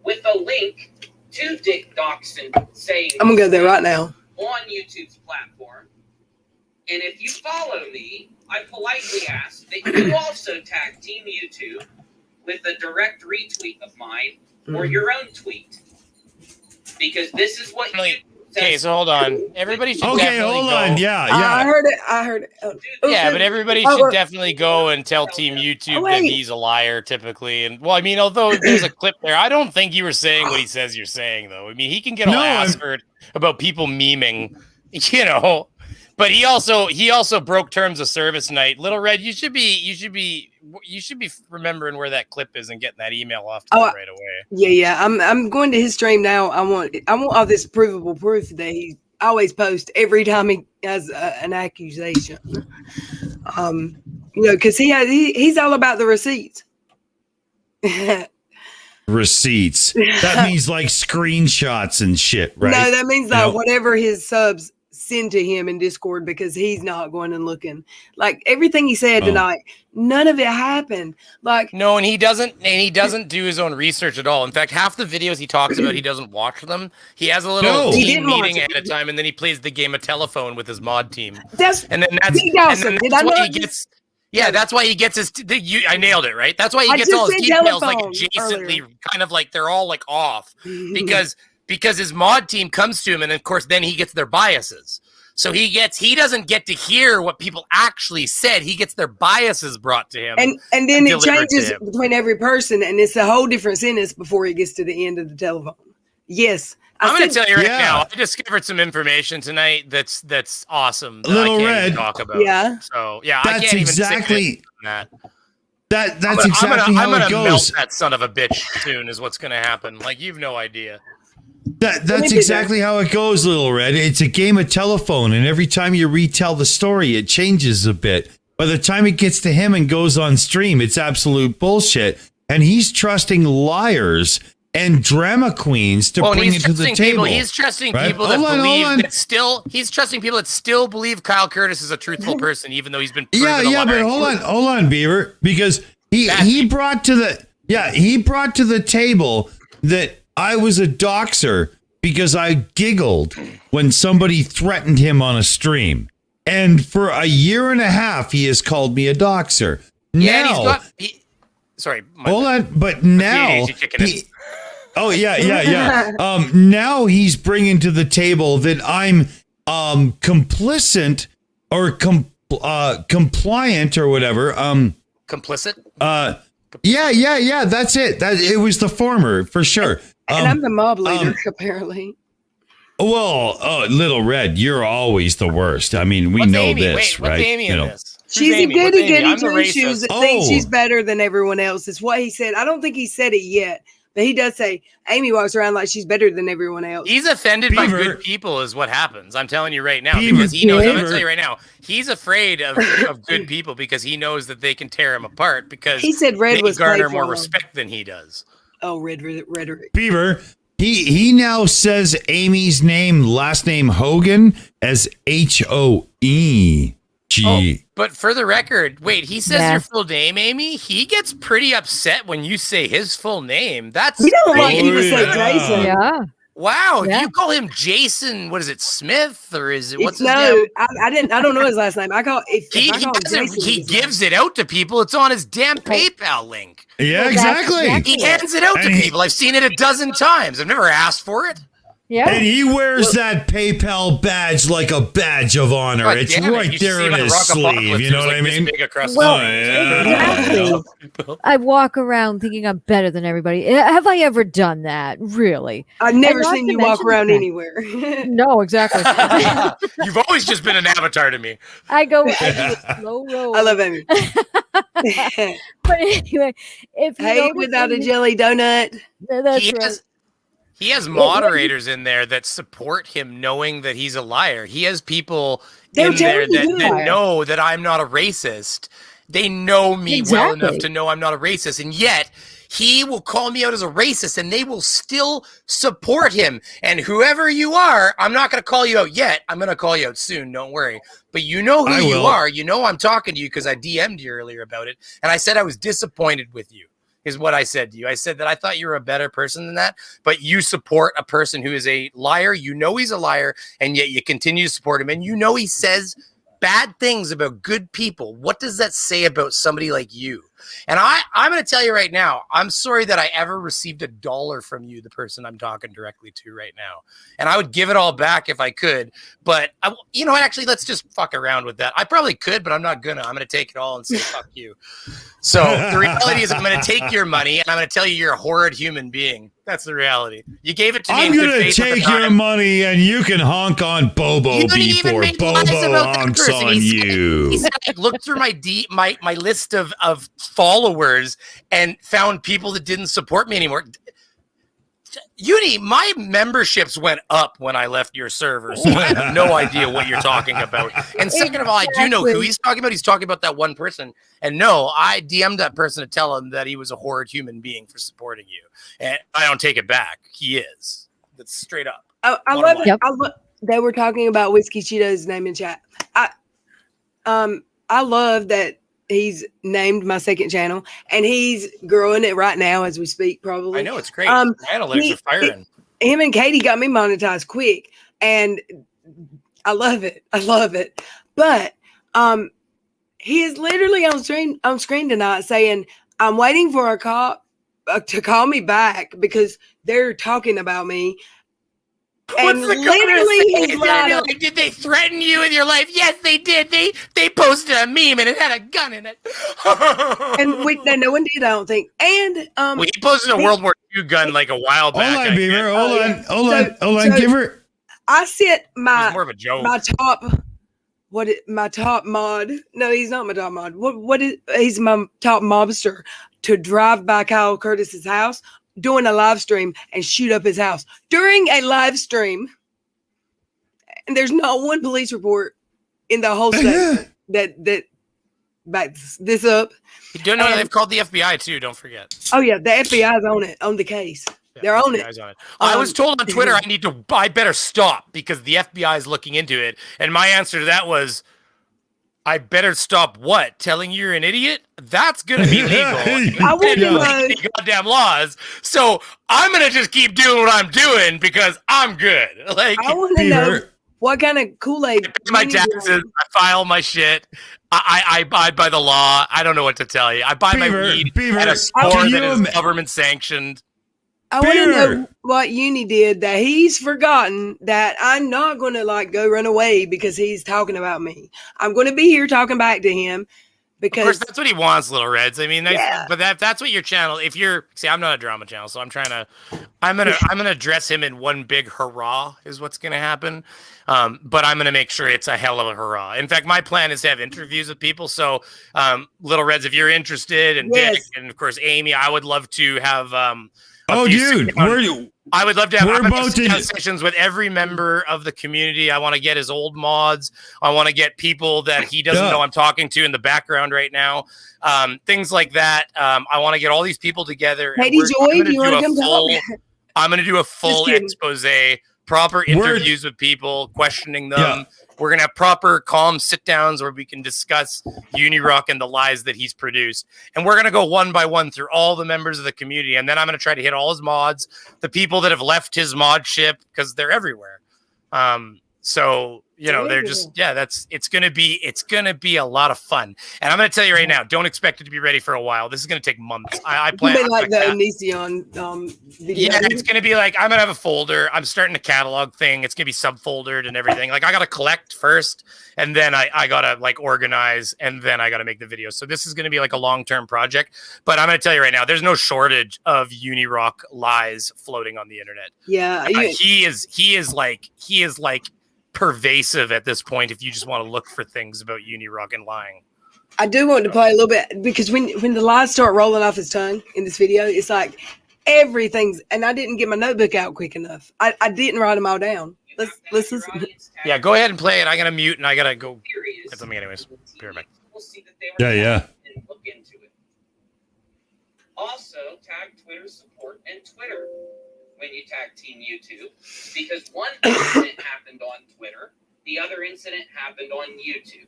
with a link to Dick Doxson saying I'm gonna go there right now on YouTube's platform. And if you follow me, I politely ask that you also tag Team YouTube with a direct retweet of mine or your own tweet, because this is what you. Okay, so hold on. Everybody should definitely hold go. on. Yeah. I heard it. Yeah, but everybody should definitely go and tell Team YouTube that he's a liar, typically. And well, I mean, although there's a clip there, I don't think you were saying what he says you're saying, though. I mean, he can get all ass hurt about people memeing, But he also broke terms of service tonight. Little Red, you should be remembering where that clip is and getting that email off to him right away. Yeah. I'm going to his stream now. I want all this provable proof that he always posts every time he has an accusation. Because he's all about the receipts. Receipts. That means like screenshots and shit, right? No, that means that whatever his subs send to him in Discord, because he's not going and looking. Like everything he said tonight, none of it happened. Like no, and he doesn't do his own research at all. In fact, half the videos he talks about, he doesn't watch them. He has a little team meeting at a time, and then he plays the game of telephone with his mod team. That's what he gets. Yeah, that's why he gets his. I nailed it, right? That's why he gets all his details like adjacently, kind of like they're all like off because his mod team comes to him, and of course, then he gets their biases. So he doesn't get to hear what people actually said. He gets their biases brought to him, and then it changes between every person, and it's a whole different sentence before it gets to the end of the telephone. Yes. I'm going to tell you right now, I discovered some information tonight that's awesome. That Little I can't Red. Even talk about. Yeah. So, yeah, that's I can't exactly even say that. That's exactly how it goes. I'm going to melt that son of a bitch soon is what's going to happen. Like, you've no idea. That's exactly how it goes, Little Red. It's a game of telephone, and every time you retell the story, it changes a bit. By the time it gets to him and goes on stream, it's absolute bullshit. And he's trusting liars and drama queens to bring it to the table. He's trusting people that he's trusting people that still believe Kyle Curtis is a truthful person, even though he's been proven a liar. But hold on, Beaver, because he brought to the table that I was a doxer because I giggled when somebody threatened him on a stream. And for a year and a half, he has called me a doxer. Now, hold on, but now now he's bringing to the table that I'm complicit or compliant or whatever. Complicit. Yeah. That's it. That it was the former for sure. And I'm the mob leader, apparently. Well, Little Red, you're always the worst. I mean, we What's know Amy? this, Wait, right? what's Amy in this? Who's She's a Amy? What's goody Amy? goody I'm the two shoes racist. that thinks Oh. she's better than everyone else. Is what he said. I don't think he said it yet, but he does say Amy walks around like she's better than everyone else. He's offended by Beaver. good people, is what happens. I'm telling you right now, Beaver. because he knows. I'm Beaver. gonna tell you right now, he's afraid of good people because he knows that they can tear him apart because He said Red they was garner playful. more respect than he does. Oh, rhetoric. Beaver. He now says Amy's last name Hogan as HOEG. But for the record, wait, he says Yeah. your full name, Amy. He gets pretty upset when you say his full name. That's We don't like Oh, you to say yeah. Jason. Yeah. wow. Yeah. Do you call him Jason? What is it, Smith, or is it what's his No, name? I don't know his last name. I call if He, I call him doesn't. Jason, He it's gives it out to people. It's on his damn PayPal link. Yeah, Well, that's exactly. exactly- He hands it out to And he- people. I've seen it a dozen times. I've never asked for it. Yeah. And he wears that PayPal badge like a badge of honor. God it's damn it. right You should there see in him at his Rock sleeve. Apocalypse. You It know was what I like this mean? big across the Well, yeah. exactly. I walk around thinking I'm better than everybody. Have I ever done that? Really? I've never And not seen to you walk mention around that- anywhere. No, exactly. You've always just been an avatar to me. I do a slow roll. I love Amy. But anyway, if you Hey, notice without a in- jelly donut. that's He right. has moderators in there that support him knowing that he's a liar. He has people They're in there telling you that, he's a that liar. know that I'm not a racist. They know me well enough Exactly. to know I'm not a racist. And yet he will call me out as a racist and they will still support him. And whoever you are, I'm not going to call you out yet. I'm going to call you out soon. Don't worry. But you know who I you will. are. You know I'm talking to you because I DM'd you earlier about it. And I said I was disappointed with you. Is what I said to you. I said that I thought you were a better person than that, but you support a person who is a liar. You know he's a liar, and yet you continue to support him. And you know he says bad things about good people. What does that say about somebody like you? And I'm going to tell you right now, I'm sorry that I ever received $1 from you, the person I'm talking directly to right now. And I would give it all back if I could. But, you know what? Actually, let's just fuck around with that. I probably could, but I'm not going to. I'm going to take it all and say, fuck you. So the reality is I'm going to take your money and I'm going to tell you you're a horrid human being. That's the reality. You gave it to me I'm in good going to faith at the take your time. money and you can honk on Bobo You didn't even before make lies Bobo about that honks person. on He said- you. He said I looked through my list of followers and found people that didn't support me anymore. Uni, my memberships went up when I left your server, so I have no idea what you're talking about. And second of all, I do know who Exactly. he's talking about. He's talking about that one person. And no, I DM'd that person to tell him that he was a horrid human being for supporting you. And I don't take it back. He is. That's straight up. I Bottom love line. it. They were talking about Whiskey Cheeto's name in chat. I love that he's named my second channel and he's growing it right now as we speak. Probably. I know it's great. Um, Analytics are firing. Him and Katie got me monetized quick, and I love it. I love it. But he is literally on screen tonight saying, "I'm waiting for a cop to call me back because they're talking about me." And What's the literally, conversation? he's lied up. Like, did they threaten you in your life? Yes, they did. They posted a meme and it had a gun in it. And no one did, I don't think. And well, he posted a World War II gun like a while back. Hold I on, Beaver. guess. Hold Oh, on. yeah. Hold on. Hold on. So- Give her. I sent It was my more of a joke. my my top mod. No, he's not my top mod. What is he's my top mobster to drive by Kyle Curtis's house doing a live stream and shoot up his house during a live stream. And there's not one police report in the whole state that backs this up. You don't know and- they've called the FBI too. Don't forget. Oh yeah, the FBI is on it, on the case. Yeah, They're on it. FBI's on it. I was told on Twitter I better stop because the FBI is looking into it. And my answer to that was, I better stop what? Telling you you're an idiot? That's going to be legal. I wouldn't Yeah. know. Any goddamn laws. So I'm going to just keep doing what I'm doing because I'm good. Like, I want to know Beaver. what kind of Kool-Aid. I pay my you need taxes. to- I file my shit. I abide by the law. I don't know what to tell you. I buy my Beaver, weed Beaver, at a can store you that is im- government sanctioned. I want to know what Uni did that he's forgotten that I'm not going to like go run away because he's talking about me. I'm going to be here talking back to him because of course that's what he wants, Little Reds. I mean, Yeah. but that's what your channel. If you're I'm not a drama channel, so I'm gonna dress him in one big hurrah is what's gonna happen. But I'm gonna make sure it's a hell of a hurrah. In fact, my plan is to have interviews with people. So, Little Reds, if you're interested, and Yes. Dick, and of course Amy, I would love to have. Oh, dude, I would love to have we're about to sessions with every member of the community. I want to get his old mods. I want to get people that he doesn't know I'm talking to in the background right now. Things like that. I want to get all these people together. Lady Joy, do you want to come talk? I'm going to do a full expose, proper interviews with people, questioning them. Yeah. We're going to have proper, calm sit-downs where we can discuss Unirock and the lies that he's produced. And we're going to go one by one through all the members of the community. And then I'm going to try to hit all his mods, the people that have left his mod ship, because they're everywhere. So, you know, they're just, it's going to be a lot of fun. And I'm going to tell you right now, don't expect it to be ready for a while. This is going to take months. I plan like the Onision video. Yeah, it's going to be like, I'm going to have a folder. I'm starting a catalog thing. It's going to be subfoldered and everything. Like I got to collect first and then I got to like organize and then I got to make the video. So this is going to be like a long-term project, but I'm going to tell you right now, there's no shortage of Unirock lies floating on the internet. Yeah. He is like pervasive at this point if you just want to look for things about Unirock and lying. I do want to play a little bit because when the lies start rolling off his tongue in this video, it's like everything's, and I didn't get my notebook out quick enough. I didn't write them all down. Let's listen. Yeah, go ahead and play it. I gotta mute and I gotta go get something anyways. Be right back. Yeah. Look into it. Also, tag Twitter support and Twitter when you tag Team YouTube, because one incident happened on Twitter, the other incident happened on YouTube.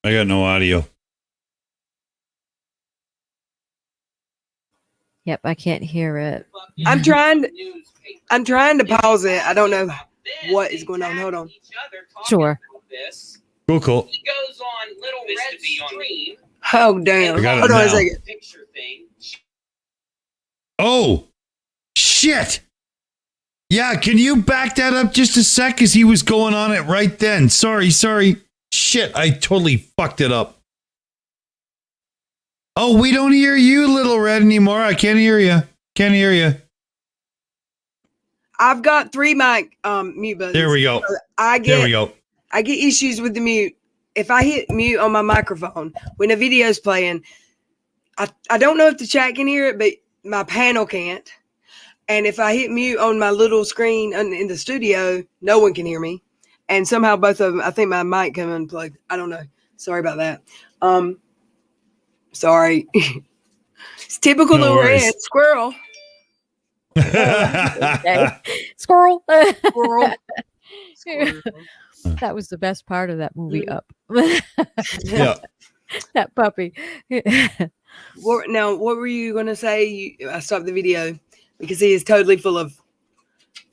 I got no audio. Yep, I can't hear it. I'm trying to pause it. I don't know what is going on. Hold on. Sure. Cool. He goes on Little Red stream. Oh damn! I got it Hold on a now. second. Picture thing. Oh, shit. Yeah, can you back that up just a sec? Because he was going on it right then. Sorry. Shit, I totally fucked it up. Oh, we don't hear you, Little Red, anymore. I can't hear you. I've got 3 mic mute buttons. There we go. So There we go. I get issues with the mute. If I hit mute on my microphone when a video's playing, I don't know if the chat can hear it, but my panel can't. And if I hit mute on my little screen in the studio, no one can hear me. And somehow both of them, I think my mic come unplugged. I don't know. Sorry about that. Sorry. It's typical No Little worries. Red squirrel. Okay. Squirrel. Squirrel. That was the best part of that movie, Up. Yeah. That puppy. Now, what were you going to say? I stopped the video because he is totally full of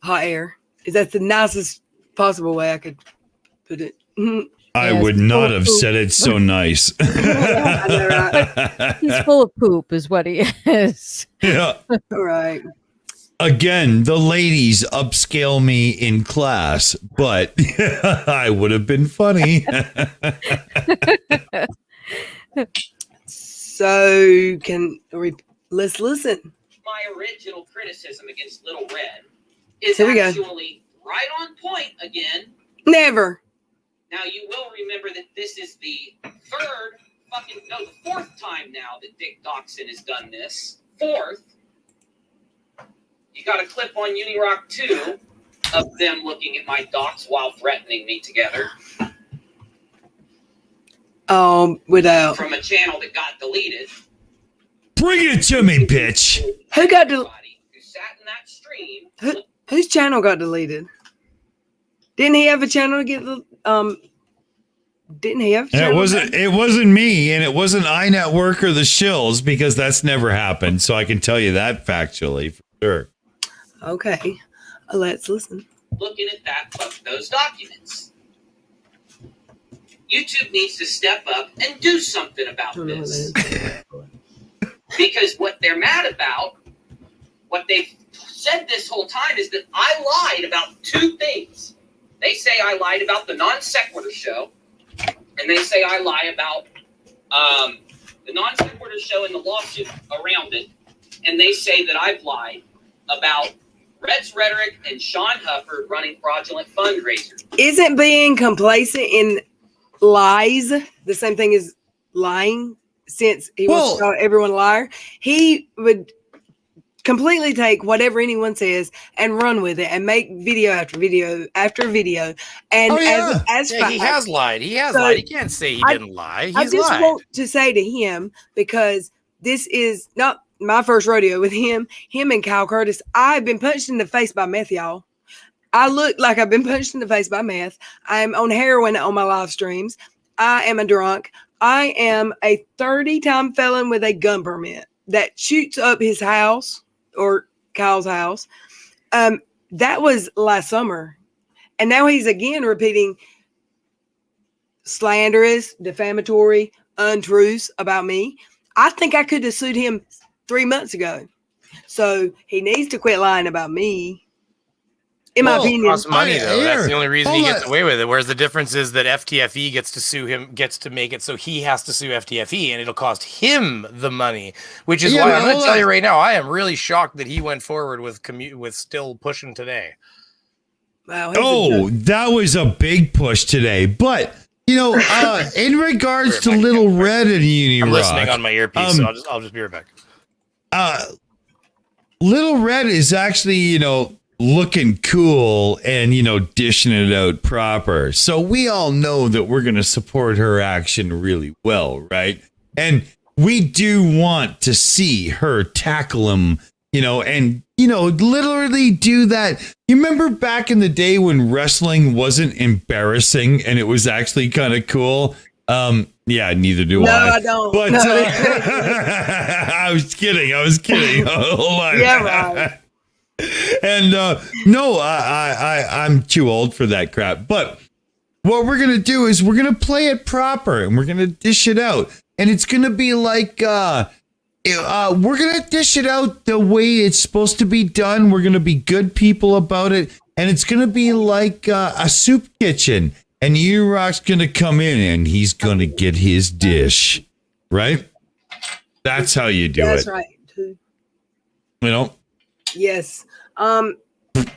hot air. Is that the nicest possible way I could put it? I Yes, would full not of have poop. said it so nice. I know, right? He's full of poop, is what he is. Yeah. All right. Again, the ladies upscale me in class, but I would have been funny. So let's listen. My original criticism against Little Red is Here we go. actually right on point again. Never. Now you will remember that this is the the fourth time now that Dick Doxson has done this. Fourth. You got a clip on Unirock 2 of them looking at my docs while threatening me together Without. from a channel that got deleted. Bring it to me, bitch. Who got Everybody who sat in that stream. whose channel got deleted? Didn't he have a channel to get the Didn't he have a channel? It wasn't me, and it wasn't iNetwork or the Shills, because that's never happened. So I can tell you that factually for sure. Okay, let's listen. Looking at those documents. YouTube needs to step up and do something about this. Because what they're mad about, what they've said this whole time, is that I lied about two things. They say I lied about the non sequitur show, and they say I lie about the non sequitur show and the lawsuit around it, and they say that I've lied about Red's Rhetoric and Sean Hufford running fraudulent fundraisers. Isn't being complacent in lies the same thing as lying? Since he wants to call everyone a liar, he would completely take whatever anyone says and run with it and make video after video after video. And he has lied. He has lied. He can't say he didn't lie. He's I just lied. want to say to him, because this is not my first rodeo with him and Kyle Curtis. I've been punched in the face by meth, y'all. I look like I've been punched in the face by meth. I'm on heroin on my live streams. I am a drunk. I am a 30-time felon with a gun permit that shoots up his house, or Kyle's house. That was last summer. And now he's again repeating slanderous, defamatory untruths about me. I think I could have sued him 3 months ago. So he needs to quit lying about me. In my opinion, it costs money though. That's the only reason he gets on. away with it. Whereas the difference is that FTFE gets to sue him, gets to make it so he has to sue FTFE, and it'll cost him the money. Which is why I'm going to tell you right now, I am really shocked that he went forward with still pushing today. wow, That was a big push today. But you know, in regards to Little Red and Uni I'm Rock, listening on my earpiece, so I'll just be right back. Little Red is actually, you know, looking cool and, you know, dishing it out proper. So we all know that we're going to support her action really well, right? And we do want to see her tackle him, you know, and, you know, literally do that. You remember back in the day when wrestling wasn't embarrassing and it was actually kind of cool? Yeah, neither do I. No, I don't. But No. I was kidding. Hold on. Yeah, right. And no, I'm too old for that crap. But what we're gonna do is we're gonna play it proper and we're gonna dish it out, and it's gonna be like we're gonna dish it out the way it's supposed to be done. We're gonna be good people about it, and it's gonna be like a soup kitchen. And U-Rock's gonna come in and he's gonna get his dish, right? That's how you do it. That's right. You know. Yes.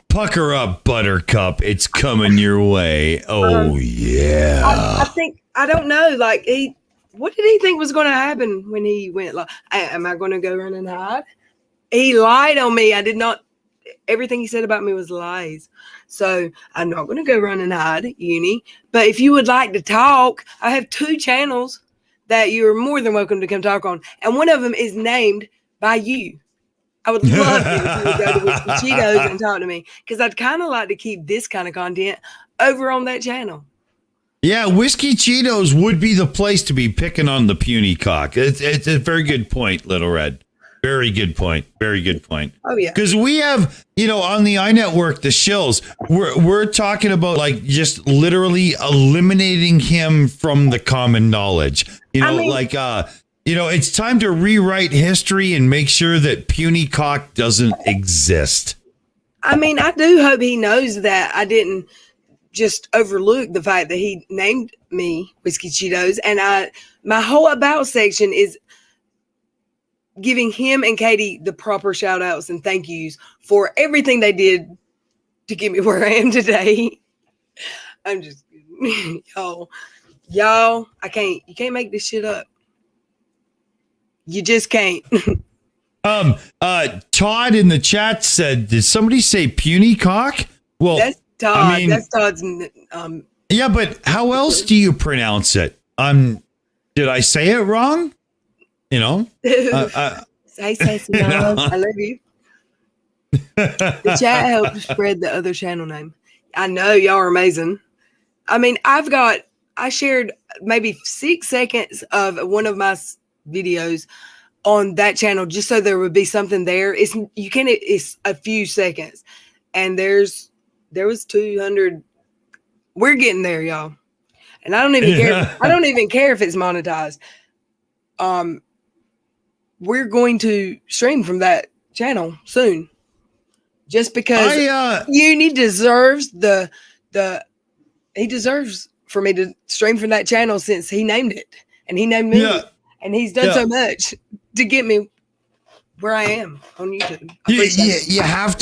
Pucker up, Buttercup. It's coming your way. Oh, yeah. I think, I don't know. Like, what did he think was going to happen when he went? Like, am I going to go run and hide? He lied on me. I did not. Everything he said about me was lies. So I'm not going to go run and hide, Uni. But if you would like to talk, I have 2 channels that you're more than welcome to come talk on. And one of them is named by you. I would love it if you would go to Whiskey Cheetos and talk to me, because I'd kind of like to keep this kind of content over on that channel. Yeah, Whiskey Cheetos would be the place to be picking on the puny cock. It's a very good point, Little Red. Very good point. Very good point. Oh, yeah. Because we have, you know, on the iNetwork, the shills, we're talking about like just literally eliminating him from the common knowledge. You know, you know, it's time to rewrite history and make sure that puny cock doesn't exist. I mean, I do hope he knows that I didn't just overlook the fact that he named me Whiskey Cheetos. And my whole about section is giving him and Katie the proper shout outs and thank yous for everything they did to get me where I am today. I'm just kidding. Y'all, you can't make this shit up. You just can't. Todd in the chat said, did somebody say puny cock? Well, that's Todd. I mean, that's Todd's. Yeah, but how else do you pronounce it? Did I say it wrong? You know, say you know, I love you. The chat helped spread the other channel name. I know y'all are amazing. I mean, I shared maybe 6 seconds of one of my videos on that channel just so there would be something there. It's a few seconds, and there was 200. We're getting there, y'all, and I don't even care. I don't even care if it's monetized. We're going to stream from that channel soon, just because Uni deserves he deserves for me to stream from that channel since he named it and he named me and he's done so much to get me where I am on YouTube. You have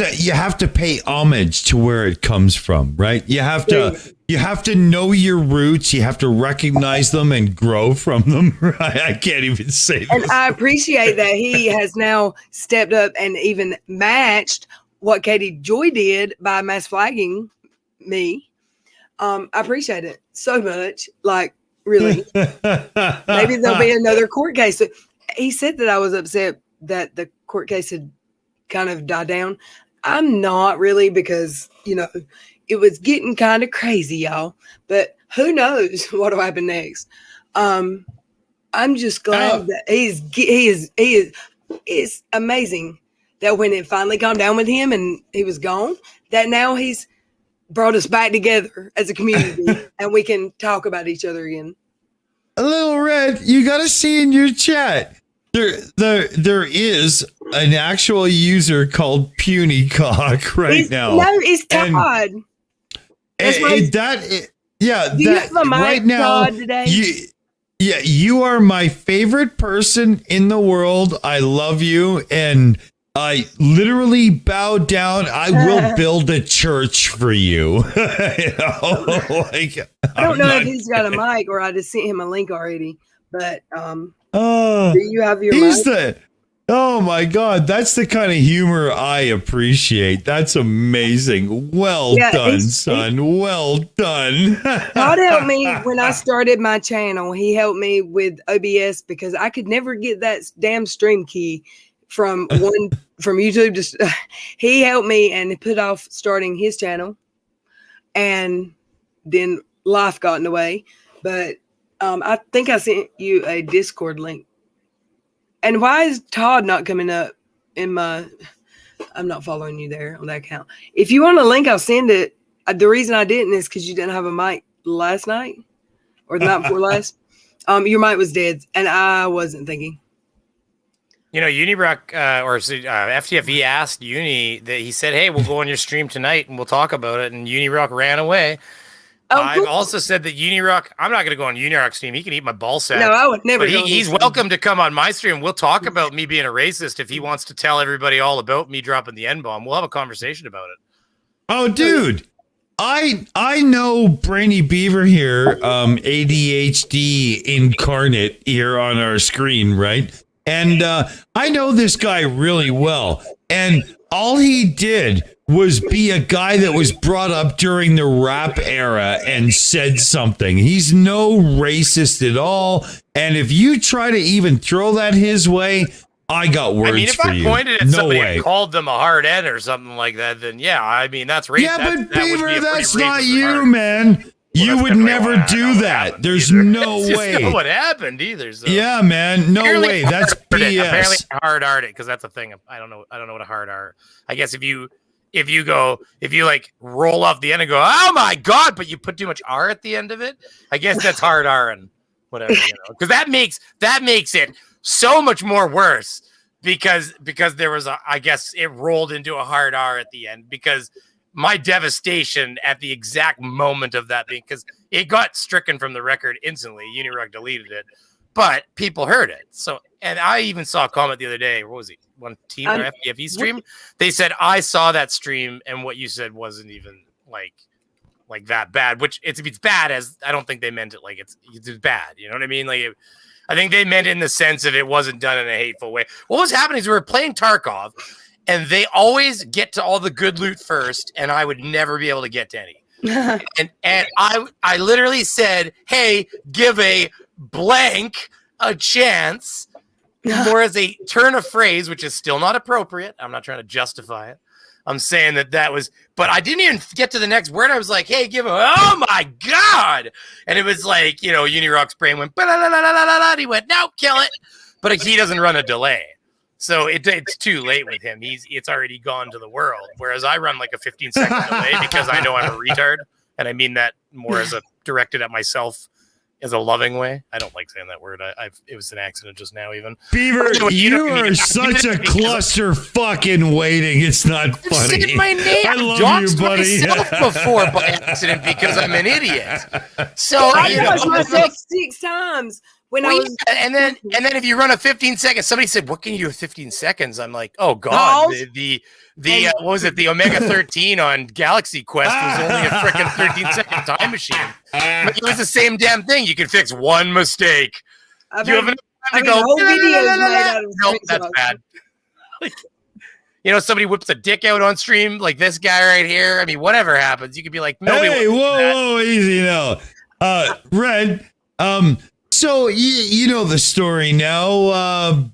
to pay homage to where it comes from, right? You have to know your roots. You have to recognize them and grow from them. Right? I can't even say this. And I appreciate that he has now stepped up and even matched what Katie Joy did by mass flagging me. I appreciate it so much. Like, really. Maybe there'll be another court case. He said that I was upset that the court case had kind of died down. I'm not really, because, it was getting kind of crazy, y'all. But who knows what will happen next. I'm just glad that he is amazing that when it finally calmed down with him and he was gone, that now he's brought us back together as a community and we can talk about each other again. A Little Red, you got to see in your chat. There is an actual user called Puny Cock now. No, it's Todd. Right now, Todd, today? you are my favorite person in the world. I love you, and I literally bow down. I will build a church for you. I don't know if he's got a mic or I just sent him a link already, but do you have your mic? Oh my God, that's the kind of humor I appreciate. That's amazing. Well done, son. Well done. Todd helped me when I started my channel. He helped me with OBS because I could never get that damn stream key from YouTube. He helped me and he put off starting his channel, and then life got in the way. But I think I sent you a Discord link. And why is Todd not coming up in my? I'm not following you there on that account. If you want a link, I'll send it. The reason I didn't is because you didn't have a mic last night or the night before last. Your mic was dead, and I wasn't thinking. Unirock FTFE asked Uni that he said, "Hey, we'll go on your stream tonight and we'll talk about it." And Unirock ran away. I've also said that Unirock, I'm not going to go on Unirock's stream. He can eat my ball sack. No, I would never. But he's welcome to come on my stream. We'll talk about me being a racist if he wants to tell everybody all about me dropping the N-bomb. We'll have a conversation about it. Oh, dude. I know Brainy Beaver here, ADHD incarnate here on our screen, right? And I know this guy really well. And all he did was be a guy that was brought up during the rap era and said something. He's no racist at all. And if you try to even throw that his way, I got words for you. If I pointed at somebody and called them a hard N or something like that, then that's racist. Yeah, but Beaver, that's not you, man. You would never do that. There's no way. That's not what happened either. So. Yeah, man. No way. That's BS. Apparently hard art it, because that's a thing. I don't know what a hard art. I guess if you like roll off the end and go, oh my God, but you put too much R at the end of it, I guess that's hard R and whatever, because that makes it so much more worse because there was I guess it rolled into a hard R at the end, because my devastation at the exact moment of that thing, because it got stricken from the record instantly. Unirug deleted it, but people heard it. So, and I even saw a comment the other day. What was it? One team or FTFE stream. They said, I saw that stream and what you said wasn't even like that bad, which it's bad as I don't think they meant it like it's bad. You know what I mean? Like, I think they meant it in the sense of it wasn't done in a hateful way. What was happening is we were playing Tarkov, and they always get to all the good loot first, and I would never be able to get to any. and I literally said, hey, give a blank a chance, more as a turn of phrase, which is still not appropriate. I'm not trying to justify it. I'm saying that was, but I didn't even get to the next word. I was like, hey, give him, oh my God. And it was like, Unirock's brain went, and he went, no, kill it. But he doesn't run a delay. So it's too late with him. It's already gone to the world. Whereas I run like a 15-second delay because I know I'm a retard. And I mean that more as a directed at myself as a loving way. I don't like saying that word. It was an accident just now, even. Beaver, you are such a cluster fucking waiting. It's not funny. Said my name. I love you, buddy. Myself before by accident because I'm an idiot. So I lost myself 6 times. And then if you run a 15 seconds, somebody said, "What can you do with 15 seconds?" I'm like, "Oh God, the what was it? The Omega 13 on Galaxy Quest was only a freaking 13-second time machine. But it was the same damn thing. You could fix one mistake. You have enough time to go. Nope, that's bad. Somebody whips a dick out on stream like this guy right here. I mean, whatever happens, you could be like, nobody. Hey, whoa, easy now, Red. So you know the story now.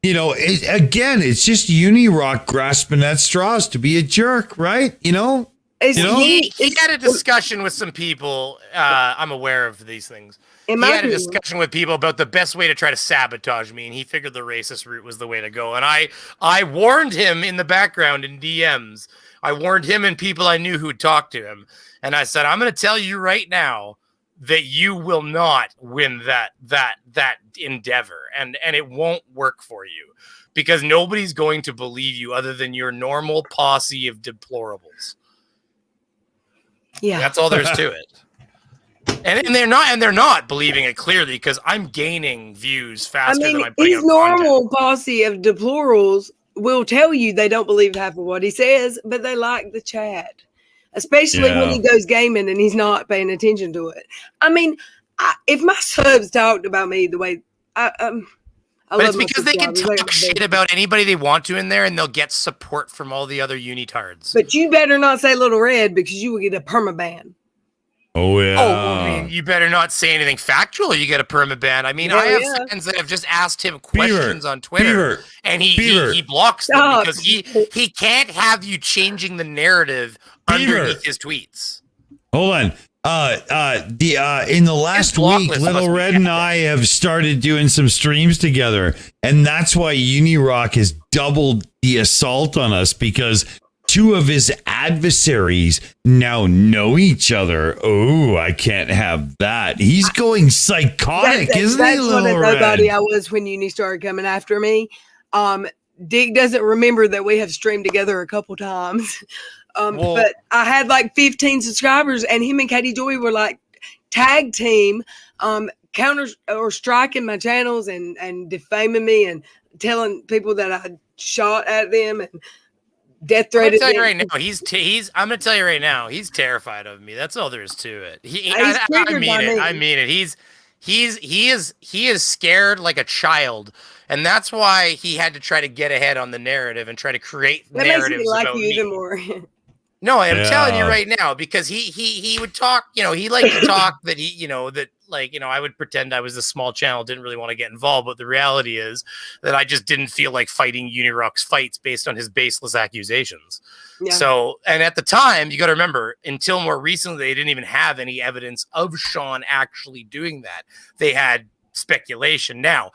It's just Unirock grasping at straws to be a jerk, right? He had a discussion with some people. I'm aware of these things. He had a discussion with people about the best way to try to sabotage me, and he figured the racist route was the way to go. And I warned him in the background in DMs. I warned him and people I knew who'd talked to him, and I said, I'm going to tell you right now that you will not win that endeavor, and it won't work for you because nobody's going to believe you other than your normal posse of deplorables. Yeah, that's all there's to it. And they're not believing it clearly because I'm gaining views faster than I'm putting his normal posse of deplorables will tell you they don't believe half of what he says, but they like the chat. Especially when he goes gaming and he's not paying attention to it. I mean, if my subs talked about me the way but it's because they can talk shit about anybody they want to in there, and they'll get support from all the other unitards. But you better not say Little Red because you will get a permaban. Oh yeah. I mean, you better not say anything factual, or you get a permaban. I mean, I have friends that have just asked him questions on Twitter, and he blocks them because he can't have you changing the narrative underneath his tweets. Hold on. In the last week, Little Red and I have started doing some streams together, and that's why Unirock has doubled the assault on us because 2 of his adversaries now know each other. Oh, I can't have that. He's going psychotic, isn't he, Little Red? Nobody I was when Uni started coming after me. Dick doesn't remember that we have streamed together a couple times. But I had like 15 subscribers, and him and Katie Joy were like tag team, counter or striking my channels and defaming me and telling people that I shot at them and death threatened them. I'm going to tell you right now, he's terrified of me. That's all there is to it. I mean it. He is scared like a child. And that's why he had to try to get ahead on the narrative and try to create narratives about me. Even more. No, I'm telling you right now, because he would talk, he liked to talk that I would pretend I was a small channel, didn't really want to get involved. But the reality is that I just didn't feel like fighting Unirock's fights based on his baseless accusations. Yeah. So, and at the time, you got to remember, until more recently, they didn't even have any evidence of Sean actually doing that. They had speculation. Now,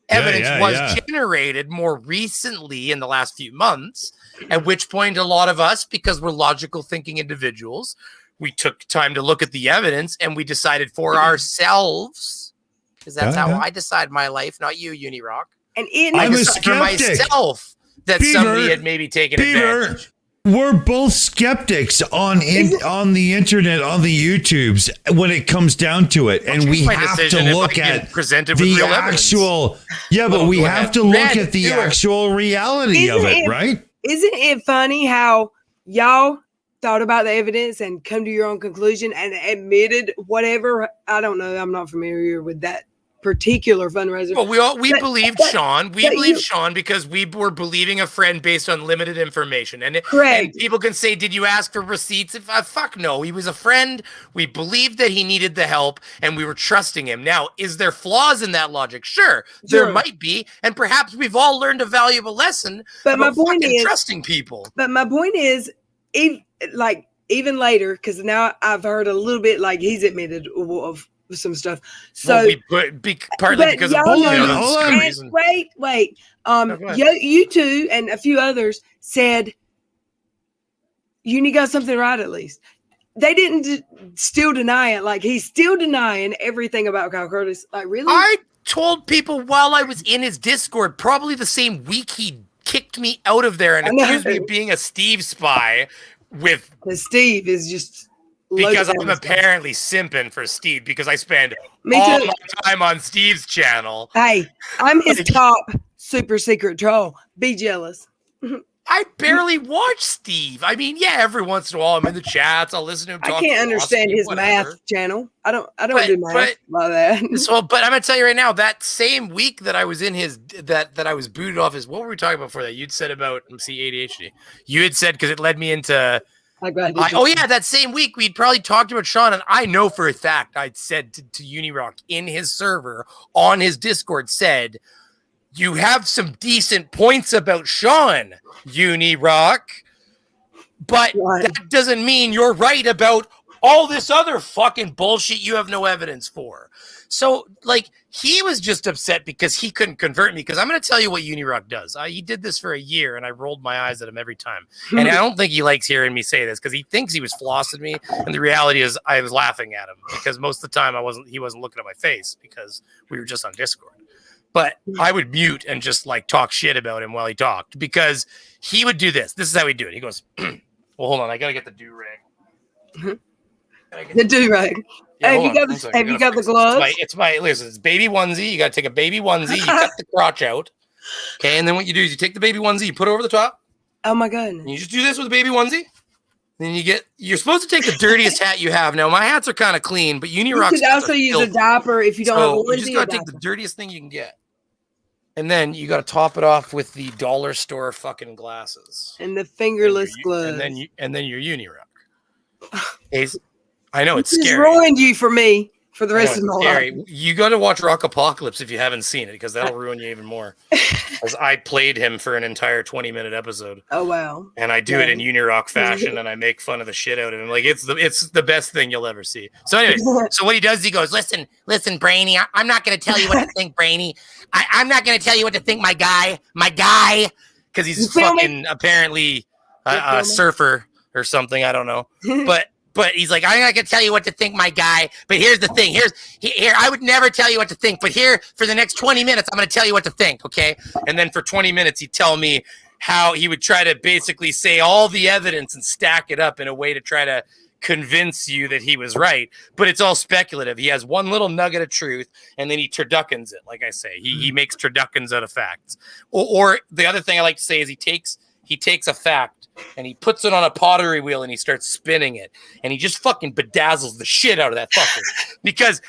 evidence was generated more recently in the last few months, at which point a lot of us, because we're logical thinking individuals, we took time to look at the evidence and we decided for ourselves, because that's how I decide my life, not you, Unirock. And I'm a skeptic. For myself that somebody had maybe taken advantage. We're both skeptics on the internet, on the YouTubes, when it comes down to it, and we have to look at the actual. Yeah, but we have to look at the actual reality of it, right? Isn't it funny how y'all thought about the evidence and come to your own conclusion and admitted whatever? I don't know. I'm not familiar with that particular fundraiser. Well, we But- believed but- Sean. We but believed you- Sean because we were believing a friend based on limited information. And Correct. people can say, "Did you ask for receipts?" Fuck no. He was a friend. We believed that he needed the help, and we were trusting him. Now, is there flaws in that logic? Sure, there Sure. might be, and perhaps we've all learned a valuable lesson But my about point fucking is- trusting people. But my point is, even later, because now I've heard a little bit like he's admitted of some stuff. So Well, partly but because of y'all bullying. know- hold on. and Reason. wait. No, go ahead. You two and a few others said Uni got something right at least. They didn't still deny it. Like he's still denying everything about Kyle Curtis. Like really? I told people while I was in his Discord, probably the same week he kicked me out of there and I know. accused me of being a Steve spy with Because Steve is just because loaded I'm on stuff. apparently simping for Steve because I spend Me all too. my time on Steve's channel. Hey, I'm his Like- top super secret troll. Be jealous. I barely watch Steve. I mean, yeah, every once in a while I'm in the chats. I'll listen to him talk. I can't understand philosophy, his whatever. math channel. I don't But- do math like that. So, but I'm gonna tell you right now, that same week that I was in his that I was booted off his. What were we talking about before that? You'd said about ADHD. You had said because it led me into. Like I did Oh yeah, that same week we'd probably talked about Sean, and I know for a fact I'd said to Unirock in his server on his Discord said, "You have some decent points about Sean, Unirock, but Right. that doesn't mean you're right about all this other fucking bullshit you have no evidence for." So, like, he was just upset because he couldn't convert me. Because I'm going to tell you what Unirock does. He did this for a year, and I rolled my eyes at him every time. And I don't think he likes hearing me say this because he thinks he was flossing me, and the reality is I was laughing at him because most of the time he wasn't looking at my face because we were just on Discord. But I would mute and just like talk shit about him while he talked because he would do this. This is how he'd do it. He goes, "Well, hold on, I gotta get the do-rag." The do-rag. Yeah, Have hold you on, got one the second. have I you gotta got the fix it. gloves? It's baby onesie. You gotta take a baby onesie, you cut the crotch out. Okay, and then what you do is you take the baby onesie, you put it over the top, Oh my and goodness. you just do this with the baby onesie. Then you're supposed to take the dirtiest hat you have. Now my hats are kind of clean, but You Unirock's could also use a diaper if you don't have a So you just onesie. gotta a take the diaper. dirtiest thing you can get. And then you gotta top it off with the dollar store fucking glasses. And the fingerless And gloves. then your Unirock. I know it's This has scary. ruined you for me for the I know rest of it's my scary. life. You got to watch Rock Apocalypse if you haven't seen it because that'll ruin you even more. As I played him for an entire 20-minute episode, Oh wow. and I do it in Unirock fashion, and I make fun of the shit out of him. Like it's the best thing you'll ever see. So anyways, so what he does, he goes, listen, Brainy, I'm not going to tell you what to think, Brainy. I'm not going to tell you what to think, my guy, because You he's feel me? fucking apparently You feel a me? surfer or something. I don't know, But he's like, I'm not gonna tell you what to think, my guy. But here's the thing. Here, I would never tell you what to think. But here, for the next 20 minutes, I'm gonna tell you what to think, okay? And then for 20 minutes, he'd tell me how he would try to basically say all the evidence and stack it up in a way to try to convince you that he was right. But it's all speculative. He has one little nugget of truth, and then he turduckens it. Like I say, he makes turduckens out of facts. Or the other thing I like to say is he takes a fact and he puts it on a pottery wheel and he starts spinning it and he just fucking bedazzles the shit out of that fucker because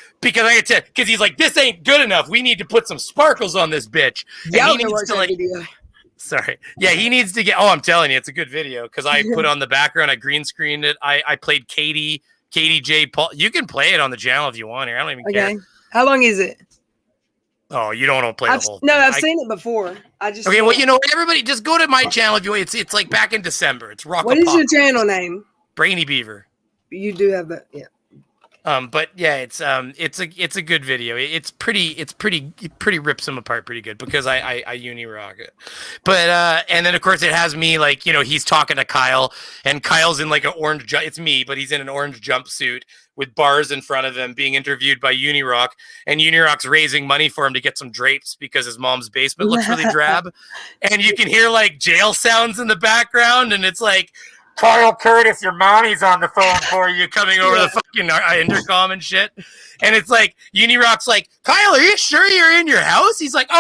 he's like, this ain't good enough. We need to put some sparkles on this bitch. And Y'all he can needs watch to that like, video. sorry, yeah, he needs to get. Oh, I'm telling you, it's a good video because I put on the background, I green screened it. I played Katie J. Paul. You can play it on the channel if you want here. I don't even care. Okay. How long is it? Oh, you don't want to play the whole thing. I've seen it before. I just Okay, well, you know, everybody just go to my channel if you want. It's like back in December. It's Rock What is your Apocalypse. channel name? Brainy Beaver. You do have that, yeah. But yeah, it's a good video. It pretty rips him apart pretty good because I uni rock it. But and then of course it has me like, you know, he's talking to Kyle and Kyle's in like an orange it's me, but he's in an orange jumpsuit with bars in front of him being interviewed by Unirock, and Unirock's raising money for him to get some drapes because his mom's basement looks really drab. And you can hear like jail sounds in the background, and it's like, Kyle Curtis, your mommy's on the phone for you, coming over the fucking intercom and shit. And it's like, Unirock's like, Kyle, are you sure you're in your house? He's like,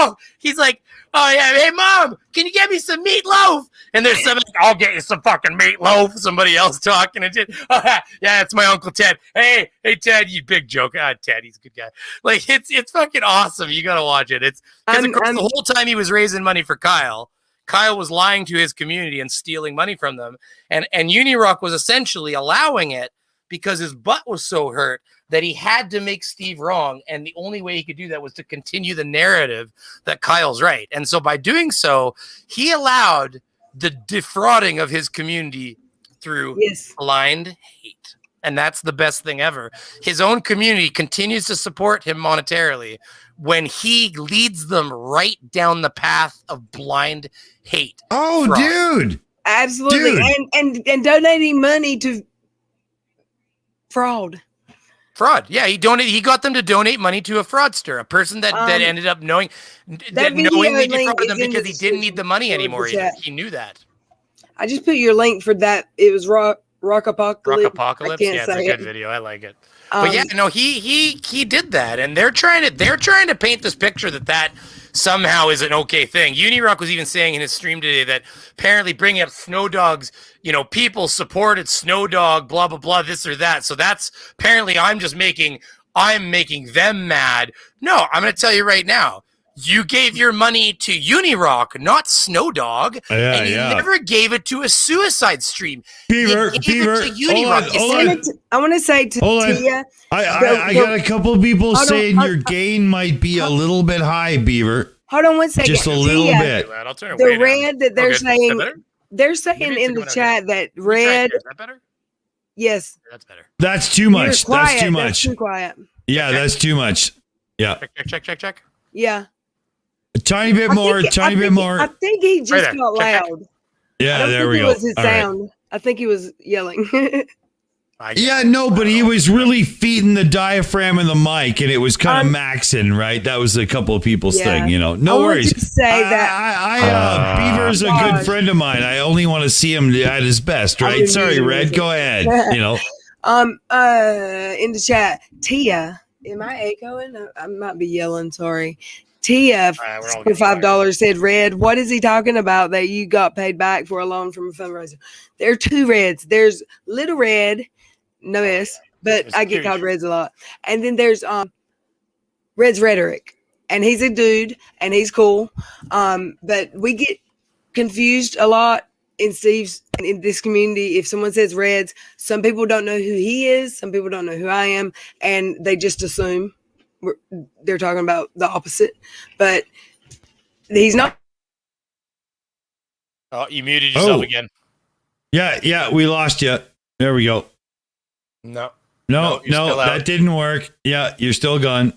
Oh yeah, hey mom, can you get me some meatloaf? And there's somebody, I'll get you some fucking meatloaf. Somebody else talking and shit. Oh, yeah, it's my Uncle Ted. Hey Ted, you big joke. Ted, he's a good guy. Like it's fucking awesome. You gotta watch it. It's because of course the whole time he was raising money for Kyle was lying to his community and stealing money from them. And Unirock was essentially allowing it because his butt was so hurt that he had to make Steve wrong. And the only way he could do that was to continue the narrative that Kyle's right. And so by doing so, he allowed the defrauding of his community through blind hate. And that's the best thing ever. His own community continues to support him monetarily when he leads them right down the path of blind hate. Oh, fraud. Dude. Absolutely. Dude. And donating money to fraud. Yeah, he got them to donate money to a fraudster, a person that ended up knowing that knowingly defrauded them because he didn't need the money anymore. He knew that. I just put your link for that. It was Rock Apocalypse. Yeah, it's a good video. I like it. But yeah, no, he did that, and they're trying to paint this picture that somehow is an okay thing. Unirock was even saying in his stream today that apparently bringing up Snow Dog's, people supported Snow Dog, blah blah blah, this or that. So that's apparently I'm making them mad. No, I'm going to tell you right now. You gave your money to Unirock, not Snow Dog, and you never gave it to a suicide stream. Beaver, I want to say to Tia. I got a couple of people saying your gain might be a little bit high, Beaver. Hold on one second. Just a little bit. The red that they're saying, in the chat that red. Is that better? Yes. That's better. That's too much. That's too much. That's too quiet. Yeah, that's too much. Yeah. Check. Yeah. A tiny bit more. I think he just got loud. Yeah, there we go. It was his sound. Right. I think he was yelling. Yeah, no, but he was really feeding the diaphragm and the mic, and it was kind of maxing, right? That was a couple of people's thing, No worries. Say that Beaver's a good friend of mine. I only want to see him at his best, right? Sorry, Red. Go ahead. In the chat, Tia, am I echoing? I might be yelling. Sorry. Tia for $5 said, Red, what is he talking about that you got paid back for a loan from a fundraiser? There are two Reds. There's Little Red, no S, but I get called Reds a lot. And then there's Red's Rhetoric, and he's a dude, and he's cool. But we get confused a lot in this community. If someone says Reds, some people don't know who he is. Some people don't know who I am, and they just assume they're talking about the opposite, but he's not. Oh, you muted yourself again. Yeah, we lost you. There we go. No, that didn't work. Yeah, you're still gone.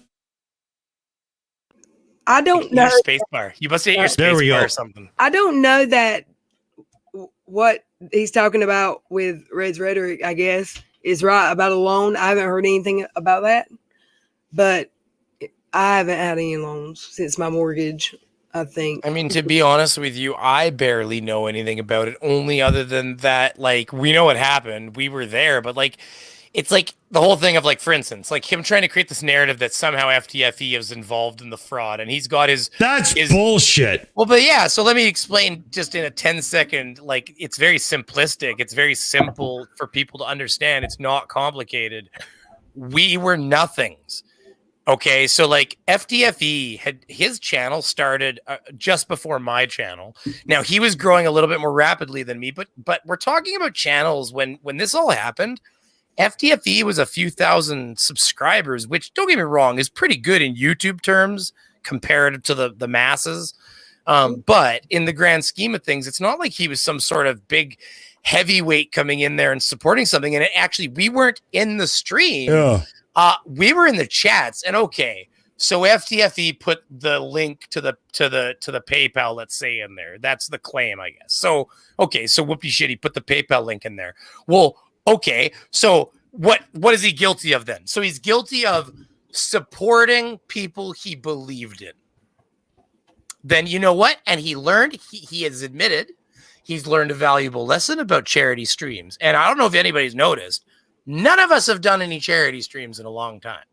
I don't know. Space bar. You must hit your space bar or something. I don't know that what he's talking about with Red's Rhetoric, I guess, is right about a loan. I haven't heard anything about that, but I haven't had any loans since my mortgage, I think. I mean, to be honest with you, I barely know anything about it, only other than that, we know what happened. We were there, but, it's the whole thing of, for instance, him trying to create this narrative that somehow FTFE is involved in the fraud, and he's got his... That's bullshit. Well, but yeah, so let me explain just in a 10-second, it's very simplistic. It's very simple for people to understand. It's not complicated. We were nothings. Okay, so FTFE his channel started just before my channel. Now he was growing a little bit more rapidly than me, but we're talking about channels when this all happened. FTFE was a few thousand subscribers, which, don't get me wrong, is pretty good in YouTube terms comparative to the masses. But in the grand scheme of things, it's not like he was some sort of big heavyweight coming in there and supporting something. And we weren't in the stream. Yeah. We were in the chats, and so FTFE put the link to the PayPal, let's say, in there. That's the claim, I guess. So whoopie shit, he put the PayPal link in there. Well, so what is he guilty of then? So he's guilty of supporting people he believed in. Then you know what? And he learned, he has admitted, he's learned a valuable lesson about charity streams. And I don't know if anybody's noticed, none of us have done any charity streams in a long time.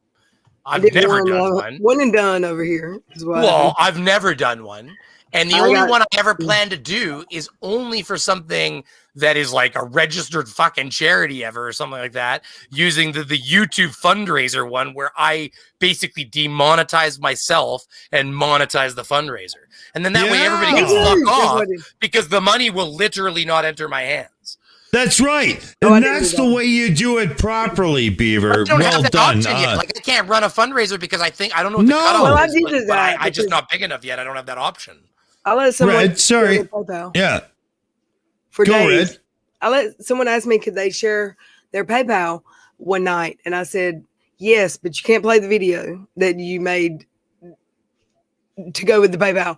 I've never done one. One and done over here as well. Well, I've never done one. And the only one I ever plan to do is only for something that is like a registered fucking charity ever or something like that, using the YouTube fundraiser one where I basically demonetize myself and monetize the fundraiser. And then that way everybody can fuck off because the money will literally not enter my hands. That's right. And that's the way you do it properly, Beaver. Well done. Like I can't run a fundraiser because I don't know what the cutoff is. I just not big enough yet. I don't have that option. I'll let someone Red, sorry. Yeah. For Go, days. Red. I let someone ask me could they share their PayPal one night, and I said yes, but you can't play the video that you made to go with the PayPal,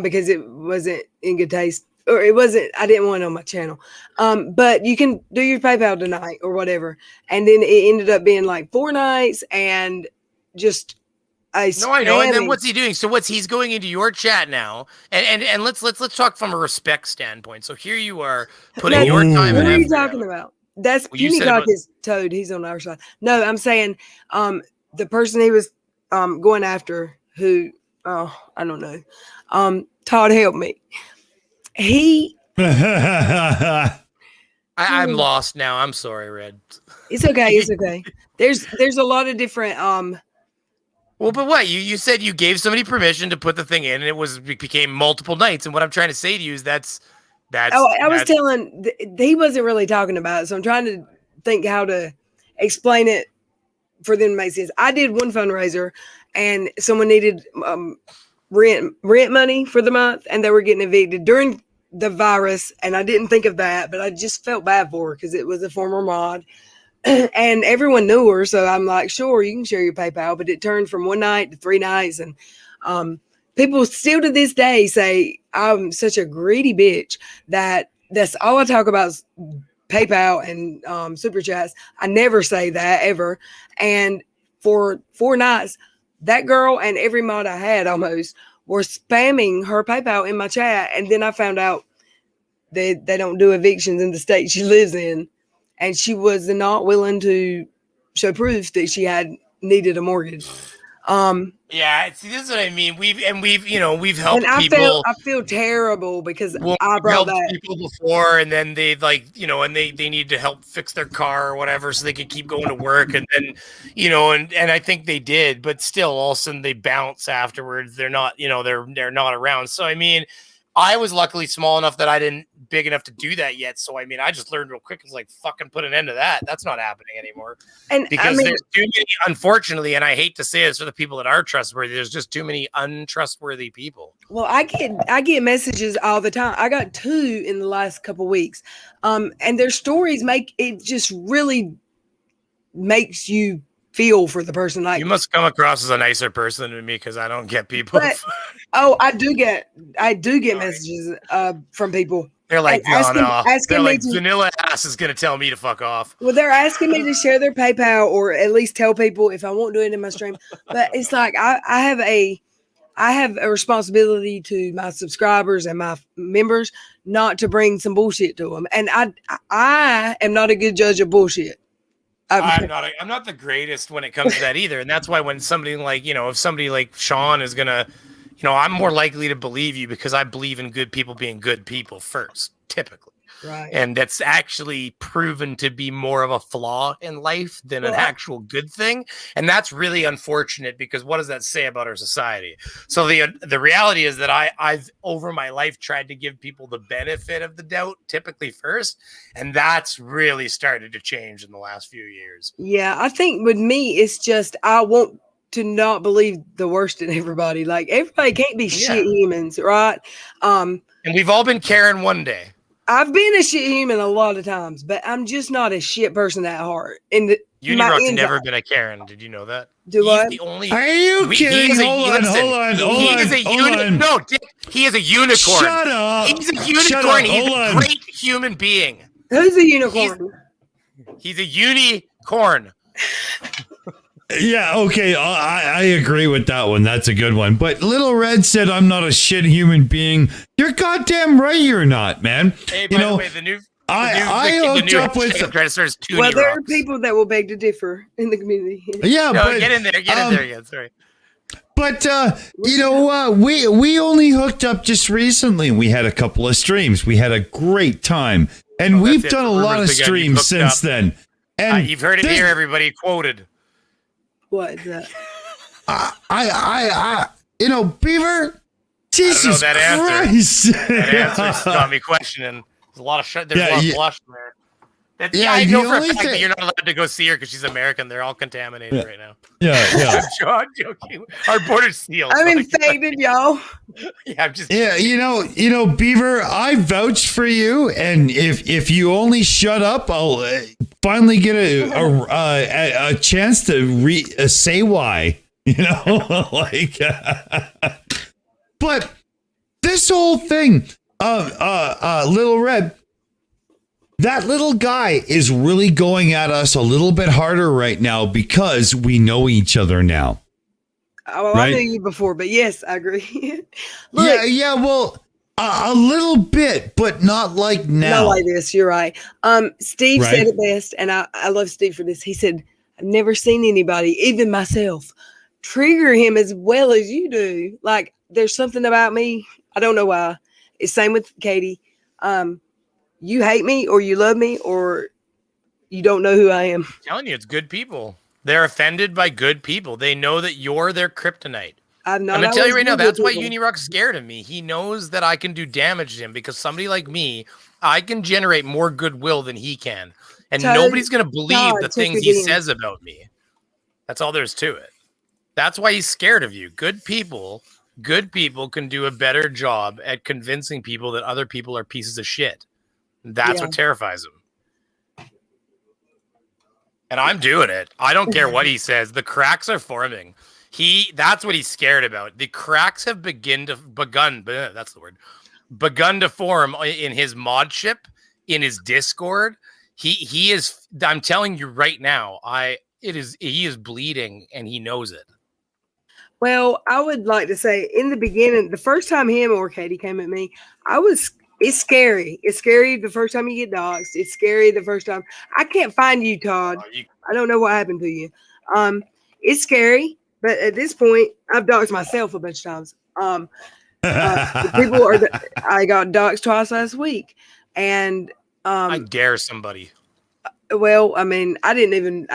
because it wasn't in good taste, or it wasn't. I didn't want it on my channel. But you can do your PayPal tonight or whatever, and then it ended up being like 4 nights and just. No, I know. And then what's he doing? So he's going into your chat now, and let's talk from a respect standpoint. So here you are putting your time. What are you talking about? That's Puny Cock is Toad. He's on our side. No, I'm saying the person he was going after, who I don't know. Todd, help me. I'm lost now. I'm sorry, Red. It's okay. It's okay. There's a lot of different Well, but what you said you gave somebody permission to put the thing in, and it became multiple nights. And what I'm trying to say to you is that's. I was telling he wasn't really talking about it, so I'm trying to think how to explain it for them to make sense. I did one fundraiser, and someone needed rent money for the month, and they were getting evicted during the virus, and I didn't think of that, but I just felt bad for her because it was a former mod. And everyone knew her, so I'm like, sure, you can share your PayPal. But it turned from 1 night to 3 nights, and people still to this day say I'm such a greedy bitch that's all I talk about is PayPal and super chats. I never say that ever. And for 4 nights, that girl and every mod I had almost were spamming her PayPal in my chat, and then I found out they don't do evictions in the state she lives in. And she was not willing to show proof that she had needed a mortgage. Yeah, see, this is what I mean. We've helped and people. I feel terrible because I brought that people before, and then they and they need to help fix their car or whatever so they can keep going to work, and then and I think they did, but still, all of a sudden they bounce afterwards. They're not they're not around. So I mean, I was luckily small enough that I didn't big enough to do that yet. So, I mean, I just learned real quick. It's like, fucking put an end to that. That's not happening anymore. And because there's too many, unfortunately, and I hate to say this for the people that are trustworthy, there's just too many untrustworthy people. Well, I get messages all the time. I got 2 in the last couple weeks. And their stories just really makes you feel for the person. Like, you must come across as a nicer person than me because I don't get people. But, I do get messages from people. They're like, Vanilla Ass is going to tell me to fuck off. Well, they're asking me to share their PayPal or at least tell people if I won't do it in my stream. But it's like I have a responsibility to my subscribers and my members not to bring some bullshit to them. And I am not a good judge of bullshit. I'm not the greatest when it comes to that either. And that's why when somebody like, if somebody like Sean is going to, I'm more likely to believe you because I believe in good people being good people first, typically. Right. And that's actually proven to be more of a flaw in life than an actual good thing. And that's really unfortunate because what does that say about our society? So the reality is that I've over my life tried to give people the benefit of the doubt typically first. And that's really started to change in the last few years. Yeah, I think with me, it's just I want to not believe the worst in everybody. Like everybody can't be shit humans, right? And we've all been Karen one day. I've been a shit human a lot of times, but I'm just not a shit person at heart. Unirock's never been a Karen. Did you know that? Do I? The only. Are you kidding? Hold on. No, Dick, he is a unicorn. Shut up. He's a unicorn. He's a great human being. Who's a unicorn? He's a unicorn. Yeah, okay, I agree with that one. That's a good one. But Little Red said I'm not a shit human being. You're goddamn right you're not, man. Hey, by the way, I hooked up with. Well, there are people that will beg to differ in the community. Yeah, no, but get in there again. Sorry. But we only hooked up just recently. We had a couple of streams. We had a great time, and we've done a lot of streams since then. And you've heard it here, everybody. Quoted. What is that? Beaver. Jesus that Christ! That answer's got me questioning. There's a lot of there's a lot of blush there. I know for a fact that you're not allowed to go see her because she's American. They're all contaminated right now. Yeah. I'm joking. Our border's sealed. I'm infected, y'all. Yeah, I'm just. Yeah, Beaver, I vouch for you, and if you only shut up, I'll finally get a chance to say why. But this whole thing, Little Red. That little guy is really going at us a little bit harder right now because we know each other now. Oh, well, right? I knew you before, but yes, I agree. Look, yeah. Well, a little bit, but not like now. Not like this. You're right. Steve said it best, and I love Steve for this. He said, "I've never seen anybody, even myself, trigger him as well as you do. Like there's something about me. I don't know why. It's same with Katie. You hate me or you love me or you don't know who I am." I'm telling you, it's good people. They're offended by good people. They know that you're their kryptonite. I'm going to tell you right now, that's why Unirock's scared of me. He knows that I can do damage to him because somebody like me, I can generate more goodwill than he can. And nobody's going to believe the things he says about me. That's all there is to it. That's why he's scared of you. Good people can do a better job at convincing people that other people are pieces of shit. That's what terrifies him. And I'm doing it. I don't care what he says. The cracks are forming. That's what he's scared about. The cracks have begun to form in his modship, in his Discord. He is, I'm telling you right now, he is bleeding and he knows it. Well, I would like to say in the beginning, the first time him or Katie came at me, it's scary. It's scary the first time you get doxxed. It's scary the first time. I can't find you, Todd. I don't know what happened to you. It's scary, but at this point, I've doxed myself a bunch of times. I got doxed twice last week, and I dare somebody. Well, I mean, I didn't even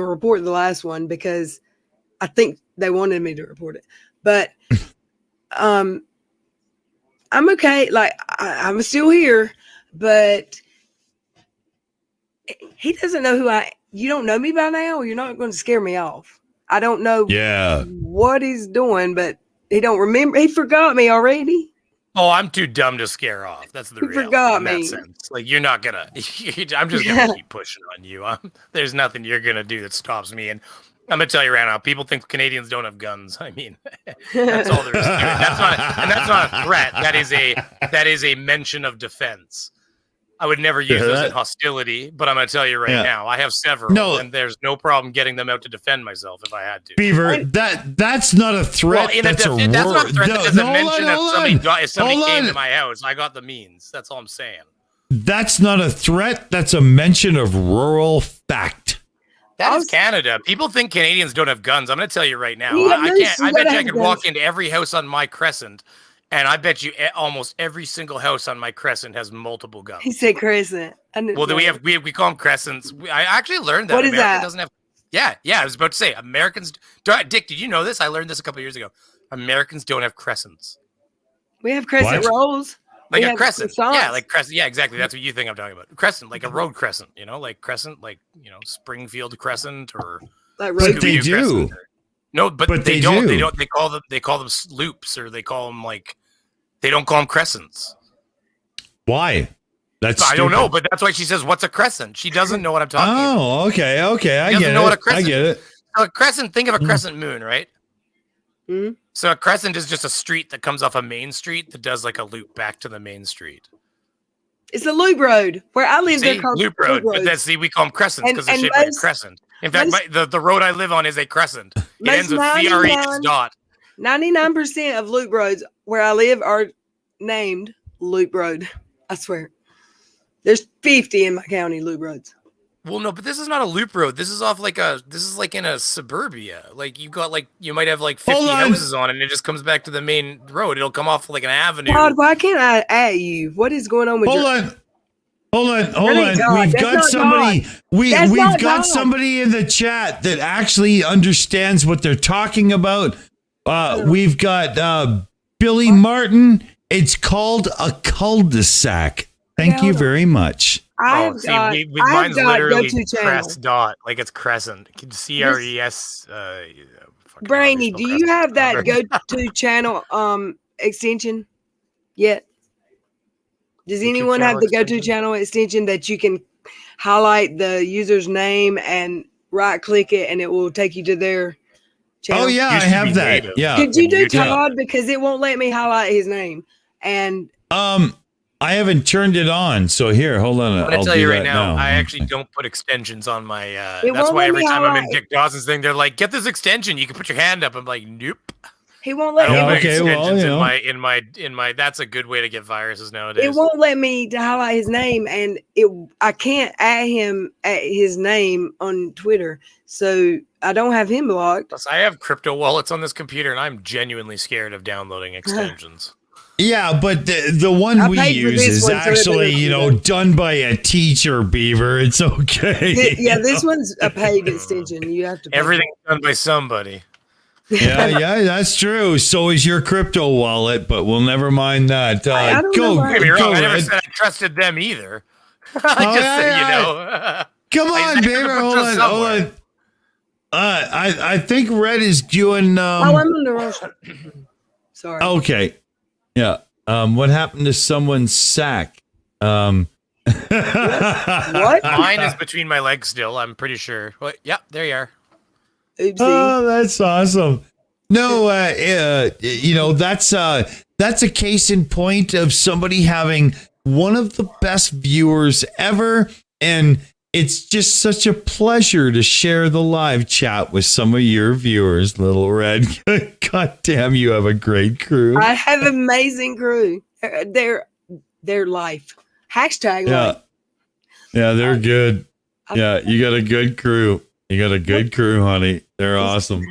report the last one because I think they wanted me to report it, but I'm okay. Like I'm still here, but he doesn't know who you don't know me by now. You're not going to scare me off. I don't know what he's doing, but he don't remember. He forgot me already. Oh, I'm too dumb to scare off. That's the reality. Forgot in me. That sense. Like you're not gonna. I'm just gonna keep pushing on you. There's nothing you're gonna do that stops me. And I'm gonna tell you right now, people think Canadians don't have guns. I mean, that's all there is to it. That's not a threat. That is a mention of defense. I would never use those in hostility, but I'm gonna tell you right now, I have several, and there's no problem getting them out to defend myself if I had to. Beaver, that's not a threat. Well, that's not a threat. That's a mention of somebody came to my house. I got the means. That's all I'm saying. That's not a threat. That's a mention of rural fact. That is Canada. People think Canadians don't have guns. I'm going to tell you right now. I bet you I could walk into every house on my crescent, and I bet you almost every single house on my crescent has multiple guns. He said crescent. Well, we call them crescents. I actually learned that. What is that? Doesn't have. Yeah. I was about to say Americans. Dick, did you know this? I learned this a couple of years ago. Americans don't have crescents. We have crescent rolls. Like a crescent. Yeah, like crescent. Yeah, exactly. That's what you think I'm talking about. Crescent, like a road crescent, like crescent, like, Springfield Crescent or like road. But they do. No, but they don't. They don't. They call them loops, or they call them they don't call them crescents. Why? I don't know, but that's why she says, "What's a crescent?" She doesn't know what I'm talking about. Oh, okay. I get it. What a crescent. I get it. So a crescent. Think of a crescent moon, right? Mm-hmm. So a crescent is just a street that comes off a main street that does like a loop back to the main street. It's a loop road where I live. They're called loop road. But we call them crescents because they're shaped like a crescent. In fact, the road I live on is a crescent. It ends with CRH dot. 99% of loop roads where I live are named loop road. I swear. There's 50 in my county loop roads. Well, no, but this is not a loop road. This is like in a suburbia. Like you might have like 50 Hold on. houses on it, and it just comes back to the main road. It'll come off like an avenue. Todd, why can't I at you? What is going on with Hold on. Hold on. Todd. We've That's got not somebody. Todd. We've not got Todd. somebody in the chat that actually understands what they're talking about. We've got Billy Martin. It's called a cul-de-sac. Thank you very much. Mine's literally crest dot, like it's crescent. CRES. Brainy, do you have that go-to channel extension yet? Does anyone have the go-to channel extension that you can highlight the user's name and right-click it, and it will take you to their channel? Oh yeah, I have that. Yeah. Could you do Todd, because it won't let me highlight his name? And I haven't turned it on, so here, hold on. I'm gonna tell you right now, I actually don't put extensions on my. That's why every time I'm in Dick Dawson's thing, they're like, "Get this extension. You can put your hand up." I'm like, "Nope." He won't let me. Okay, well, in my. That's a good way to get viruses nowadays. It won't let me to highlight his name, and I can't add him at his name on Twitter, so I don't have him blocked. Plus, I have crypto wallets on this computer, and I'm genuinely scared of downloading extensions. Yeah, but the one we use is actually, done by a teacher, Beaver. It's okay. Yeah, this one's a paid extension. You have to pay. Everything's done by somebody. Yeah, that's true. So is your crypto wallet, but we'll never mind that. I never said I trusted them either. I just said, Come on, Beaver. Hold on. I think Red is doing. I'm on the wrong. Sorry. Okay. Yeah. What happened to someone's sack? What? Mine is between my legs still, I'm pretty sure. Well, yeah, there you are. Oopsie. Oh, that's awesome. No, that's a case in point of somebody having one of the best viewers ever, and it's just such a pleasure to share the live chat with some of your viewers, Little Red. God damn, you have a great crew. I have an amazing crew. Their life. Hashtag life. Yeah, they're good. Yeah, you got a good crew. You got a good crew, honey. They're awesome.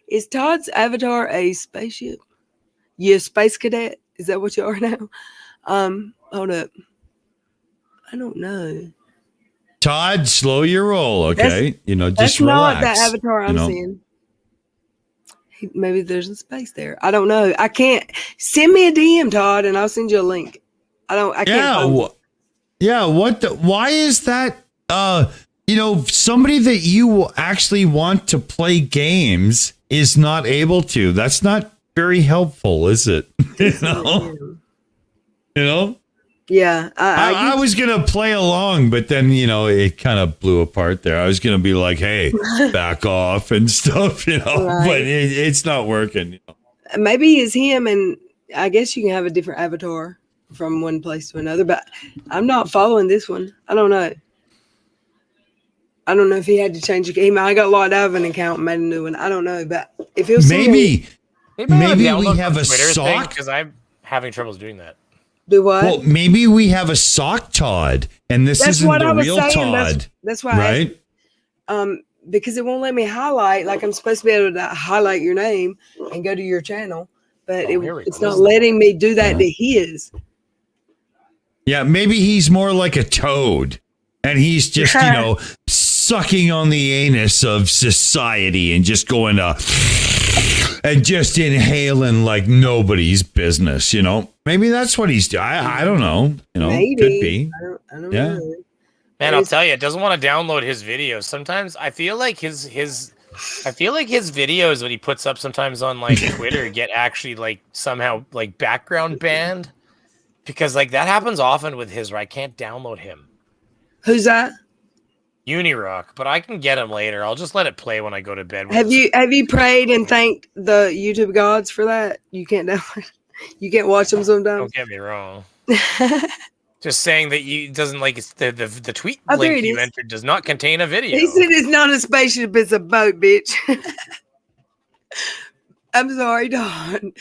Is Todd's avatar a spaceship? You a space cadet? Is that what you are now? Hold up. I don't know. Todd, slow your roll, okay? Just that's relax. Not the avatar I'm seeing. Maybe there's a space there. I don't know. I can't. Send me a DM, Todd, and I'll send you a link. I can't. Why is that? Somebody that you actually want to play games is not able to. That's not very helpful, is it? Yeah, I was gonna play along, but then it kind of blew apart there. I was gonna be like, "Hey, back off" and stuff, right. But it's not working. Maybe it's him, and I guess you can have a different avatar from one place to another. But I'm not following this one. I don't know. I don't know if he had to change the email. I got logged out of an account and made a new one. I don't know, but if it was maybe we have a sock, because I'm having troubles doing that. Do what? Well, maybe we have a sock Todd, and this isn't the real Todd. That's why, right? Because it won't let me highlight. Like I'm supposed to be able to highlight your name and go to your channel, but it's not letting me do that to his. Yeah, maybe he's more like a toad, and he's just sucking on the anus of society and just going to. And just inhaling like nobody's business, Maybe that's what he's doing. I don't know. Maybe. Could be. I don't know. Man, I'll tell you, it doesn't want to download his videos. Sometimes I feel like his videos that he puts up sometimes on like Twitter get actually like somehow like background banned, because like that happens often with his where I can't download him. Who's that? Unirock, but I can get him later. I'll just let it play when I go to bed. Have you prayed and thanked the YouTube gods for that? You can't you can't watch them sometimes. Don't get me wrong. Just saying that you doesn't like the tweet link you entered does not contain a video. He said it's not a spaceship, it's a boat, bitch. I'm sorry, Don.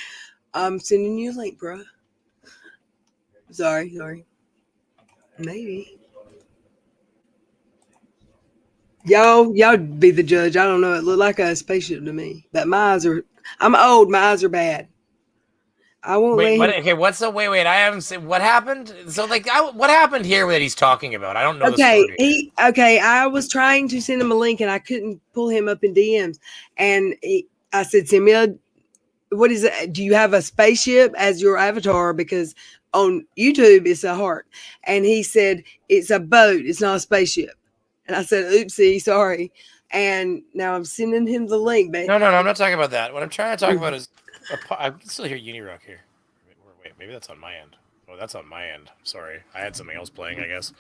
I'm sending you a link, bro. Sorry. Maybe. Y'all be the judge. I don't know. It looked like a spaceship to me. But my eyes are. I'm old. My eyes are bad. I won't Wait, let what? him. Okay, what's the wait? I haven't seen what happened. So, like, what happened here that he's talking about? I don't know the story. Okay. I was trying to send him a link and I couldn't pull him up in DMs. And I said, send me what is it? Do you have a spaceship as your avatar? Because on YouTube it's a heart. And he said it's a boat. It's not a spaceship. And I said, oopsie, sorry. And now I'm sending him the link. But No, I'm not talking about that. What I'm trying to talk about is I can still hear Unirock here. Wait, maybe that's on my end. Oh, that's on my end. Sorry, I had something else playing, I guess.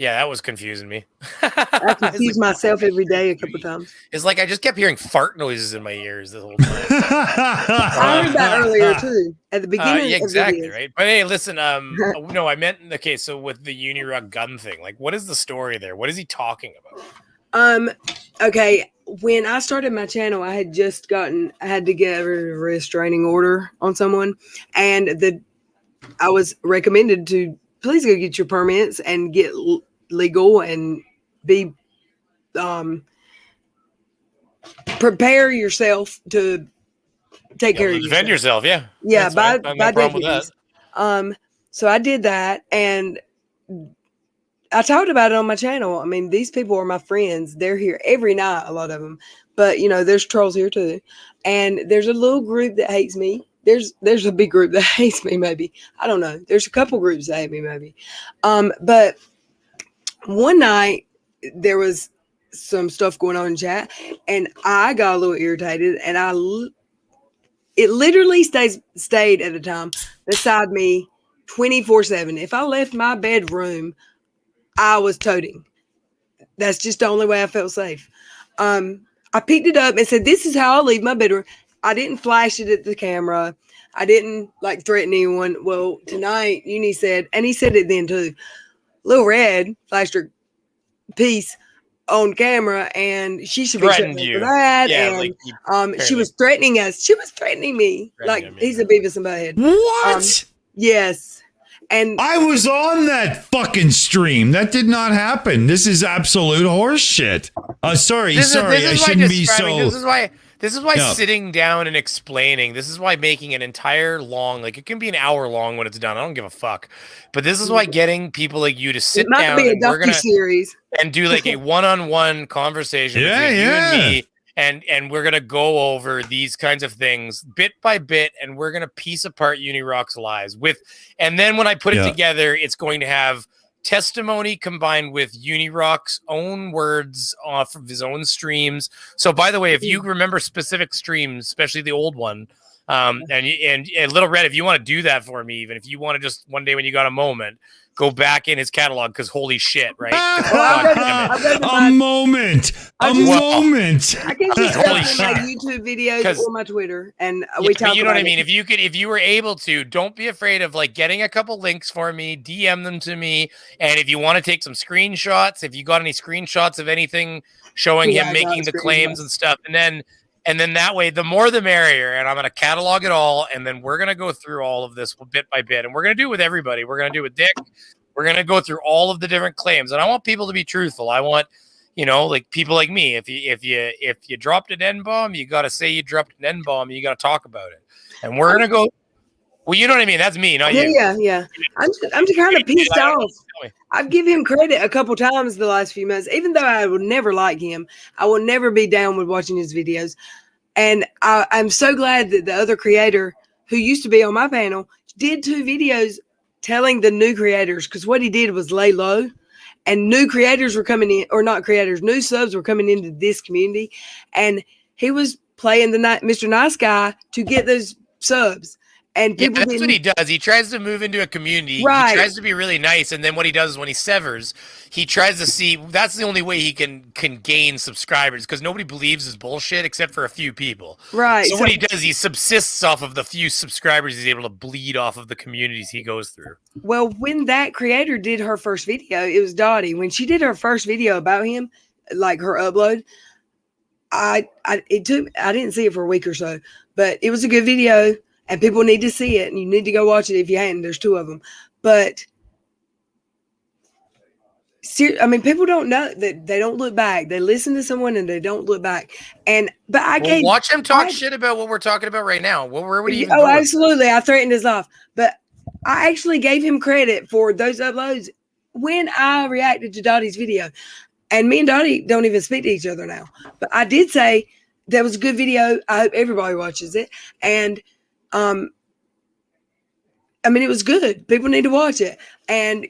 Yeah, that was confusing me. I confuse myself every day a couple times. It's like I just kept hearing fart noises in my ears the whole time. I heard that earlier too, at the beginning. Yeah, exactly, right. But hey, listen, no, I meant okay. So with the Unirock gun thing, like, what is the story there? What is he talking about? Okay. When I started my channel, I had to get a restraining order on someone, and I was recommended to please go get your permits and get legal and be prepare yourself to take care of yourself. Defend yourself, yeah. Yeah, by no problem with that. So I did that, and I talked about it on my channel. I mean, these people are my friends. They're here every night, a lot of them. But, there's trolls here too. And there's a little group that hates me. There's a big group that hates me, maybe. I don't know. There's a couple groups that hate me, maybe. But one night, there was some stuff going on in chat, and I got a little irritated, and it literally stayed at a time beside me 24/7. If I left my bedroom, I was toting. That's just the only way I felt safe. I picked it up and said, this is how I leave my bedroom. I didn't flash it at the camera. I didn't threaten anyone. Well, tonight, Uni said, and he said it then too, Lil Red flashed her piece on camera, and she should be shut up for that. Yeah, and she was threatening us. She was threatening me. He's a Beavis and Butthead. What? Yes. And I was on that fucking stream. That did not happen. This is absolute horse shit. Sorry. I shouldn't be so. This is why sitting down and explaining. This is why making an entire long, it can be an hour long when it's done. I don't give a fuck. But this is why getting people like you to sit down and we're gonna series and do a one-on-one conversation between you and me. And we're gonna go over these kinds of things bit by bit, and we're gonna piece apart Unirock's lies and then when I put it together, it's going to have testimony combined with Unirock's own words off of his own streams. So, by the way, if you remember specific streams, especially the old one, and Little Red, if you want to do that for me, even if you want to just one day when you got a moment, go back in his catalog, because holy shit, right? A moment. I can just holy shit. My YouTube videos or my Twitter, and we talk. You know what I mean? If you were able to, don't be afraid of getting a couple links for me, DM them to me, and if you want to take some screenshots, if you got any screenshots of anything showing him making the claims and stuff, and then that way, the more the merrier. And I'm going to catalog it all. And then we're going to go through all of this bit by bit. And we're going to do it with everybody. We're going to do it with Dick. We're going to go through all of the different claims. And I want people to be truthful. I want, people like me. If you dropped an N-bomb, you got to say you dropped an N-bomb. You got to talk about it. And we're going to go. Well, you know what I mean? That's me, not you. Yeah. I'm just kind of pissed off. I've given him credit a couple times the last few months, even though I would never like him. I will never be down with watching his videos. And I'm so glad that the other creator who used to be on my panel did 2 videos telling the new creators, because what he did was lay low, and new creators were coming in, or not creators, new subs were coming into this community. And he was playing the Mr. Nice Guy to get those subs. And people that's what he does. He tries to move into a community. Right. He tries to be really nice, and then what he does is when he severs, he tries to see. That's the only way he can gain subscribers, because nobody believes his bullshit except for a few people. Right. So what he does, he subsists off of the few subscribers he's able to bleed off of the communities he goes through. Well, when that creator did her first video, it was Dottie. When she did her first video about him, her upload, I didn't see it for a week or so, but it was a good video. And people need to see it, and you need to go watch it if you hadn't. There's 2 of them. But I mean, people don't know that they don't look back. They listen to someone and they don't look back. But I Well, can't watch him talk shit about what we're talking about right now. Where would he even Oh, go with absolutely. I threatened his life. But I actually gave him credit for those uploads when I reacted to Dottie's video. And me and Dottie don't even speak to each other now. But I did say that was a good video. I hope everybody watches it. And I mean, it was good. People need to watch it. And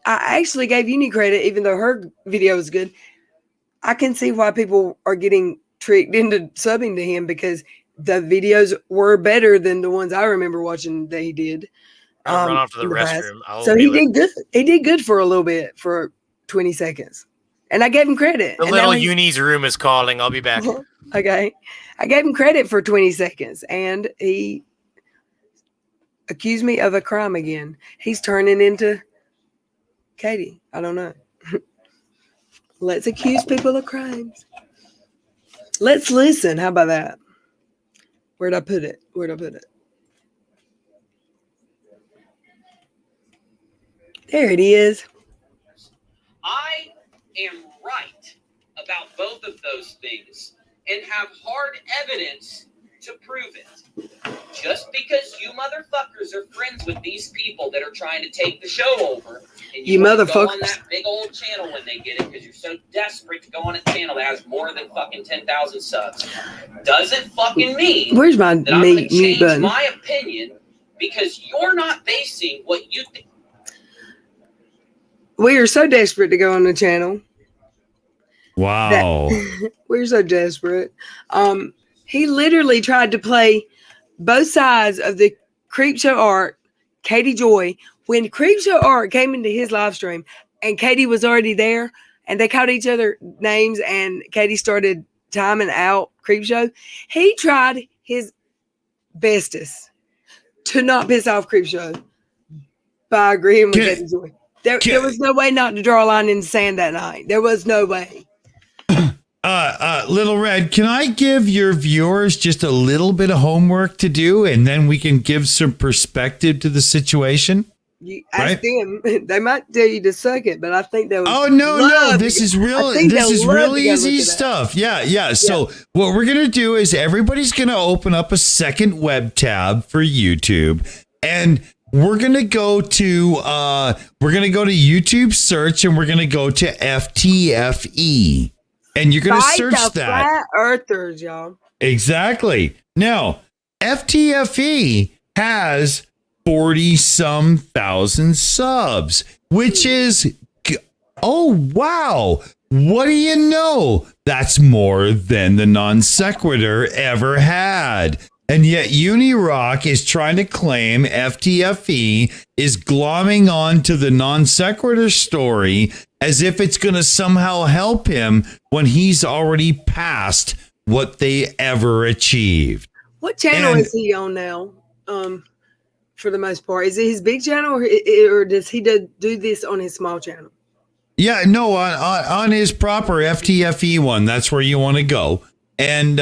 I actually gave Uni credit, even though her video was good. I can see why people are getting tricked into subbing to him because the videos were better than the ones I remember watching that he did. I'll run off to the past. restroom. So he did good. He did good for a little bit, for 20 seconds. And I gave him credit. The little Uni's room is calling. I'll be back. Okay. I gave him credit for 20 seconds and he accused me of a crime again. He's turning into Katie. I don't know. Let's accuse people of crimes. Let's listen. How about that? Where'd I put it? There it is. I am right about both of those things and have hard evidence to prove it. Just because you motherfuckers are friends with these people that are trying to take the show over, and you wanna go on that big old channel when they get it because you're so desperate to go on a channel that has more than fucking 10,000 subs, doesn't fucking mean Where's my that I'm going to mute change button? my opinion because you're not basing what you think. We are so desperate to go on the channel. Wow. We're so desperate. He literally tried to play both sides of the Creepshow Art, Katie Joy. When Creepshow Art came into his live stream and Katie was already there and they called each other names and Katie started timing out Creepshow, he tried his bestest to not piss off Creepshow by agreeing with Katie Joy. There was no way not to draw a line in the sand that night. There was no way. Little Red, can I give your viewers just a little bit of homework to do and then we can give some perspective to the situation? You ask them. They might tell you to suck it, but I think they would. Oh no, this is real easy stuff. Yeah. So what we're gonna do is everybody's gonna open up a second web tab for YouTube, and we're gonna go to YouTube search, and we're gonna go to FTFE, and you're gonna search that. Flat Earthers, y'all. Exactly. Now, FTFE has 40-some thousand subs, which is, oh, wow. What do you know? That's more than the non sequitur ever had. And yet Unirock is trying to claim FTFE is glomming on to the non sequitur story as if it's going to somehow help him when he's already past what they ever achieved. What channel is he on now? For the most part, is it his big channel or does he do this on his small channel? Yeah, no, on his proper FTFE one, that's where you want to go. And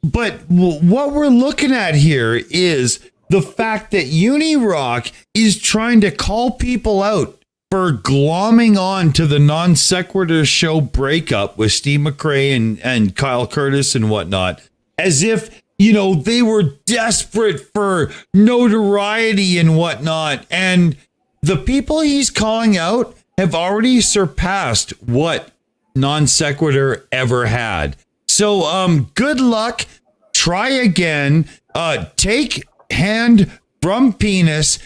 but what we're looking at here is the fact that Unirock is trying to call people out for glomming on to the non sequitur show breakup with Steve McRae and Kyle Curtis and whatnot, as if, you know, they were desperate for notoriety and whatnot. And the people he's calling out have already surpassed what non sequitur ever had. So good luck. Try again. Take hand from penis,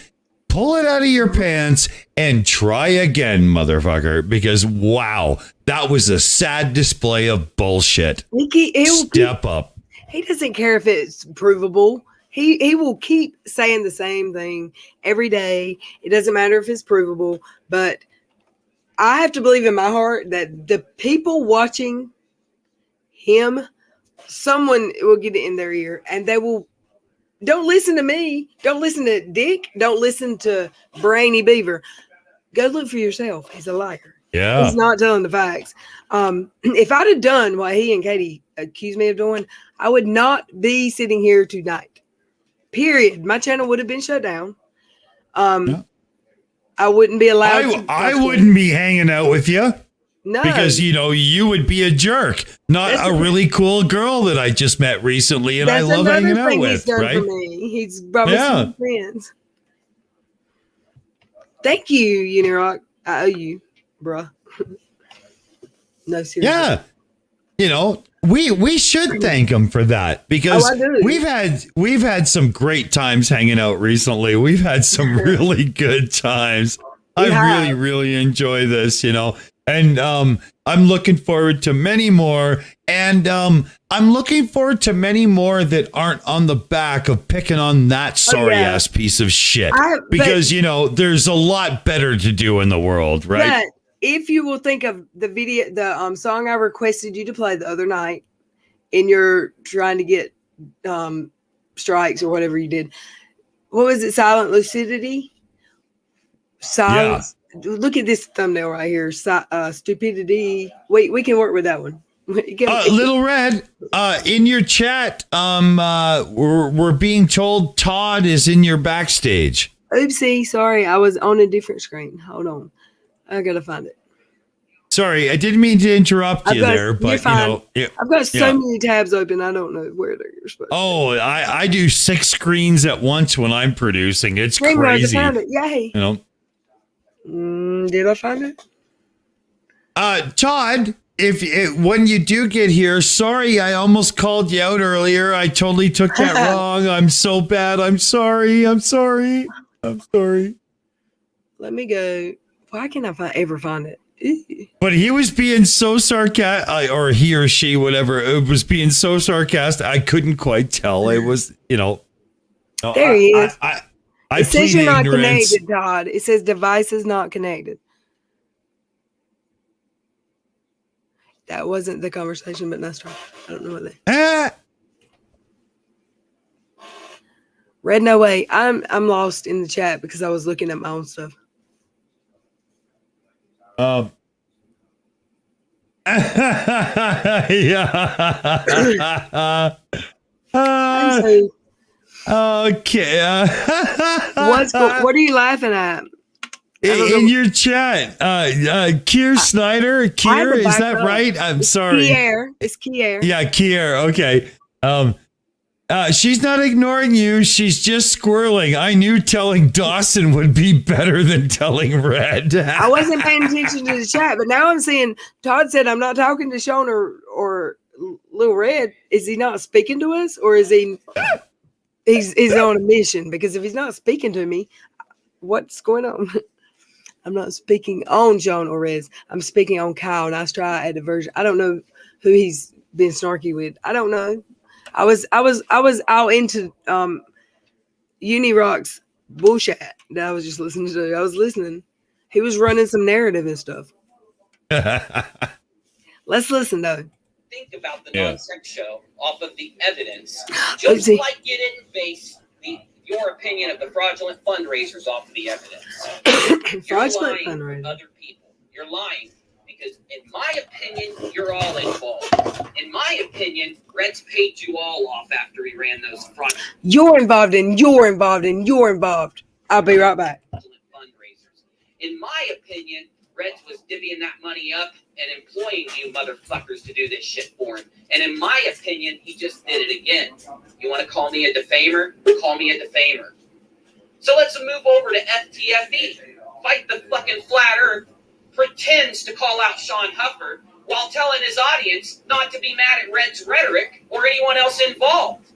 pull it out of your pants, and try again, motherfucker. Because, wow, that was a sad display of bullshit. Step up. He doesn't care if it's provable. He will keep saying the same thing every day. It doesn't matter if it's provable. But I have to believe in my heart that the people watching him, someone will get it in their ear and they will. Don't listen to me. Don't listen to Dick. Don't listen to Brainy Beaver. Go look for yourself. He's a liar. Yeah. He's not telling the facts. If I'd have done what he and Katie accused me of doing, I would not be sitting here tonight. Period. My channel would have been shut down. I wouldn't be allowed to. I wouldn't be hanging out with you. No. Because, you would be a jerk, not a really cool girl that I just met recently and I love hanging out with, right? For me. He's brought me some friends. Thank you, Unirock. I owe you, bruh. No, seriously. Yeah. We should thank him for that because we've had some great times hanging out recently. We've had some really good times. I really, really enjoy this, And I'm looking forward to many more. And I'm looking forward to many more that aren't on the back of picking on that sorry-ass piece of shit. Because, there's a lot better to do in the world, right? But if you will think of the song I requested you to play the other night, and you're trying to get strikes or whatever you did. What was it? Silent Lucidity? Silence. Yeah. Look at this thumbnail right here. Stupidity. Wait, we can work with that one. Little Red, in your chat, we're being told Todd is in your backstage. Oopsie, sorry, I was on a different screen. Hold on, I gotta find it. Sorry, I didn't mean to interrupt you there, but I've got so many tabs open. I don't know where they're supposed. Oh, I do 6 screens at once when I'm producing. It's crazy. I found it. Yay! Did I find it? Todd, when you do get here, sorry, I almost called you out earlier. I totally took that wrong. I'm so bad. I'm sorry. Let me go. Why can't I ever find it? But he was being so sarcastic, or he or she, whatever, it was being so sarcastic. I couldn't quite tell. It was, There he is. It says you're not connected, Todd. It says device is not connected. That wasn't the conversation, but that's right. I don't know what they. Red, no way. I'm lost in the chat because I was looking at my own stuff. Yeah. Okay. What are you laughing at? In your chat, Kier Snyder. Kier, is that right? I'm sorry. Kier. It's Kier. Yeah, Kier. Okay. She's not ignoring you. She's just squirreling. I knew telling Dawson would be better than telling Red. I wasn't paying attention to the chat, but now I'm seeing Todd said I'm not talking to Sean or Little Red. Is he not speaking to us, or is he's on a mission? Because if he's not speaking to me, what's going on? I'm not speaking on Sean or Rez. I'm speaking on Kyle. Nice try at the version. I don't know who he's been snarky with. I don't know. I was all into Unirock's bullshit that I was just listening to. I was listening. He was running some narrative and stuff. Let's listen though. Think about the non-sex show off of the evidence, just like you didn't base your opinion of the fraudulent fundraisers off of the evidence. You're lying with other people. You're lying because, in my opinion, you're all involved. In my opinion, Red's paid you all off after he ran those fraudulent. You're involved and you're involved and you're involved. I'll be right back. Fundraisers. In my opinion, Reds was divvying that money up and employing you motherfuckers to do this shit for him. And in my opinion, he just did it again. You want to call me a defamer? Call me a defamer. So let's move over to FTFE. Fight the fucking flat earth pretends to call out Sean Huffer while telling his audience not to be mad at Red's rhetoric or anyone else involved.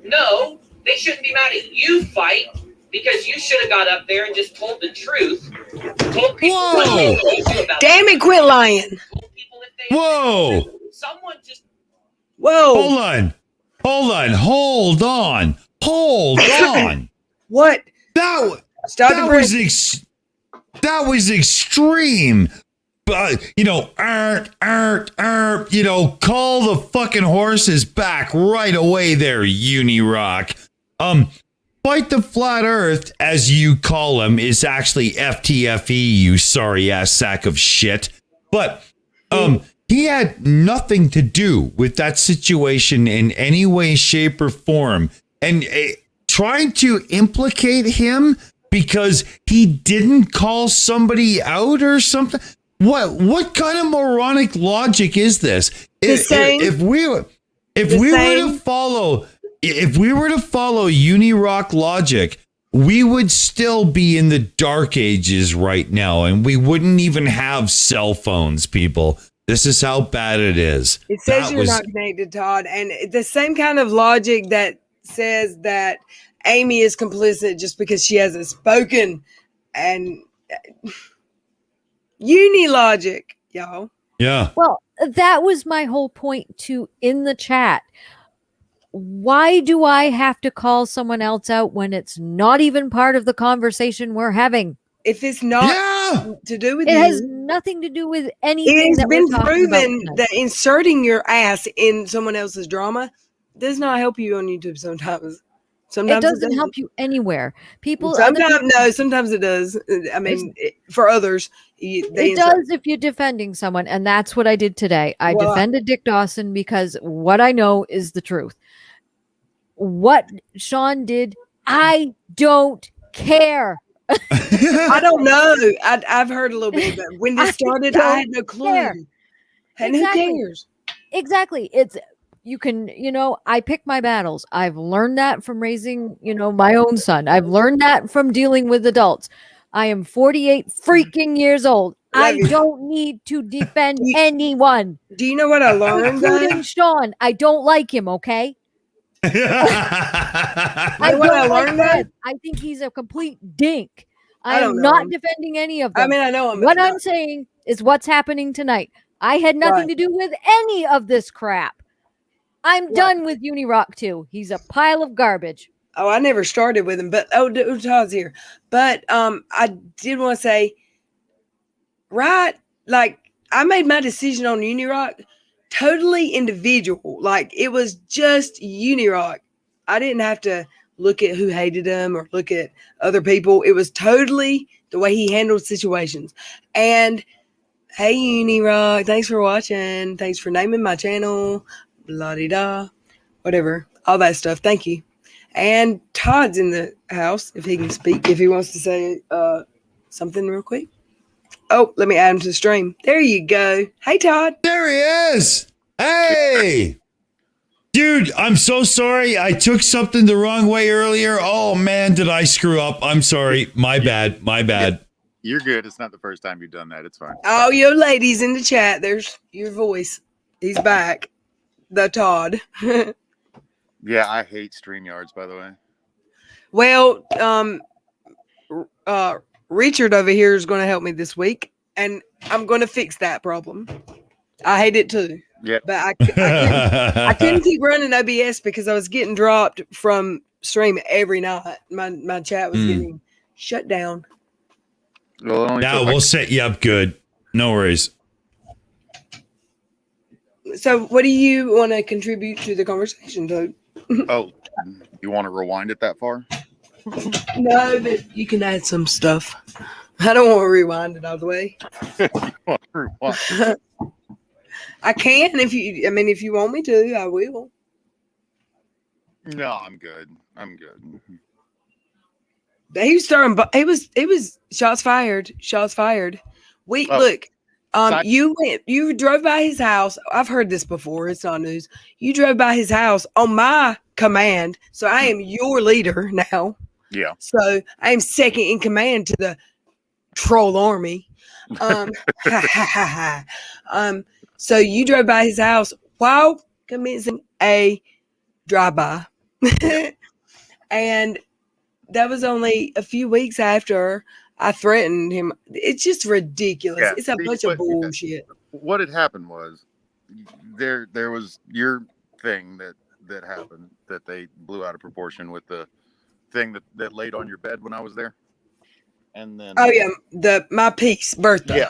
No, they shouldn't be mad at you, Fight, because you should have got up there and just told the truth. Told people what they told you about. Damn it, quit lying. Told people if they Whoa. Someone just. Whoa. Hold on. What? That was extreme. But call the fucking horses back right away there, Unirock. Fight the flat earth, as you call him, is actually FTFE, you sorry ass sack of shit. But he had nothing to do with that situation in any way, shape, or form. And trying to implicate him because he didn't call somebody out or something? What kind of moronic logic is this? If we were to follow Unirock logic, we would still be in the dark ages right now, and we wouldn't even have cell phones, people. This is how bad it is. It says you're not connected, Todd. And the same kind of logic that says that Amy is complicit just because she hasn't spoken. And uni logic, y'all. Yeah. Well, that was my whole point too in the chat. Why do I have to call someone else out when it's not even part of the conversation we're having? If it's not to do with it you, has nothing to do with anything. It has that been we're talking proven about that inserting your ass in someone else's drama does not help you on YouTube sometimes. It doesn't help you anywhere. Sometimes it does. I mean, for others, it does if you're defending someone, and that's what I did today. I defended Dick Dawson because what I know is the truth. What Sean did, I don't care. I don't know. I've heard a little bit, but when this started, I had no clue. And who cares? Exactly. I pick my battles. I've learned that from raising, my own son. I've learned that from dealing with adults. I am 48 freaking years old. I don't need to defend anyone. Do you know what I learned? Including Sean. I don't like him, okay? I think he's a complete dink. I am not defending any of them. I mean, I know him. What I'm saying is what's happening tonight. I had nothing to do with any of this crap. I'm done with Unirock too. He's a pile of garbage. Oh, I never started with him, but Todd's here. But I did want to say, like I made my decision on Unirock totally individual. Like it was just Unirock. I didn't have to look at who hated him or look at other people. It was totally the way he handled situations. And hey, Unirock, thanks for watching. Thanks for naming my channel. Blah-de-da. Whatever. All that stuff. Thank you. And Todd's in the house if he can speak, if he wants to say something real quick. Oh, let me add him to the stream. There you go. Hey, Todd. There he is. Hey. Dude, I'm so sorry. I took something the wrong way earlier. Oh, man, did I screw up? I'm sorry. My bad. You're good. It's not the first time you've done that. It's fine. Oh, you ladies in the chat. There's your voice. He's back. The Todd. Yeah, I hate StreamYards, by the way. Well, Richard over here is going to help me this week, and I'm going to fix that problem. I hate it too. Yeah, but I couldn't keep running OBS because I was getting dropped from stream every night. My chat was getting shut down. Well, we'll set you up good. No worries. So, what do you want to contribute to the conversation, Doug? Oh, you want to rewind it that far? No, but you can add some stuff. I don't want to rewind it all the way. I can if you want me to, I will. No, I'm good. He was starting, but it was shots fired. Look, you drove by his house. I've heard this before. It's not news. You drove by his house on my command, so I am your leader now. Yeah. So I am second in command to the troll army. So you drove by his house while commencing a drive-by. And that was only a few weeks after I threatened him. It's just ridiculous. Yeah, it's a bunch of bullshit. What had happened was there was your thing that happened that they blew out of proportion with the thing that laid on your bed when I was there. And then my piece birthday.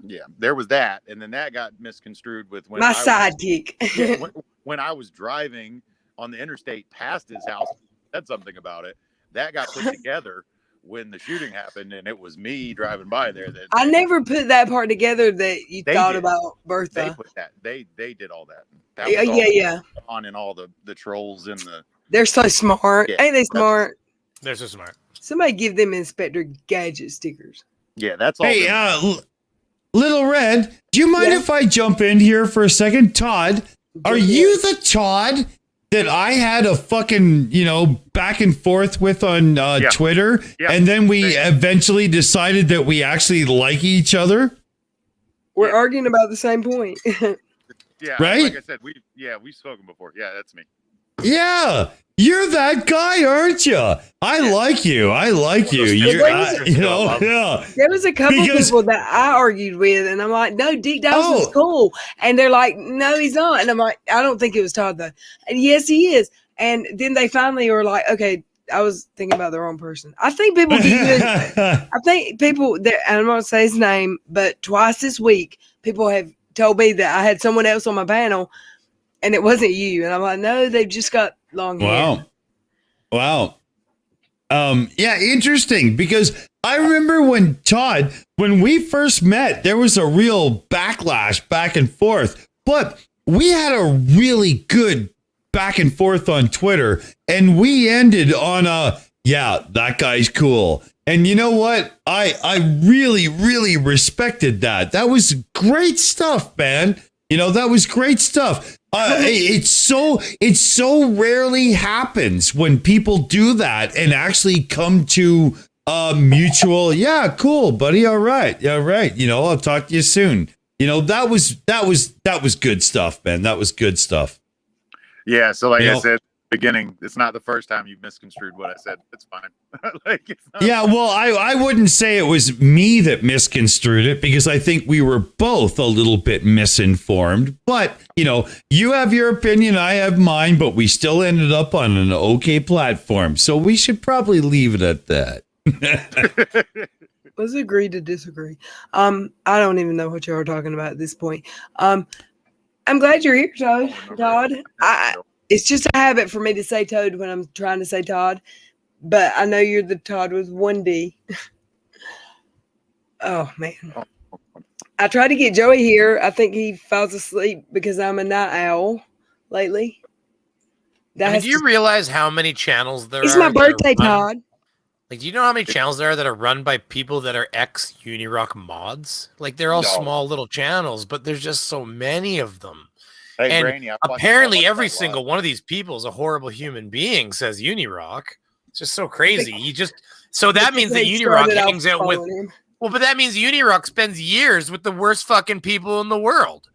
Yeah, there was that, and then that got misconstrued with when my sidekick. when I was driving on the interstate past his house, said something about it. That got put together when the shooting happened, and it was me driving by there. I never put that part together that you thought about Bertha. They put that. They did all that. Yeah. On and all the trolls and the. They're so smart. Yeah, Ain't they smart? They're so smart. Somebody give them Inspector Gadget stickers. Yeah, that's all. Hey, Little Red, do you mind Yeah. if I jump in here for a second? Todd, are you the Todd that I had a fucking, back and forth with on Twitter? Yeah. And then we Same. eventually decided that we actually like each other? We're arguing about the same point. Yeah, Right? like I said, we've spoken before. Yeah, that's me. Yeah. You're that guy, aren't you? I like you. I like you. You're, yeah. There was a couple Because- people that I argued with, and I'm like, no, Dick Dawson's Oh. cool. And they're like, no, he's not. And I'm like, I don't think it was Todd, though. And yes, he is. And then they finally were like, okay, I was thinking about the wrong person. I think people get good. I think people that, and I'm not going to say his name, but twice this week, people have told me that I had someone else on my panel and it wasn't you. And I'm like, no, they've just got long hair. Wow. Yeah, interesting, because I remember when we first met, there was a real backlash back and forth, but we had a really good back and forth on Twitter, and we ended on that guy's cool. And you know what? I really, really respected that. That was great stuff, man. That was great stuff. It so rarely happens when people do that and actually come to mutual. Yeah, cool, buddy. All right. Yeah, right. I'll talk to you soon. That was good stuff, man. That was good stuff. Yeah. So like I said, beginning, it's not the first time you've misconstrued what I said. It's fine. It's not. Yeah, well, I wouldn't say it was me that misconstrued it, because I think we were both a little bit misinformed. But, you have your opinion, I have mine, but we still ended up on an okay platform. So we should probably leave it at that. Let's agree to disagree. I don't even know what y'all are talking about at this point. I'm glad you're here, Todd. It's just a habit for me to say Toad when I'm trying to say Todd, but I know you're the Todd with one D. Oh, man. I tried to get Joey here. I think he falls asleep because I'm a night owl lately. Do you realize how many channels there are? It's my that are birthday, run- Todd. Like, do you know how many channels there are that are run by people that are ex-Unirock mods? Like, they're all No. small little channels, but there's just so many of them. Hey, And Brainy, I watched apparently, every that live. single one of these people is a horrible human being, says Unirock. It's just so crazy. So that means that They Unirock started out hangs out with. following him. Well, but that means Unirock spends years with the worst fucking people in the world.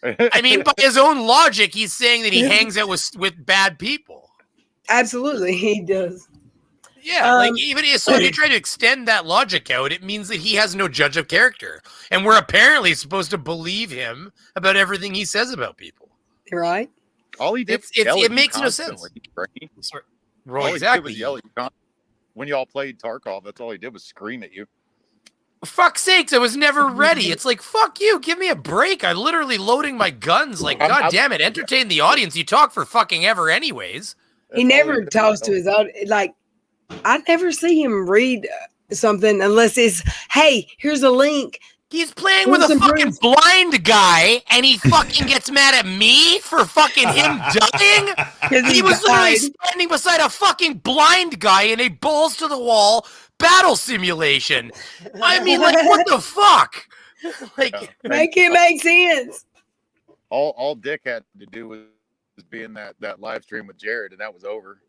I mean, by his own logic, he's saying that he hangs out with bad people. Absolutely, he does. Yeah, like even so, if you try to extend that logic out, it means that he has no judge of character, and we're apparently supposed to believe him about everything he says about people. You're right. All he did was It yell at you makes no sense. constantly, Brainy. Sorry. All Right, he did was exactly. yell at you when y'all played Tarkov. That's all he did was scream at you. Fuck's sakes, I was never ready. It's like, fuck you, give me a break. I'm literally loading my guns. Like, god damn it, entertain the audience. You talk for fucking ever anyways. He never talks to his audience. Like, I never see him read something unless it's, hey, here's a link. He's playing with a Some fucking proof. blind guy, and he fucking gets mad at me for fucking him dying? 'Cause He was literally died. standing beside a fucking blind guy in a balls to the wall battle simulation. I mean, like, what the fuck? Like, Make it make sense. All Dick had to do was be in that live stream with Jared, and that was over.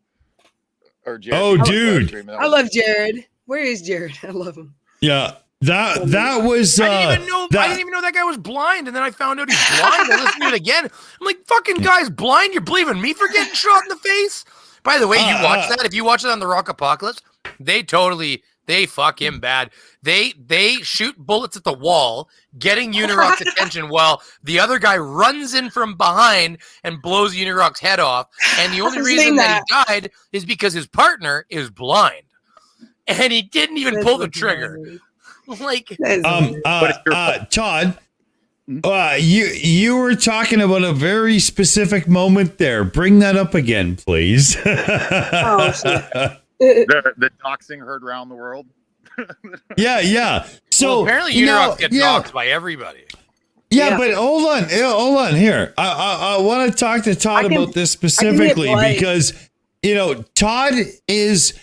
Or Jared, Oh, dude. I love Jared. Where is Jared? I love him. Yeah, that was. I didn't even know that guy was blind, and then I found out he's blind. I listened to it again. I'm like, fucking guy's blind. You're believing me for getting shot in the face? By the way, you watch that. If you watch it on the Rock Apocalypse, they fuck him bad. They shoot bullets at the wall, getting Unirock's attention, while the other guy runs in from behind and blows Unirock's head off. And the only I've reason seen that he died is because his partner is blind, and he didn't even pull the trigger. Like, Todd, you were talking about a very specific moment there. Bring that up again, please. Oh, shit. the doxing heard around the world. Yeah. So well, apparently Unirock get doxed by everybody. Yeah, but hold on here. I want to talk to Todd about this specifically because Todd is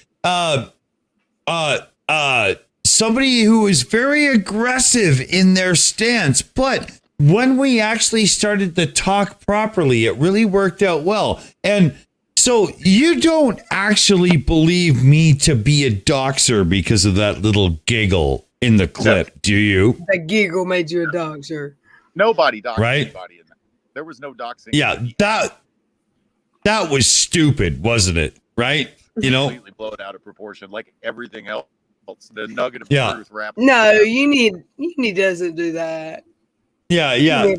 somebody who was very aggressive in their stance, but when we actually started to talk properly, it really worked out well. And so you don't actually believe me to be a doxer because of that little giggle in the clip, do you? That giggle made you a dog, sir. Nobody doxed Right? anybody in that. There was no doxing. Yeah, that was stupid, wasn't it? Right? You know? Completely blow it out of proportion, like everything else. The nugget of Yeah. truth wrapped. No, Uni doesn't do that. Yeah. Yeah, right.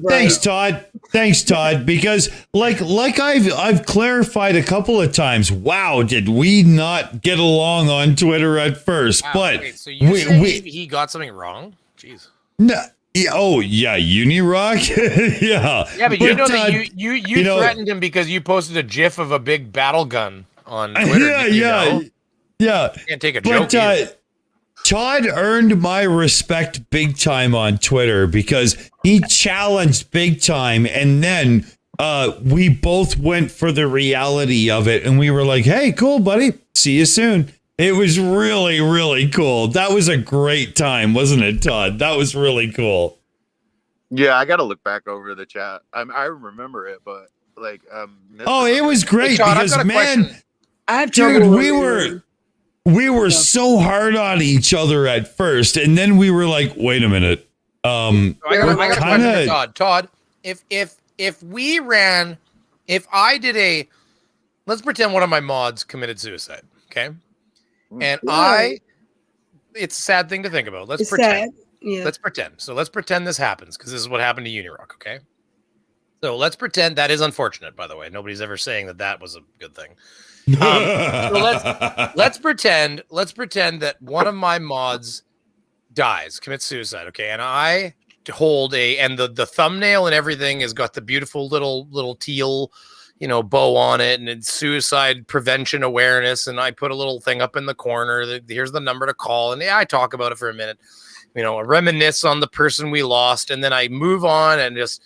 Thanks, Todd. Because like I've clarified a couple of times. Wow, did we not get along on Twitter at first? Wow, but wait, so you say he got something wrong? Jeez. No, yeah, oh yeah, Unirock. Yeah. Yeah, but you know that you know- threatened him because you posted a GIF of a big battle gun on Twitter. Yeah, did you yeah, know? yeah. Can't take a joke. But either. Todd earned my respect big time on Twitter because he challenged big time, and then we both went for the reality of it, and we were like, "Hey, cool, buddy. See you soon." It was really, really cool. That was a great time, wasn't it, Todd? That was really cool. Yeah, I got to look back over the chat. I remember it, but like, Oh, it was great Hey, Todd, I've because got a man, question. I have dude, trouble we were so hard on each other at first, and then we were like, "Wait a minute." I got a question kinda- for Todd. Todd, if we ran, if I did a, let's pretend one of my mods committed suicide, okay? And it's a sad thing to think about. Let's It's pretend. sad. Yeah. Let's pretend. So let's pretend this happens because this is what happened to Unirock, okay? So let's pretend that is unfortunate, by the way. Nobody's ever saying that was a good thing. So let's pretend that one of my mods dies, commits suicide, okay? And I hold and the thumbnail and everything has got the beautiful little teal, bow on it, and it's suicide prevention awareness. And I put a little thing up in the corner that here's the number to call. And I talk about it for a minute, reminisce on the person we lost. And then I move on and just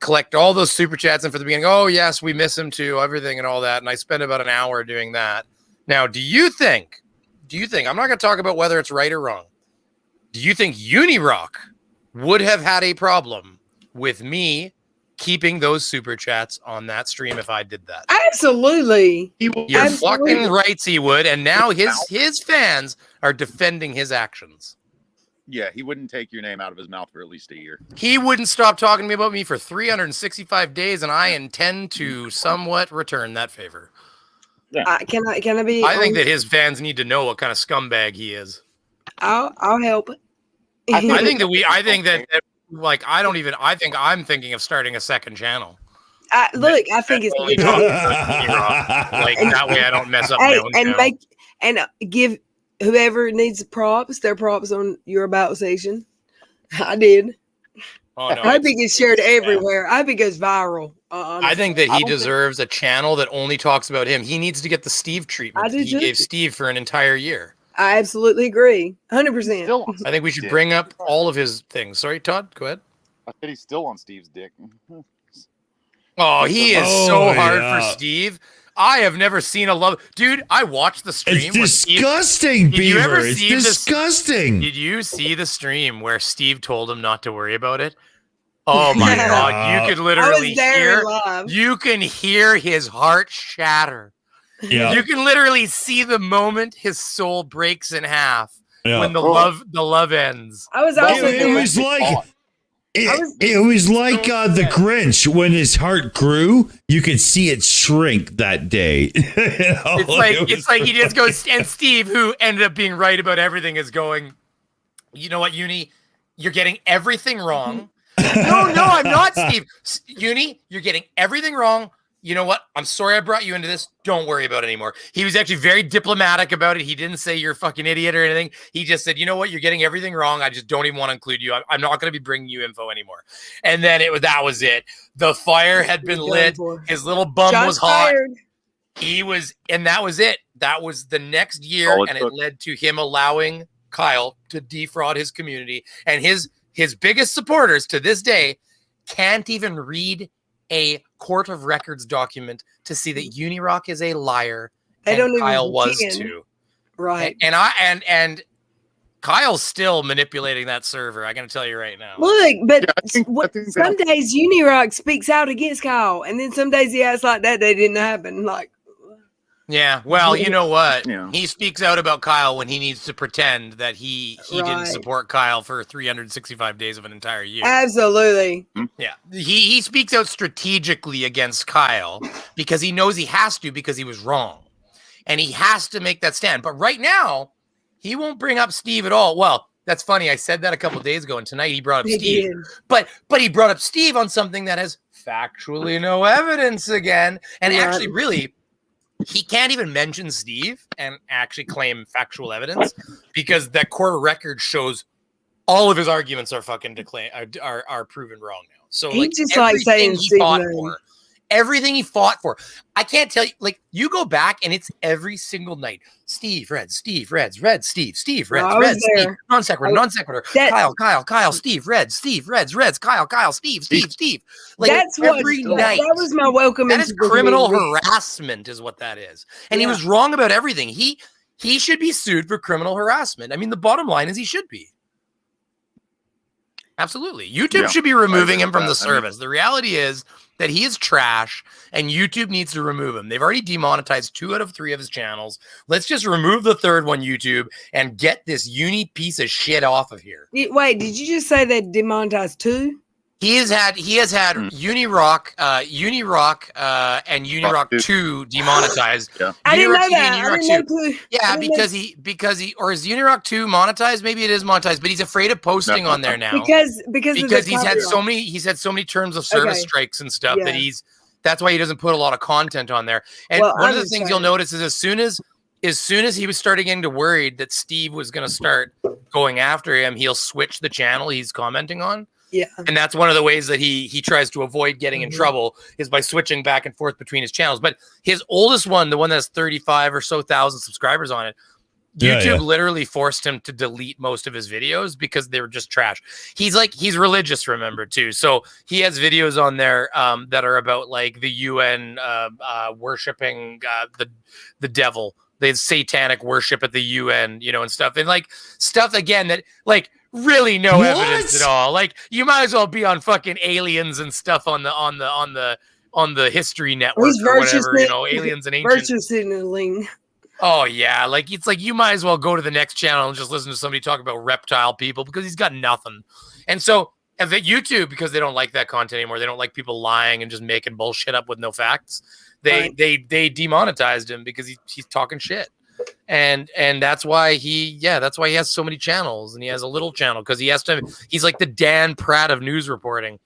collect all those super chats. And for the beginning, oh yes, we miss him too, everything and all that. And I spend about an hour doing that. Now, do you think, I'm not going to talk about whether it's right or wrong. Do you think Unirock would have had a problem with me keeping those super chats on that stream if I did that? Absolutely. You're Absolutely. fucking right, he would. And now his fans are defending his actions. Yeah, he wouldn't take your name out of his mouth for at least a year. He wouldn't stop talking to me about me for 365 days, and I intend to somewhat return that favor. Can I be? I think that his fans need to know what kind of scumbag he is. I'll help it. I think I'm thinking of starting a second channel. I think it's Only talking about Unirock. Like that way I don't mess up my own channel. Give whoever needs props their props on your about section. I did. Oh, no, I think it's shared everywhere. I think it's viral. I think that he deserves a channel that only talks about him. He needs to get the Steve treatment I do that he too. gave Steve for an entire year. I absolutely agree. 100%. Still on I think we should Steve's bring dick. up all of his things. Sorry, Todd, go ahead. I said he's still on Steve's dick. Oh, he is Oh, so hard yeah. for Steve. I have never seen a love. Dude, I watched the stream. It's where Steve- disgusting, Did you ever Beaver. It's see this- disgusting. Did you see the stream where Steve told him not to worry about it? Oh my Yeah. God. You could I literally was there hear, live. you can hear his heart shatter. Yeah. You can literally see the moment his soul breaks in half Yeah. when the love ends. I was It, also it there. was like I was- it was like the Grinch when his heart grew. You could see it shrink that day. It's like he just goes, and Steve, who ended up being right about everything, is going, you know what, Uni, you're getting everything wrong. No, I'm not, Steve. Uni, you're getting everything wrong. You know what? I'm sorry I brought you into this. Don't worry about it anymore. He was actually very diplomatic about it. He didn't say you're a fucking idiot or anything. He just said, you know what? You're getting everything wrong. I just don't even want to include you. I'm not going to be bringing you info anymore. And then that was it. The fire had been lit. His little bum Shots was hot. fired. And that was it. That was the next year. All it And it took. led to him allowing Kyle to defraud his community. And his biggest supporters to this day can't even read a court of records document to see that Unirock is a liar. They And don't even Kyle was begin. too. Right. And Kyle's still manipulating that server. I gotta tell you right now. Look, but Yeah, I think some days Unirock speaks out against Kyle, and then some days he acts like that didn't happen. Like, Yeah, well, you know what? Yeah. He speaks out about Kyle when he needs to pretend that he didn't Right. support Kyle for 365 days of an entire year. absolutely. Yeah, he speaks out strategically against Kyle because he knows he has to because he was wrong, and he has to make that stand. But right now, he won't bring up Steve at all. Well, that's funny. I said that a couple of days ago, and tonight he brought up He Steve. did. But he brought up Steve on something that has factually no evidence again, and Right. actually, really, he can't even mention Steve and actually claim factual evidence because that court record shows all of his arguments are fucking are proven wrong now. So He like just likes saying everything he Steve's fought name. for, everything he fought for. I can't tell you, like, you go back and it's every single night. Steve, Red, Steve, Reds, Red, Steve, Steve, Reds, I was Red, Steve, there. non sequitur, non sequitur, That- Kyle, Steve, Reds, Steve, Reds, Reds, Kyle, Steve. Like That's what every that, night. that was my welcome. That into is the criminal community. harassment, is what that is. And he Yeah. was wrong about everything. He should be sued for criminal harassment. I mean, the bottom line is he should be. Absolutely. YouTube Yeah, should be I removing agree him from with the that. I mean- service. The reality is that he is trash and YouTube needs to remove him. They've already demonetized 2 out of 3 of his channels. Let's just remove the third one, YouTube, and get this uni piece of shit off of here. Wait, did you just say they demonetized 2? He has had Unirock, and Unirock 2 demonetized. Yeah. I didn't know Unirock that. and I Unirock didn't 2. know 2. Yeah, because he or is Unirock 2 monetized? Maybe it is monetized, but he's afraid of posting on there now Because of the he's had copyright. so many terms of service Okay. strikes and stuff that Yeah. that's why he doesn't put a lot of content on there. And Well, one I of the was things trying- you'll notice is as soon as he was starting getting to worried that Steve was going to start going after him, he'll switch the channel he's commenting on. Yeah. And that's one of the ways that he tries to avoid getting in Mhm. trouble is by switching back and forth between his channels. But his oldest one, the one that's 35 or so thousand subscribers on it, Yeah, YouTube yeah. literally forced him to delete most of his videos because they were just trash. He's religious, remember, too. So he has videos on there that are about like the UN worshiping the devil, the satanic worship at the UN, and stuff. And like stuff again that like really no What? evidence at all. Like you might as well be on fucking aliens and stuff on the History Network He's or whatever, virtuous- aliens and ancient. Virtue signaling. Oh yeah, like it's like you might as well go to the next channel and just listen to somebody talk about reptile people because he's got nothing. And so if at YouTube, because they don't like that content anymore, they don't like people lying and just making bullshit up with no facts. They demonetized him because he's talking shit. And that's why he has so many channels and he has a little channel because he's like the Dan Pratt of news reporting.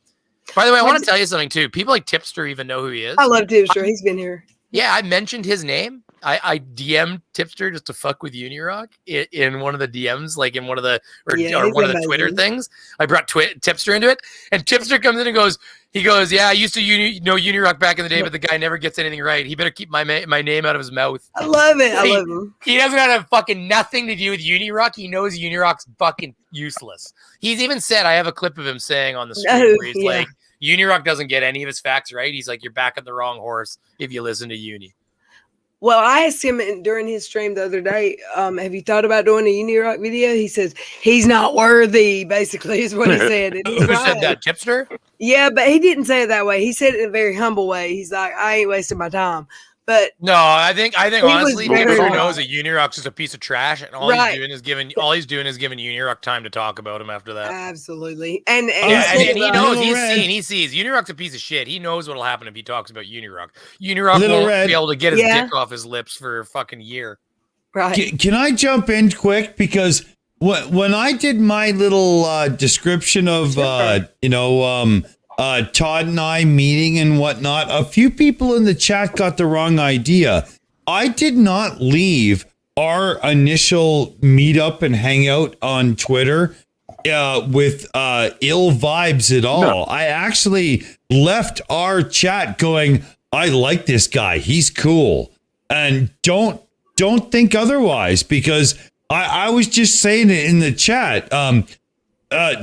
By the way, I want to tell you something too. People like Tipster even know who he is. I love Tipster. He's been here. Yeah, I mentioned his name. I DM'd Tipster just to fuck with Unirock in one of the DMs, like in one of the or Yeah, one he's of the amazing. Twitter things. I brought Tipster into it, and Tipster comes in and goes, "Yeah, I used to know Unirock back in the day, but the guy never gets anything right. He better keep my name out of his mouth. I love it. I He- love him. He doesn't have fucking nothing to do with Unirock. He knows Unirock's fucking useless. He's even said, I have a clip of him saying on the stream Oh, where he's yeah. like, Unirock doesn't get any of his facts right. He's like, you're back on the wrong horse if you listen to Uni. Well, I asked him during his stream the other day, have you thought about doing a Unirock video? He says, he's not worthy, basically, is what he said. And he's Who right. said that? Tipster? Yeah, but he didn't say it that way. He said it in a very humble way. He's like, I ain't wasting my time. But No, I think was honestly, very Tipster wrong. knows that Unirock's just a piece of trash, and all Right. he's doing is giving Unirock time to talk about him after that. absolutely. And Yeah, he said and he it knows right. Little he sees Unirock's a piece of shit. He knows what'll happen if he talks about Unirock. Unirock Little won't Red. be able to get his Yeah. dick off his lips for a fucking year. Right. Can I jump in quick? Because when I did my little description of, Todd and I meeting and whatnot, a few people in the chat got the wrong idea. I did not leave our initial meetup and hangout on Twitter with ill vibes at all. No. I actually left our chat going, I like this guy. He's cool. And don't think otherwise, because I was just saying it in the chat.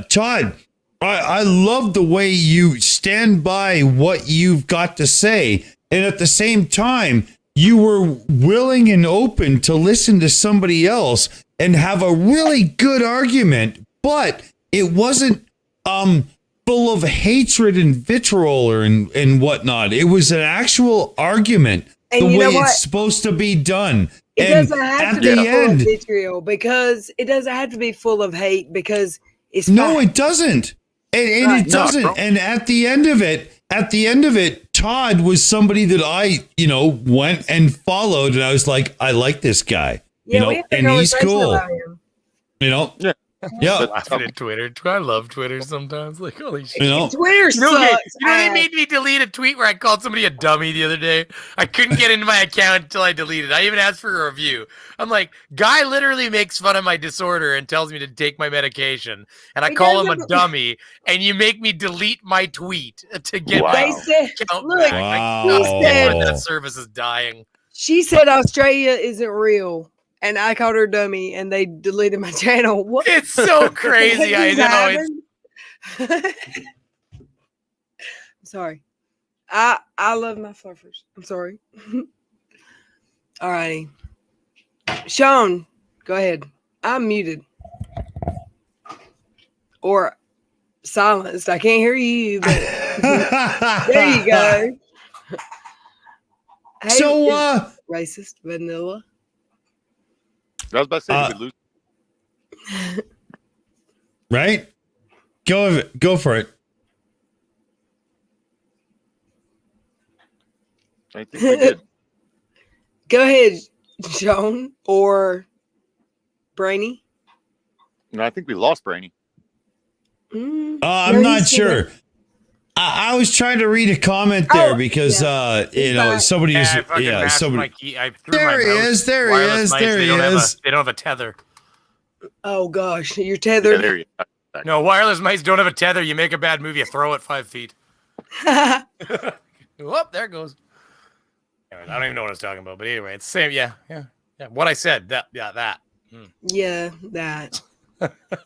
Todd, I love the way you stand by what you've got to say. And at the same time, you were willing and open to listen to somebody else and have a really good argument, but it wasn't full of hatred and vitriol and whatnot. It was an actual argument And the you know way what? it's supposed to be done. It And doesn't have at to be the full of end, vitriol because it doesn't have to be full of hate because it's no, fact. it doesn't. And Right. it doesn't. No, And at the end of it, Todd was somebody that I, went and followed, and I was like, I like this guy, Yeah, we have a and he's conversation cool, about him. Yeah. yeah, Laughing at Twitter. I love Twitter sometimes. Like, holy shit. Twitter You know, they, sucks. they made me delete a tweet where I called somebody a dummy the other day. I couldn't get into my account until I deleted it. I even asked for a review. I'm like, guy literally makes fun of my disorder and tells me to take my medication, and I He call him a doesn't- dummy, and you make me delete my tweet to get Wow. my They said, account look, back. Wow. That service is dying. she said Australia isn't real, and I called her dummy, and they deleted my channel. What? It's so crazy. I What know. happened? I'm sorry. I love my fluffers. I'm sorry. All righty. Sean, go ahead. I'm muted. Or silenced. I can't hear you, but there you go. Hey, So, racist vanilla. I was about to say, we could lose. right? Go for it. I think we did. Go ahead, Sean or Brainy. No, I think we lost Brainy. Mm, I'm no, not he's still sure. I was trying to read a comment there Oh, because somebody Yeah, is I fucking mashed somebody. my key. I threw There my he mouse. is. There he Wireless is. mics, There they he don't have is. they don't have a tether. Oh gosh, you're Yeah, tethered. there you go. No, wireless mics don't have a tether. You make a bad move, you throw it 5 feet. Whoop, there it goes. Anyway, I don't even know what I was talking about, but anyway, it's the same. Yeah. What I said. That. Yeah, that.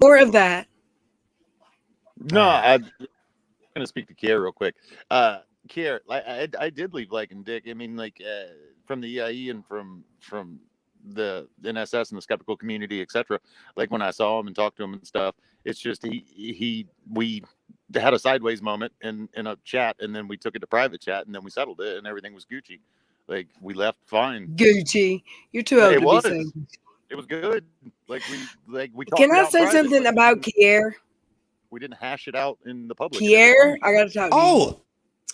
More of that. No, I'm gonna speak to Kier real quick. Kier, I did leave like and Dick. I mean, like from the EIE and from the NSS and the skeptical community, etc. Like when I saw him and talked to him and stuff, it's just we had a sideways moment in a chat, and then we took it to private chat, and then we settled it, and everything was Gucci. Like we left fine. Gucci. You're too old It to was. be saying. It was good. Like we talked Can it I out in say private, something but about Kier? we didn't hash it out in the public. Kier, I gotta talk to you. Oh,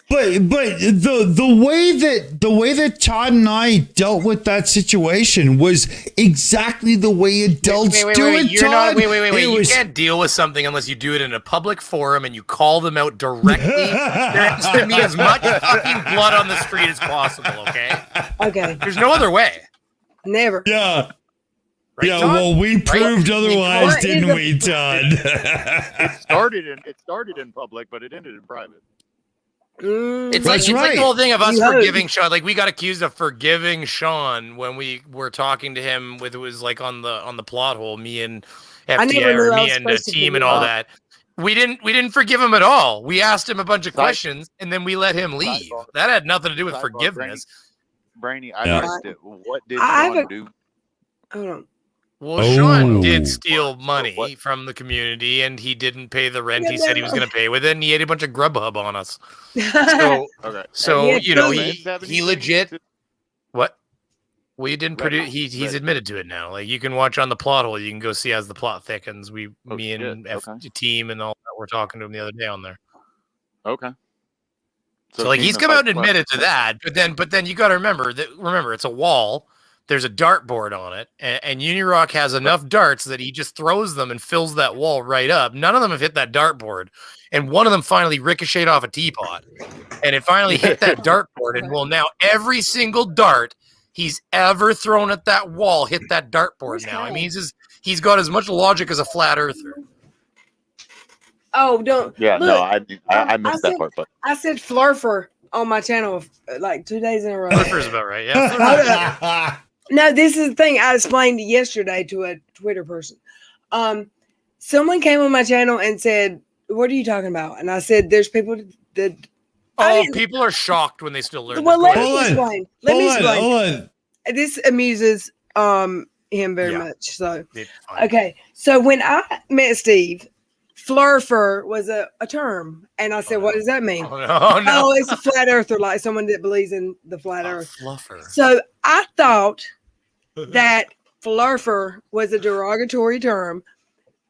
but the way that Todd and I dealt with that situation was exactly the way adults do it. You're Todd. not. Wait. It You was- can't deal with something unless you do it in a public forum and you call them out directly. There has to be as much fucking blood on the street as possible. Okay. Okay, There's no other way. never. Yeah. Right, Yeah, Todd? well, we proved otherwise, What is didn't a- we, Todd? It started in public, but it ended in private. It's That's like right. the whole thing of us You heard. forgiving Sean. Like we got accused of forgiving Sean when we were talking to him with it was like on the plot hole. Me and I never FTR, knew I me was and the supposed to team forgive and all him. that. We didn't forgive him at all. We asked him a bunch of Side- questions and then we let him leave. Sidebar. That had nothing to do with Sidebar, forgiveness. Brainy, I Yeah. missed it. What did I Sean haven't- do? Hold on. Well, Sean Oh. did steal money What? from the community and he didn't pay the rent Yeah, he said he no. was going to pay with it, and he ate a bunch of Grubhub on us. So, Okay. so Yeah, you know, food. he legit. What? We didn't produce. He's Right. admitted to it now. Like you can watch on the plot hole. You can go see as the plot thickens. Me shit, and okay. team and all that. We're talking to him the other day on there. Okay. So like team he's of come out and five admitted to that. But then you got to remember that. Remember, it's a wall. There's a dartboard on it, and Unirock has enough darts that he just throws them and fills that wall right up. None of them have hit that dartboard, and one of them finally ricocheted off a teapot, and it finally hit that dartboard. And well, now every single dart he's ever thrown at that wall hit that dartboard. Where's Now, I Kyle? mean, he's got as much logic as a flat earther. Oh, don't. Yeah, look, no, I missed I that said- part, but I said flurfer on my channel like 2 days in a row. Flipper's about right, yeah. Hold up. No, this is the thing I explained yesterday to a Twitter person. Someone came on my channel and said, "What are you talking about?" And I said, "There's people that Oh, people are shocked when they still learn. Well, let this. me Hold on. explain. Let me explain. Hold on. This amuses him very Yeah. much. So It's fine. okay. So when I met Steve, flurfer was a term. And I said, what does that mean? Oh, no. Oh, it's a flat earther, like someone that believes in the flat earth. Fluffer. So I thought that flurfer was a derogatory term.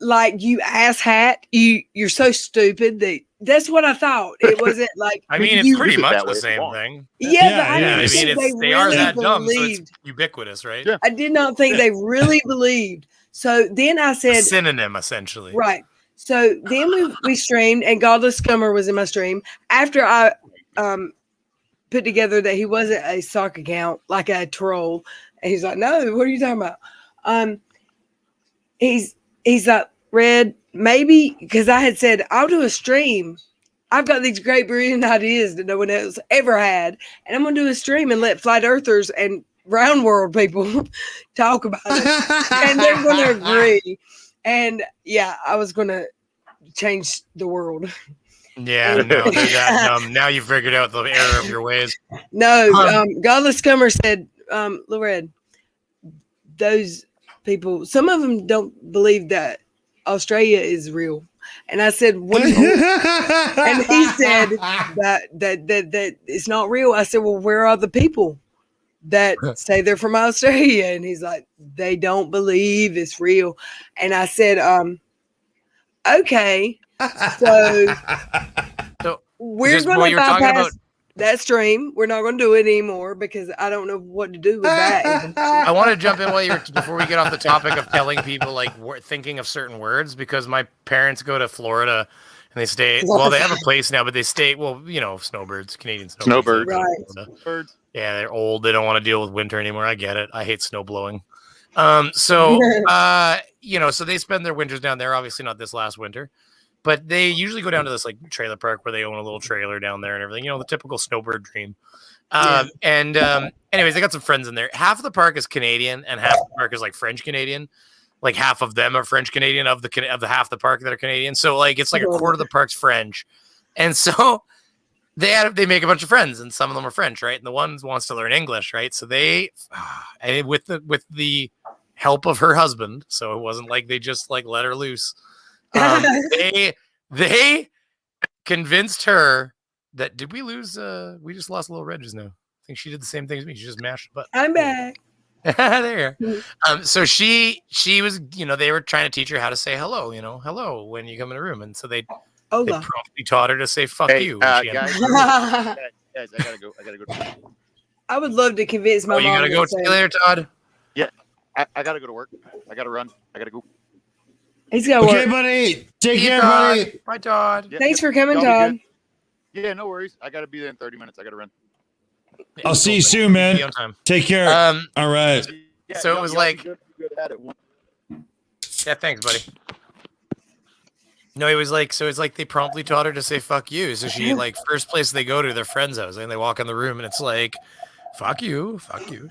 Like you asshat, you're so stupid that's what I thought. It wasn't like I mean, it's you- pretty use it much that way the if you same want. thing. Yeah, but I Yeah, didn't I think mean, they they are really that dumb, so believed. it's ubiquitous, right? Yeah. I did not think they really believed. So then I A said, synonym, essentially. right. So then we streamed, and Godless Scummer was in my stream after I put together that he wasn't a sock account, like a troll. And he's like, no, what are you talking about? He's like, Red, maybe because I had said I'll do a stream. I've got these great brilliant ideas that no one else ever had, and I'm gonna do a stream and let flat earthers and round world people talk about it, and they're gonna agree. And yeah, I was gonna change the world. Yeah, no, they're that dumb. Now you've figured out the error of your ways. No, Godless Scummer said, Lil Red, those people, some of them don't believe that Australia is real. And I said, what? And he said that it's not real. I said, well, where are the people that say they're from Australia? And he's like, they don't believe it's real. And I said, okay, so we're Just what going to you're talking bypass about- that stream. We're not going to do it anymore because I don't know what to do with that. I want to jump in before we get off the topic of telling people like thinking of certain words, because my parents go to Florida and they stay. Well, they have a place now, but they stay. Well, snowbirds, Canadian snowbirds. Snowbirds. They go to Right. Florida. Birds. Yeah, they're old. They don't want to deal with winter anymore. I get it. I hate snow blowing. So they spend their winters down there. Obviously, not this last winter. But they usually go down to this like trailer park where they own a little trailer down there and everything. The typical snowbird dream. Anyways, they got some friends in there. Half of the park is Canadian, and half the park is like French Canadian. Like half of them are French Canadian of the half the park that are Canadian. So like it's like a quarter of the park's French, and so they make a bunch of friends, and some of them are French, right? And the one wants to learn English, right? So they, with the help of her husband, so it wasn't like they just like let her loose. They convinced her that did we lose? We just lost Little Red just now. I think she did the same thing as me. She just mashed the button. I'm back. There you are. So she was, they were trying to teach her how to say hello, hello when you come in a room, and so they promptly taught her to say "fuck you." guys, guys, I gotta go. I would love to convince my Oh, you mom. gotta go. See you later, Todd. Yeah, I gotta go to work. I gotta run. I gotta go. He's got to Okay, work. buddy. Take See you, care, Todd. buddy. Bye, Todd. Yeah, Thanks for coming, y'all be Todd. good. Yeah, no worries. I gotta be there in 30 minutes. I gotta run. I'll see you soon, man. Be on time. Take care. All right. Yeah, So it y'all- was y'all like- be good at it. Yeah, thanks, buddy. No, it was like, so it's like they promptly taught her to say "fuck you." So she like first place they go to their friend's house, and they walk in the room, and it's like, fuck you."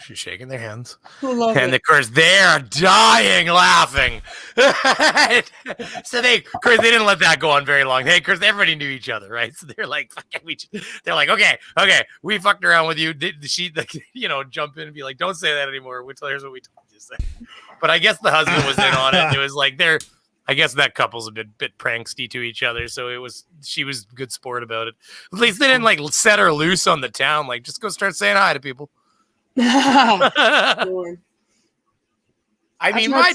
She's shaking their hands, Love and it. of course they're dying laughing. So of course they didn't let that go on very long. Hey, of course everybody knew each other, right? So they're like, they're like, okay, we fucked around with you. Did she, jump in and be like, don't say that anymore. Here's what we told you to say. But I guess the husband was in on it. And it was like I guess that couple's a bit prankster to each other, so she was a good sport about it. At least they didn't like set her loose on the town, like just go start saying hi to people. I mean, my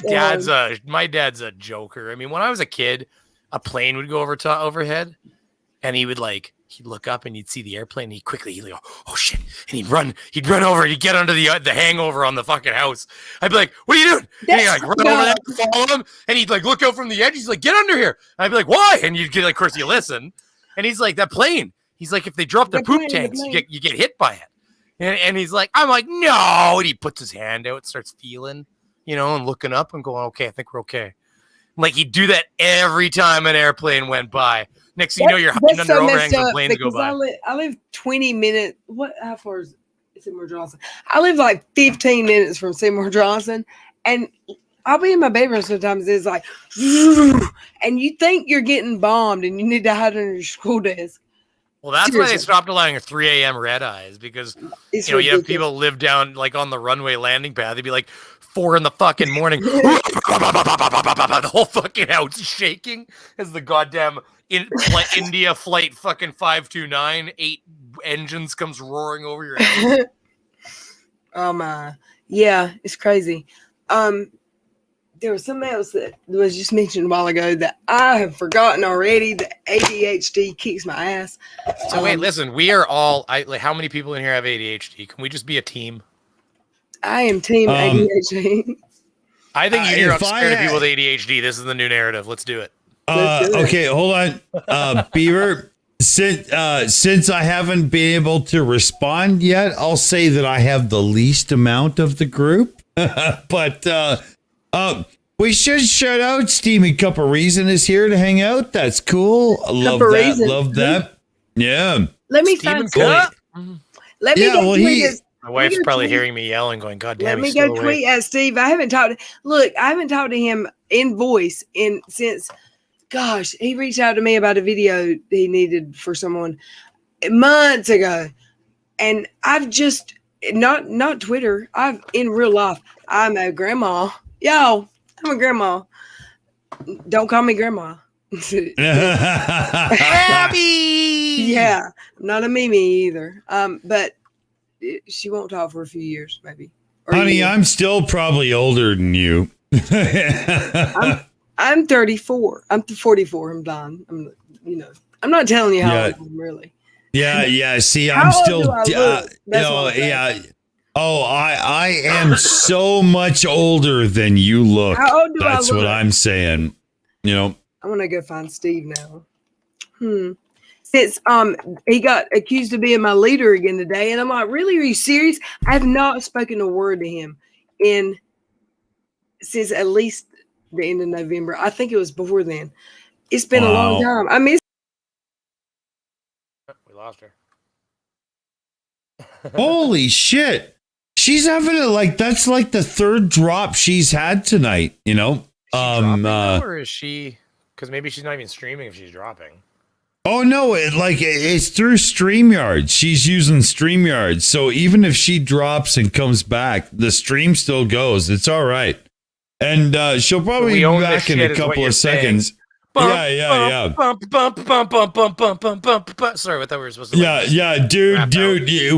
dad's a joker. I mean, when I was a kid, a plane would go overhead, and he'd look up and he'd see the airplane, and he'd go, oh shit, and he'd run over, and he'd get under the hangover on the fucking house. I'd be like, what are you doing? And he'd like run over there, follow him, and he'd like look out from the edge. He's like, get under here. And I'd be like, why? And you'd get like, of course you listen, and he's like, that plane. He's like, if they drop their poop tanks, you get hit by it. And he's like, I'm like, no. And he puts his hand out, starts feeling, and looking up and going, okay, I think we're okay. Like he'd do that every time an airplane went by. Next thing you know, you're hiding under overhangs and planes go by. I live 20 minutes. How far is Seymour Johnson? I live like 15 minutes from Seymour Johnson, and I'll be in my bedroom sometimes. It's like, and you think you're getting bombed, and you need to hide under your school desk. Well, that's why they Seriously. stopped allowing 3 a.m. red eyes because It's you have ridiculous. people live down like on the runway landing pad. They'd be like 4 in the fucking morning. The whole fucking house is shaking as the goddamn India flight fucking 529 8 engines comes roaring over your house. Oh my, yeah, it's crazy. There was something else that was just mentioned a while ago that I have forgotten already. The ADHD kicks my ass. So wait, listen, we are all. Like, how many people in here have ADHD? Can we just be a team? I am team ADHD. I think you if are I scared of had- people with ADHD. This is the new narrative. Let's do it. Let's do it. Okay, hold on. Beaver, since I haven't been able to respond yet, I'll say that I have the least amount of the group. But we should shout out Steamy Cup of Reason is here to hang out. That's cool. I love of that. Reason. Love that. Yeah. Let me Steven find. Cup. Let me Yeah, go well, tweet he- at- My wife's go probably tweet- hearing me yelling, going, "God damn, Let me he's go still awake." tweet at Steve. I haven't talked. Look, I haven't talked to him in voice since. Gosh, he reached out to me about a video he needed for someone months ago, and I've just not Twitter. I've in real life. I'm a grandma. Yo, I'm a grandma. Don't call me grandma. Abby. Yeah, I'm not a Mimi either. But she won't talk for a few years, maybe. Or a Honey, year. I'm still probably older than you. I'm 34. I'm 44. I'm done. I'm not telling you how Yeah. old I am, really. Yeah. See, How I'm old still. do I look? That's what I'm saying. Yeah. Oh, I am so much older than you look. How old do I That's what look? I'm saying. You know. I'm gonna go find Steve now. Since he got accused of being my leader again today, and I'm like, really? Are you serious? I have not spoken a word to him since at least the end of November. I think it was before then. It's been a long Wow. time. I miss. We lost her. Holy shit. She's having it like that's like the third drop she's had tonight, you know? Dropping now, or is she? Because maybe she's not even streaming if she's dropping. Oh no, it's through StreamYard. She's using StreamYard. So even if she drops and comes back, the stream still goes. It's all right. And she'll probably We be own this back in shit a is what couple you're of saying. seconds. Yeah. Bump, bump, bump, bump, bump, bump, bump, bump. Sorry, I thought we were supposed to. Yeah, dude,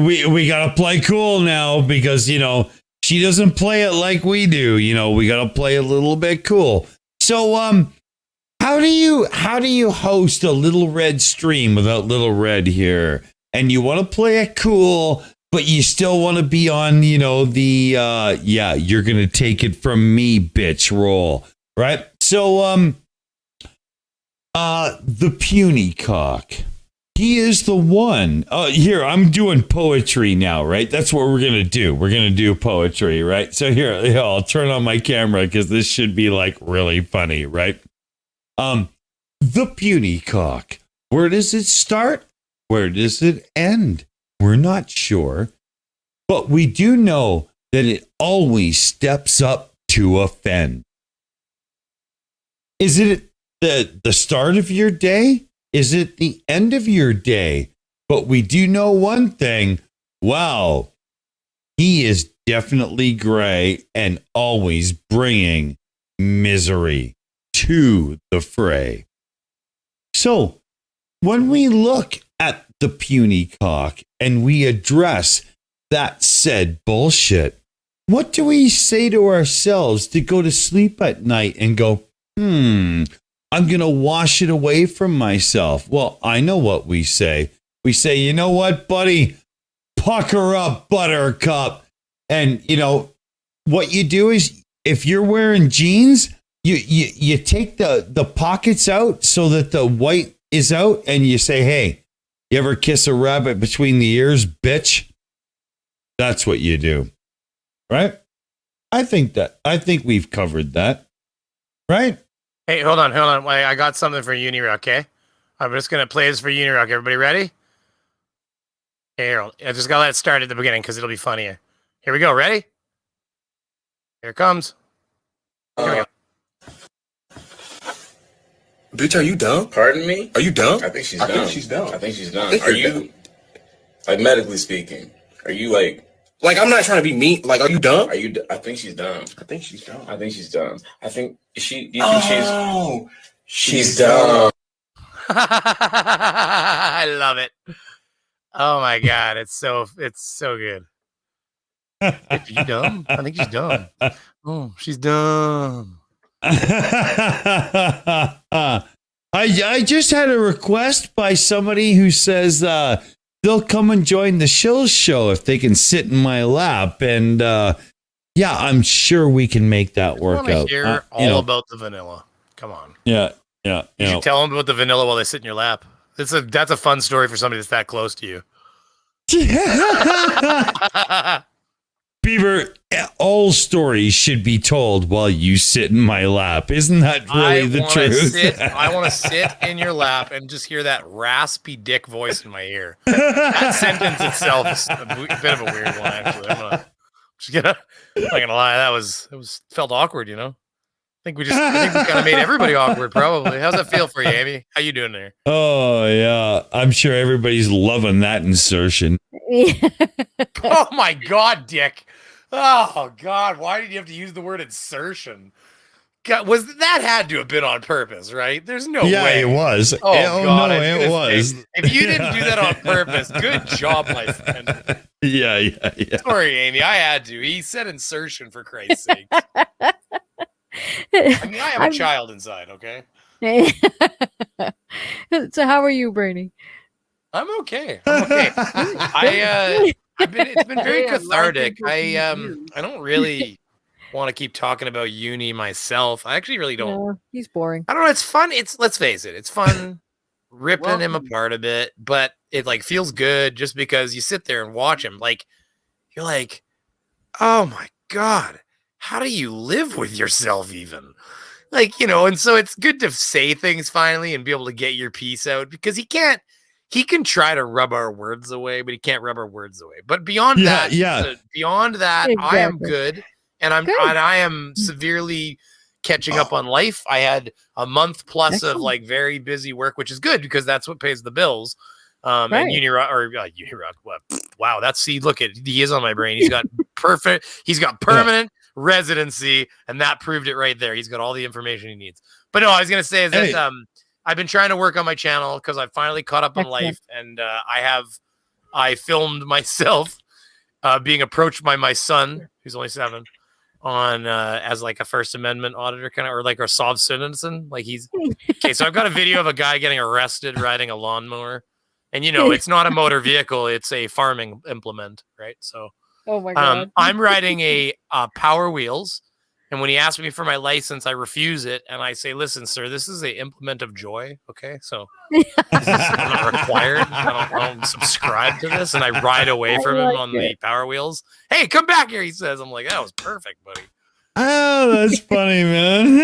we gotta play cool now because she doesn't play it like we do. We gotta play a little bit cool. So how do you host a Little Red stream without Little Red here? And you want to play it cool, but you still want to be on the you're gonna take it from me, bitch roll, right? So the puny cock. He is the one. Here, I'm doing poetry now, right? That's what we're going to do. We're going to do poetry, right? So here, I'll turn on my camera because this should be like really funny, right? The puny cock. Where does it start? Where does it end? We're not sure. But we do know that it always steps up to offend. Is it the start of your day? Is it the end of your day? But we do know one thing. Wow, he is definitely gray and always bringing misery to the fray. So when we look at the puny cock and we address that said bullshit, what do we say to ourselves to go to sleep at night and go, I'm going to wash it away from myself? Well, I know what we say. We say, you know what, buddy? Pucker up, buttercup. And, what you do is if you're wearing jeans, you take the pockets out so that the white is out and you say, hey, you ever kiss a rabbit between the ears, bitch? That's what you do. Right? I think we've covered that. Right? Hey, hold on. I got something for Unirock, okay? I'm just going to play this for Unirock. Everybody ready? Okay, here, I just got to let it start at the beginning because it'll be funnier. Here we go. Ready? Here it comes. Here we go. Bitch, are you dumb? Pardon me? Are you dumb? I think she's I dumb. think she's dumb. I think she's dumb. I think Are you're you, like, medically speaking, are you like, I'm not trying to be mean. Like, are you dumb? are you, I think she's dumb. I think she's dumb. I think she's dumb. I think, do you think Oh, she's dumb? I love it. Oh my god, it's so good. Are you dumb? I think she's dumb. Oh, she's dumb. I just had a request by somebody who says they'll come and join the Shills show if they can sit in my lap, and yeah, I'm sure we can make that work I out. hear all about the vanilla. Come on. Yeah. You should tell them about the vanilla while they sit in your lap. That's a fun story for somebody that's that close to you. Beaver, all stories should be told while you sit in my lap. Isn't that really the truth? I want to sit in your lap and just hear that raspy dick voice in my ear. That sentence itself is a bit of a weird one, actually. I'm not gonna lie. That was felt awkward, you know. I think we kind of made everybody awkward. Probably. How's that feel for you, Amy? How you doing there? Oh yeah, I'm sure everybody's loving that insertion. Oh my God, Dick. Oh God, why did you have to use the word insertion? God, that had to have been on purpose, right? There's no way. Yeah, it was. Oh God, no, it was. If you didn't do that on purpose, good job, my friend. Yeah. Sorry, Amy, I had to. He said insertion for Christ's sake. I mean, I have a child inside, okay? So how are you, Brainy? I'm okay. It's been very cathartic. I don't really want to keep talking about uni myself. I actually really don't. No, he's boring. I don't know. It's fun. Let's face it. It's fun ripping him apart a bit, but it like feels good just because you sit there and watch him. Like you're like, oh my God, how do you live with yourself even? Like, you know, and so it's good to say things finally and be able to get your piece out because he can try to rub our words away, but he can't rub our words away. But beyond that, exactly. I am good. And I am severely catching up on life. I had a month plus of like very busy work, which is good because that's what pays the bills. And Unirock, wow, look at, he is on my brain. He's got permanent residency, and that proved it right there. He's got all the information he needs. But no, I was going to say is that I've been trying to work on my channel because I finally caught up on life, and I filmed myself being approached by my son, who's only 7, on as like a First Amendment auditor kind of, or like a soft citizen. Like he's okay. So I've got a video of a guy getting arrested riding a lawnmower, and you know it's not a motor vehicle; it's a farming implement, right? So, oh my God, I'm riding a Power Wheels. And when he asks me for my license, I refuse it. And I say, listen, sir, this is a implement of joy. Okay. So this is not required. I don't subscribe to this. And I ride away from him on the Power Wheels. Hey, come back here, he says. I'm like, that was perfect, buddy. Oh, that's funny, man.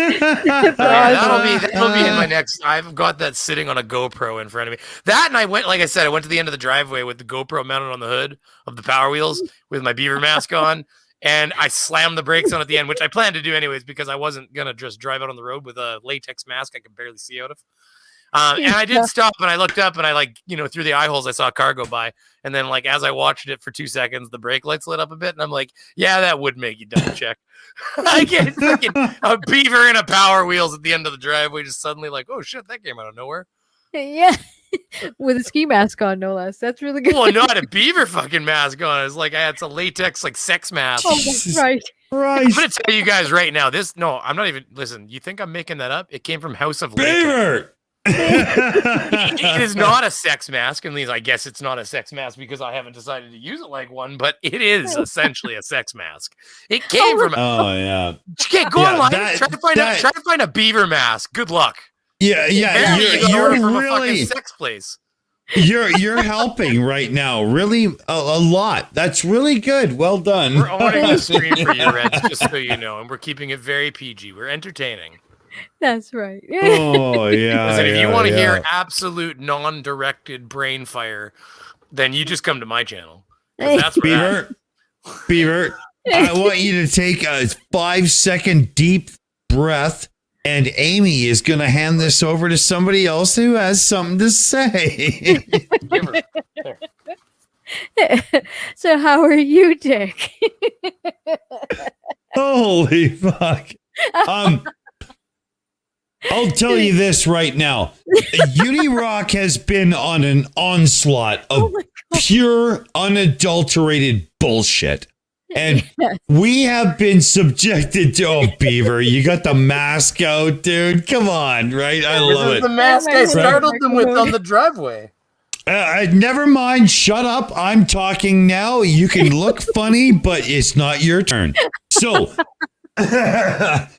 That'll be in my next. I've got that sitting on a GoPro in front of me. That, and I went to the end of the driveway with the GoPro mounted on the hood of the Power Wheels with my beaver mask on. And I slammed the brakes on at the end, which I planned to do anyways, because I wasn't going to just drive out on the road with a latex mask I could barely see out of. And I did stop, and I looked up, and I through the eye holes, I saw a car go by. And then as I watched it for 2 seconds, the brake lights lit up a bit. And I'm like, yeah, that would make you double check. I get freaking a beaver and a Power Wheels at the end of the driveway, just suddenly like, oh shit, that came out of nowhere. Yeah. With a ski mask on, no less. That's really good. Well, not a beaver fucking mask on. It was like I had some latex sex mask. Oh, that's right. I'm gonna tell you guys right now. I'm not even. Listen, you think I'm making that up? It came from House of Beaver. It is not a sex mask, and I guess it's not a sex mask because I haven't decided to use it like one. But it is essentially a sex mask. It came from. Oh yeah. Okay, go online. Try to find a beaver mask. Good luck. Yeah. You're from really a fucking sex place. You're helping right now, really a lot. That's really good. Well done. We're owning the screen for you, Reds, just so you know, and we're keeping it very PG. We're entertaining. That's right. Oh yeah. Listen, if you want to hear absolute non-directed brain fire, then you just come to my channel. That's Beaver. I want you to take a 5-second deep breath And Amy is going to hand this over to somebody else who has something to say. So how are you, Dick? Holy fuck. I'll tell you this right now. Unirock has been on an onslaught of pure, unadulterated bullshit. And we have been subjected to, oh, Beaver, you got the mask out, dude. Come on, right? I love This is it. the mask I startled them with on the driveway. Never mind. Shut up. I'm talking now. You can look funny, but it's not your turn. So, but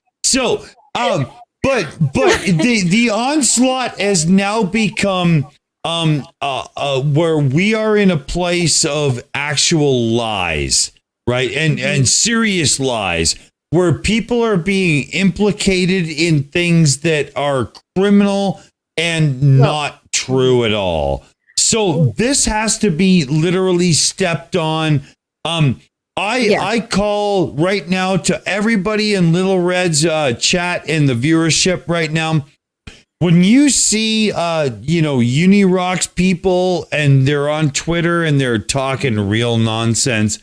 the onslaught has now become where we are in a place of actual lies, right? And serious lies where people are being implicated in things that are criminal and not true at all. So this has to be literally stepped on. I call right now to everybody in Little Red's chat and the viewership right now. When you see, Unirock's people and they're on Twitter and they're talking real nonsense,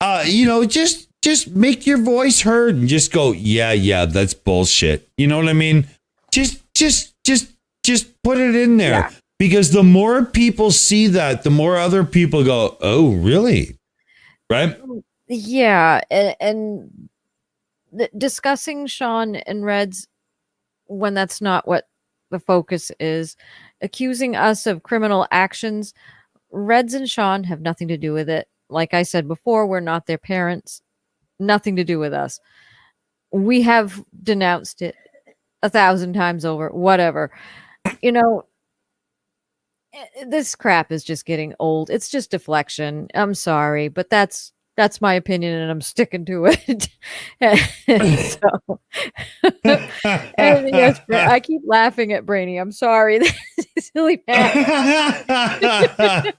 just make your voice heard and just go, yeah, that's bullshit. You know what I mean? Just put it in there. Yeah. Because the more people see that, the more other people go, oh, really? Right? Yeah. And discussing Sean and Reds when that's not what the focus is, accusing us of criminal actions, Reds and Sean have nothing to do with it. Like I said before, we're not their parents. Nothing to do with us. We have denounced it 1,000 times over, whatever. This crap is just getting old. It's just deflection. I'm sorry, but that's my opinion, and I'm sticking to it. So, yes, I keep laughing at Brainy. I'm sorry, that's silly bad.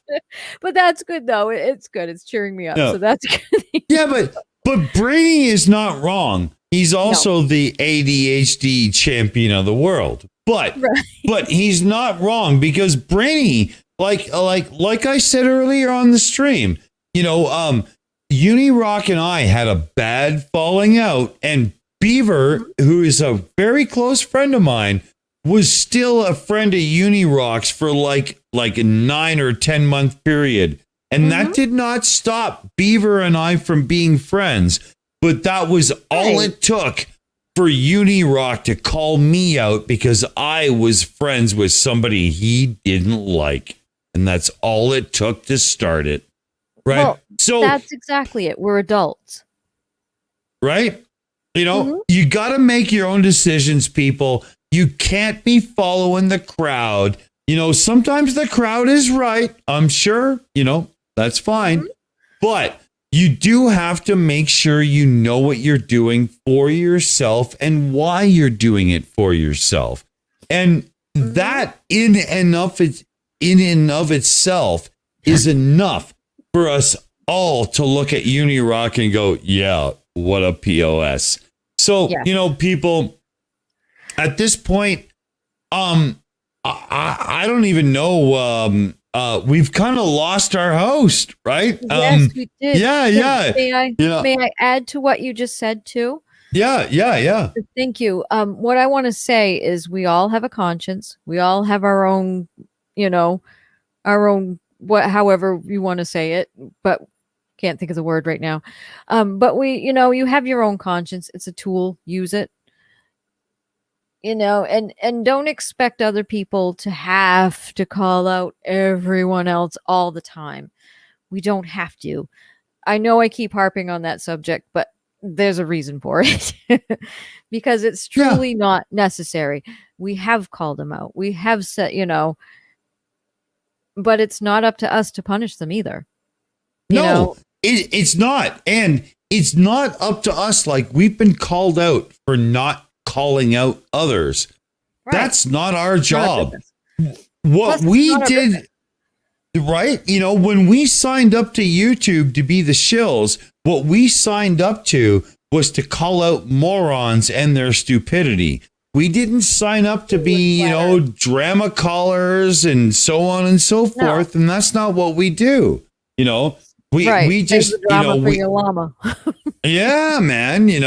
But that's good though. It's good. It's cheering me up. No. So that's good. Yeah, but Brainy is not wrong. He's also the ADHD champion of the world. But he's not wrong because Brainy, like I said earlier on the stream, Unirock and I had a bad falling out, and Beaver, who is a very close friend of mine, was still a friend of Unirock's for like a 9 or 10 month period. And that did not stop Beaver and I from being friends. But that was all it took for Unirock to call me out because I was friends with somebody he didn't like. And that's all it took to start it. Right? Well, so that's exactly it. We're adults. Right? You got to make your own decisions, people. You can't be following the crowd. Sometimes the crowd is right. I'm sure, that's fine. But you do have to make sure you know what you're doing for yourself and why you're doing it for yourself. And that in and of itself is enough for us all to look at Unirock and go, yeah, what a POS. So, people, at this point, I don't even know. We've kind of lost our host, right? Yes, we did. Yeah. May I add to what you just said too? Yeah. Thank you. What I want to say is we all have a conscience. We all have our own, however you want to say it, but can't think of the word right now. But you have your own conscience. It's a tool. Use it. And don't expect other people to have to call out everyone else all the time. We don't have to. I know I keep harping on that subject, but there's a reason for it because it's truly not necessary. We have called them out. We have said, but it's not up to us to punish them either. It's not. And it's not up to us. Like we've been called out for not calling out others. Right. That's not our job. What we did, right? When we signed up to YouTube to be the shills, what we signed up to was to call out morons and their stupidity. We didn't sign up to be, drama callers and so on and so forth. And that's not what we do. We Save just, the drama for your llama. yeah, man. We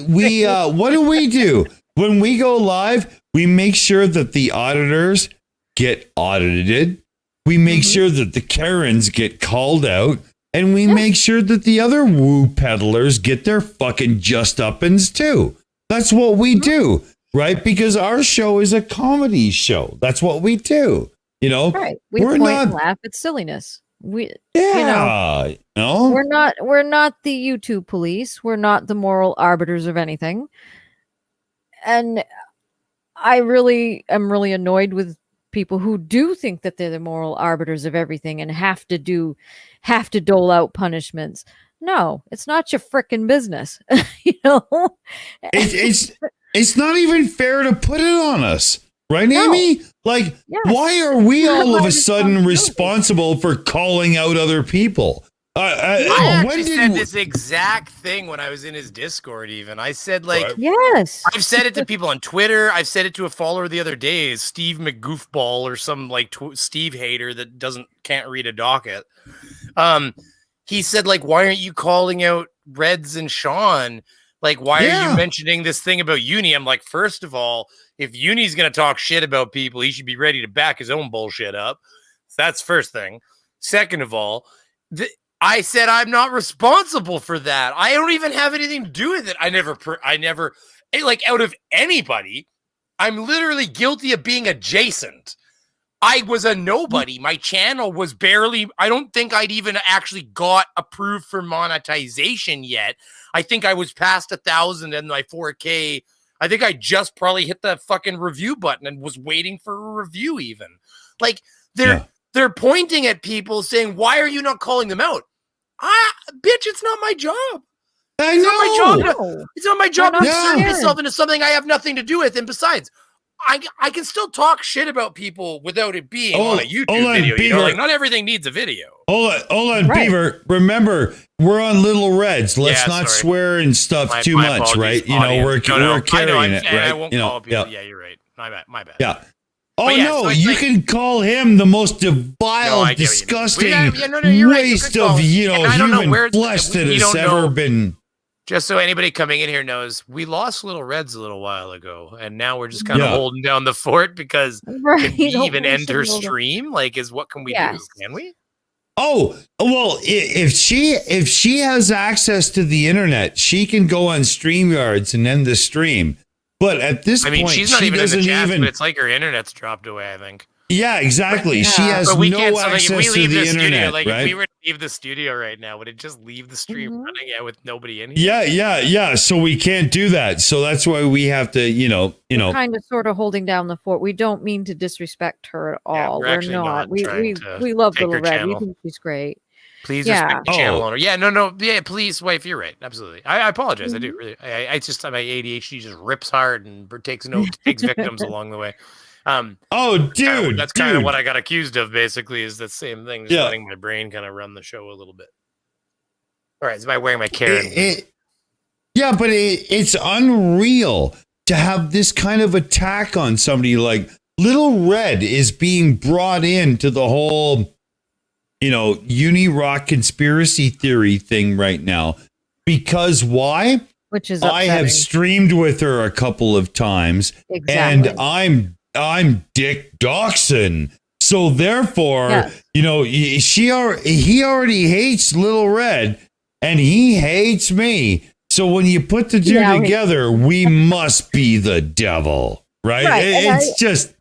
what do we do when we go live? We make sure that the auditors get audited. We make sure that the Karens get called out, and we make sure that the other woo peddlers get their fucking just uppins too. That's what we do, right? Because our show is a comedy show. That's what we do. Right. We're point and laugh at silliness. We're not the YouTube police. We're not the moral arbiters of anything. And I really am really annoyed with people who do think that they're the moral arbiters of everything and have to dole out punishments. No, it's not your frickin' business. It's not even fair to put it on us. Right, Amy? Like, why are we all of a sudden responsible for calling out other people? I actually said this exact thing when I was in his Discord. Even I said, yes, I've said it to people on Twitter. I've said it to a follower the other day, Steve McGoofball or some Steve hater that can't read a docket. He said, why aren't you calling out Reds and Sean? Why are you mentioning this thing about Uni? I'm like, first of all, if Uni's going to talk shit about people, he should be ready to back his own bullshit up. So that's first thing. Second of all, I said I'm not responsible for that. I don't even have anything to do with it. I never, out of anybody, I'm literally guilty of being adjacent. I was a nobody. My channel was barely, I don't think I'd even actually got approved for monetization yet. I think I was past 1,000 and my 4K. I think I just probably hit the fucking review button and was waiting for a review even. They're pointing at people saying, why are you not calling them out? Bitch, it's not my job. It's not my job to insert myself into something I have nothing to do with. And besides, I can still talk shit about people without it being on a YouTube video. Beaver. Not everything needs a video. Hold on, right. Beaver. Remember, we're on Little Reds. Let's not swear and stuff too much, right? We're carrying it, right? I won't call people. Yeah, you're right. My bad. Yeah. Oh no! You can call him the most vile, disgusting waste of human flesh that has ever been. Just so anybody coming in here knows, we lost Little Reds a little while ago, and now we're just kind of holding down the fort because can we even enter stream? What can we do? Can we? Oh well, if she has access to the internet, she can go on StreamYards and end the stream. But at this point, she's not even in the chat, but it's like her internet's dropped away, I think. Yeah, exactly. She has no access to the internet, right? If we were to leave the studio right now, would it just leave the stream running with nobody in here? Yeah. So we can't do that. So that's why we have to, kind of sort of holding down the fort. We don't mean to disrespect her at all. We're not. We love Little Red. We think she's great. Please respect the channel owner. Yeah, no. Yeah, please, wife, you're right. Absolutely. I apologize. I do really. I just my ADHD just rips hard and takes victims along the way. Dude, that's kind of what I got accused of. Basically, is the same thing. Just letting my brain kind of run the show a little bit. All right, is by wearing my Karen. But it's unreal to have this kind of attack on somebody. Like Little Red is being brought into the whole, Uni-Rock conspiracy theory thing right now. Because why? Which is I have streamed with her a couple of times, and I'm Dick Dawson. So therefore, he already hates Little Red, and he hates me. So when you put the two together, we must be the devil, right? It's just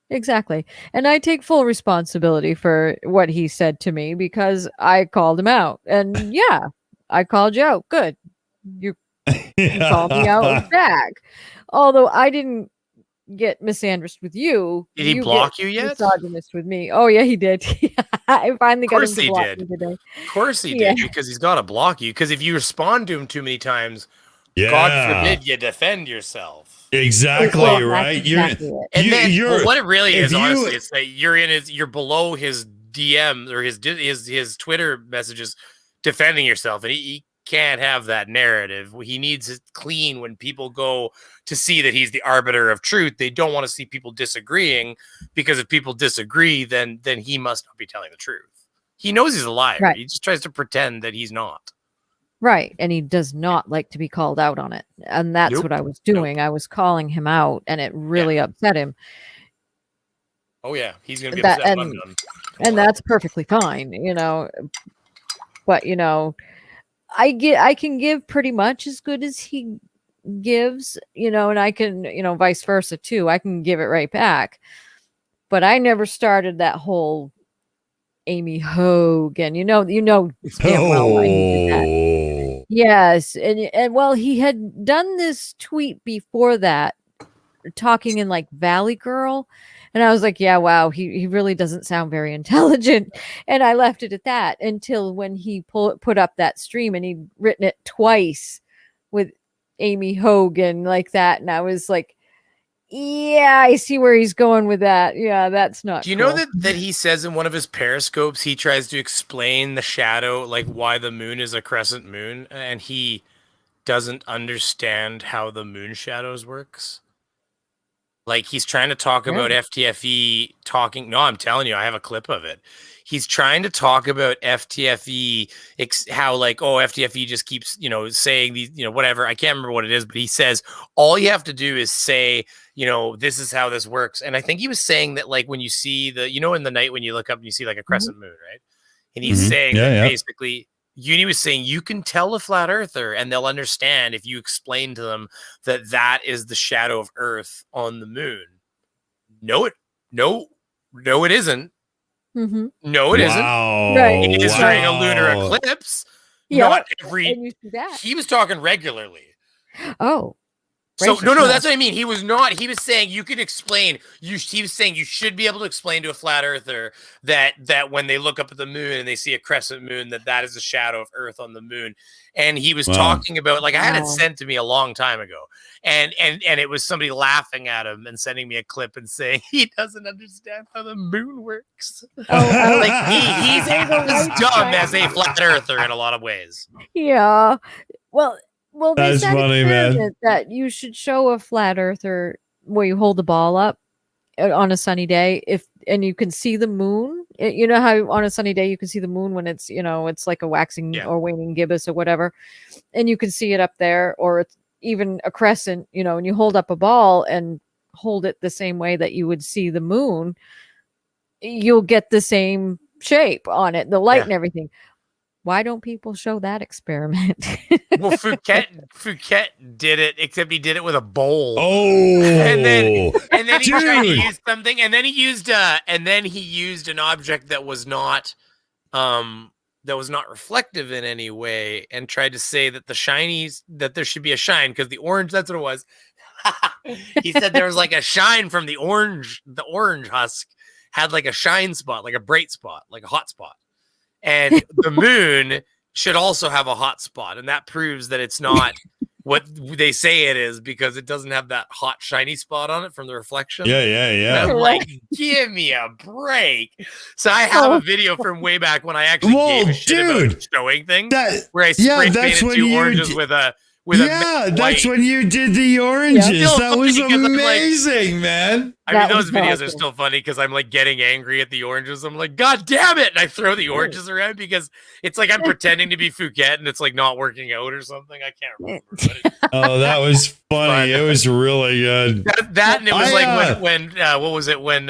exactly. And I take full responsibility for what he said to me because I called him out. And I called you out. Good. You called me out back. Although I didn't get misandrist with you. Did he block you yet? Misogynist with me. Oh yeah, he did. I finally got him to block me today. Of course he did, because he's got to block you. Because if you respond to him too many times, God forbid you defend yourself. Exactly right. What it really is, honestly, it's that you're below his DM or his Twitter messages defending yourself, and he can't have that narrative. He needs it clean when people go to see that he's the arbiter of truth. They don't want to see people disagreeing, because if people disagree, then he must not be telling the truth. He knows he's a liar. Right. He just tries to pretend that he's not. Right. And he does not like to be called out on it. And that's Nope. what I was doing. I was calling him out, and it really upset him. Oh yeah, he's gonna be That- upset when I'm and- done. And that's perfectly fine, But I can give pretty much as good as he gives, and I can, vice versa too. I can give it right back. But I never started that whole Amy Hogan. You know damn well why he did that. Yes, and well, he had done this tweet before that, talking in like Valley Girl, and I was like, yeah, wow, he really doesn't sound very intelligent, and I left it at that until when he put up that stream and he'd written it twice with Amy Hogan like that, and I was like, yeah, I see where he's going with that. Yeah, that's not. Do you know that he says in one of his periscopes, he tries to explain the shadow, like why the moon is a crescent moon, and he doesn't understand how the moon shadows works? Like, he's trying to talk about FTFE talking. No, I'm telling you, I have a clip of it. He's trying to talk about FTFE, how like, oh, FTFE just keeps, saying these, whatever. I can't remember what it is, but he says all you have to do is say, this is how this works. And I think he was saying that, like, when you see in the night when you look up and you see like a crescent moon, right? And he's saying that basically, Uni was saying you can tell a flat earther and they'll understand if you explain to them that is the shadow of Earth on the moon. No, it isn't. Mm-hmm. No, it isn't. Right. It is during a lunar eclipse. Yeah. Not every. And you see that. He was talking regularly. Oh. So Gracious, no, that's what I mean. He was not. He was saying you could explain. He was saying you should be able to explain to a flat earther that when they look up at the moon and they see a crescent moon, that is the shadow of Earth on the moon. And he was talking about, like, I had it sent to me a long time ago, and it was somebody laughing at him and sending me a clip and saying he doesn't understand how the moon works. Like he's as dumb as a flat earther in a lot of ways. Yeah. Well, That's there's that funny, man. experiment that you should show a flat earther where you hold the ball up on a sunny day, and you can see the moon. You know how on a sunny day you can see the moon when it's it's like a waxing or waning gibbous or whatever, and you can see it up there, or it's even a crescent. And you hold up a ball and hold it the same way that you would see the moon. You'll get the same shape on it, the light and everything. Why don't people show that experiment? Well, Fouquet did it, except he did it with a bowl. Oh, and then he tried to use something, and then he used an object that was not reflective in any way, and tried to say that that there should be a shine because the orange. That's what it was. He said there was like a shine from the orange. The orange husk had like a shine spot, like a bright spot, like a hot spot. And the moon should also have a hot spot, and that proves that it's not what they say it is, because it doesn't have that hot shiny spot on it from the reflection. Yeah. I'm like, give me a break. So I have a video from way back when I actually gave a shit about showing things, where I spray painted two oranges with a that's when you did the oranges. Yeah. That was amazing, man. I mean, those videos are still funny because I'm like getting angry at the oranges. I'm like, God damn it. And I throw the oranges around because it's like I'm pretending to be Fouquet and it's like not working out or something. I can't remember. Oh, that was funny. It was really good. That and it was like when what was it when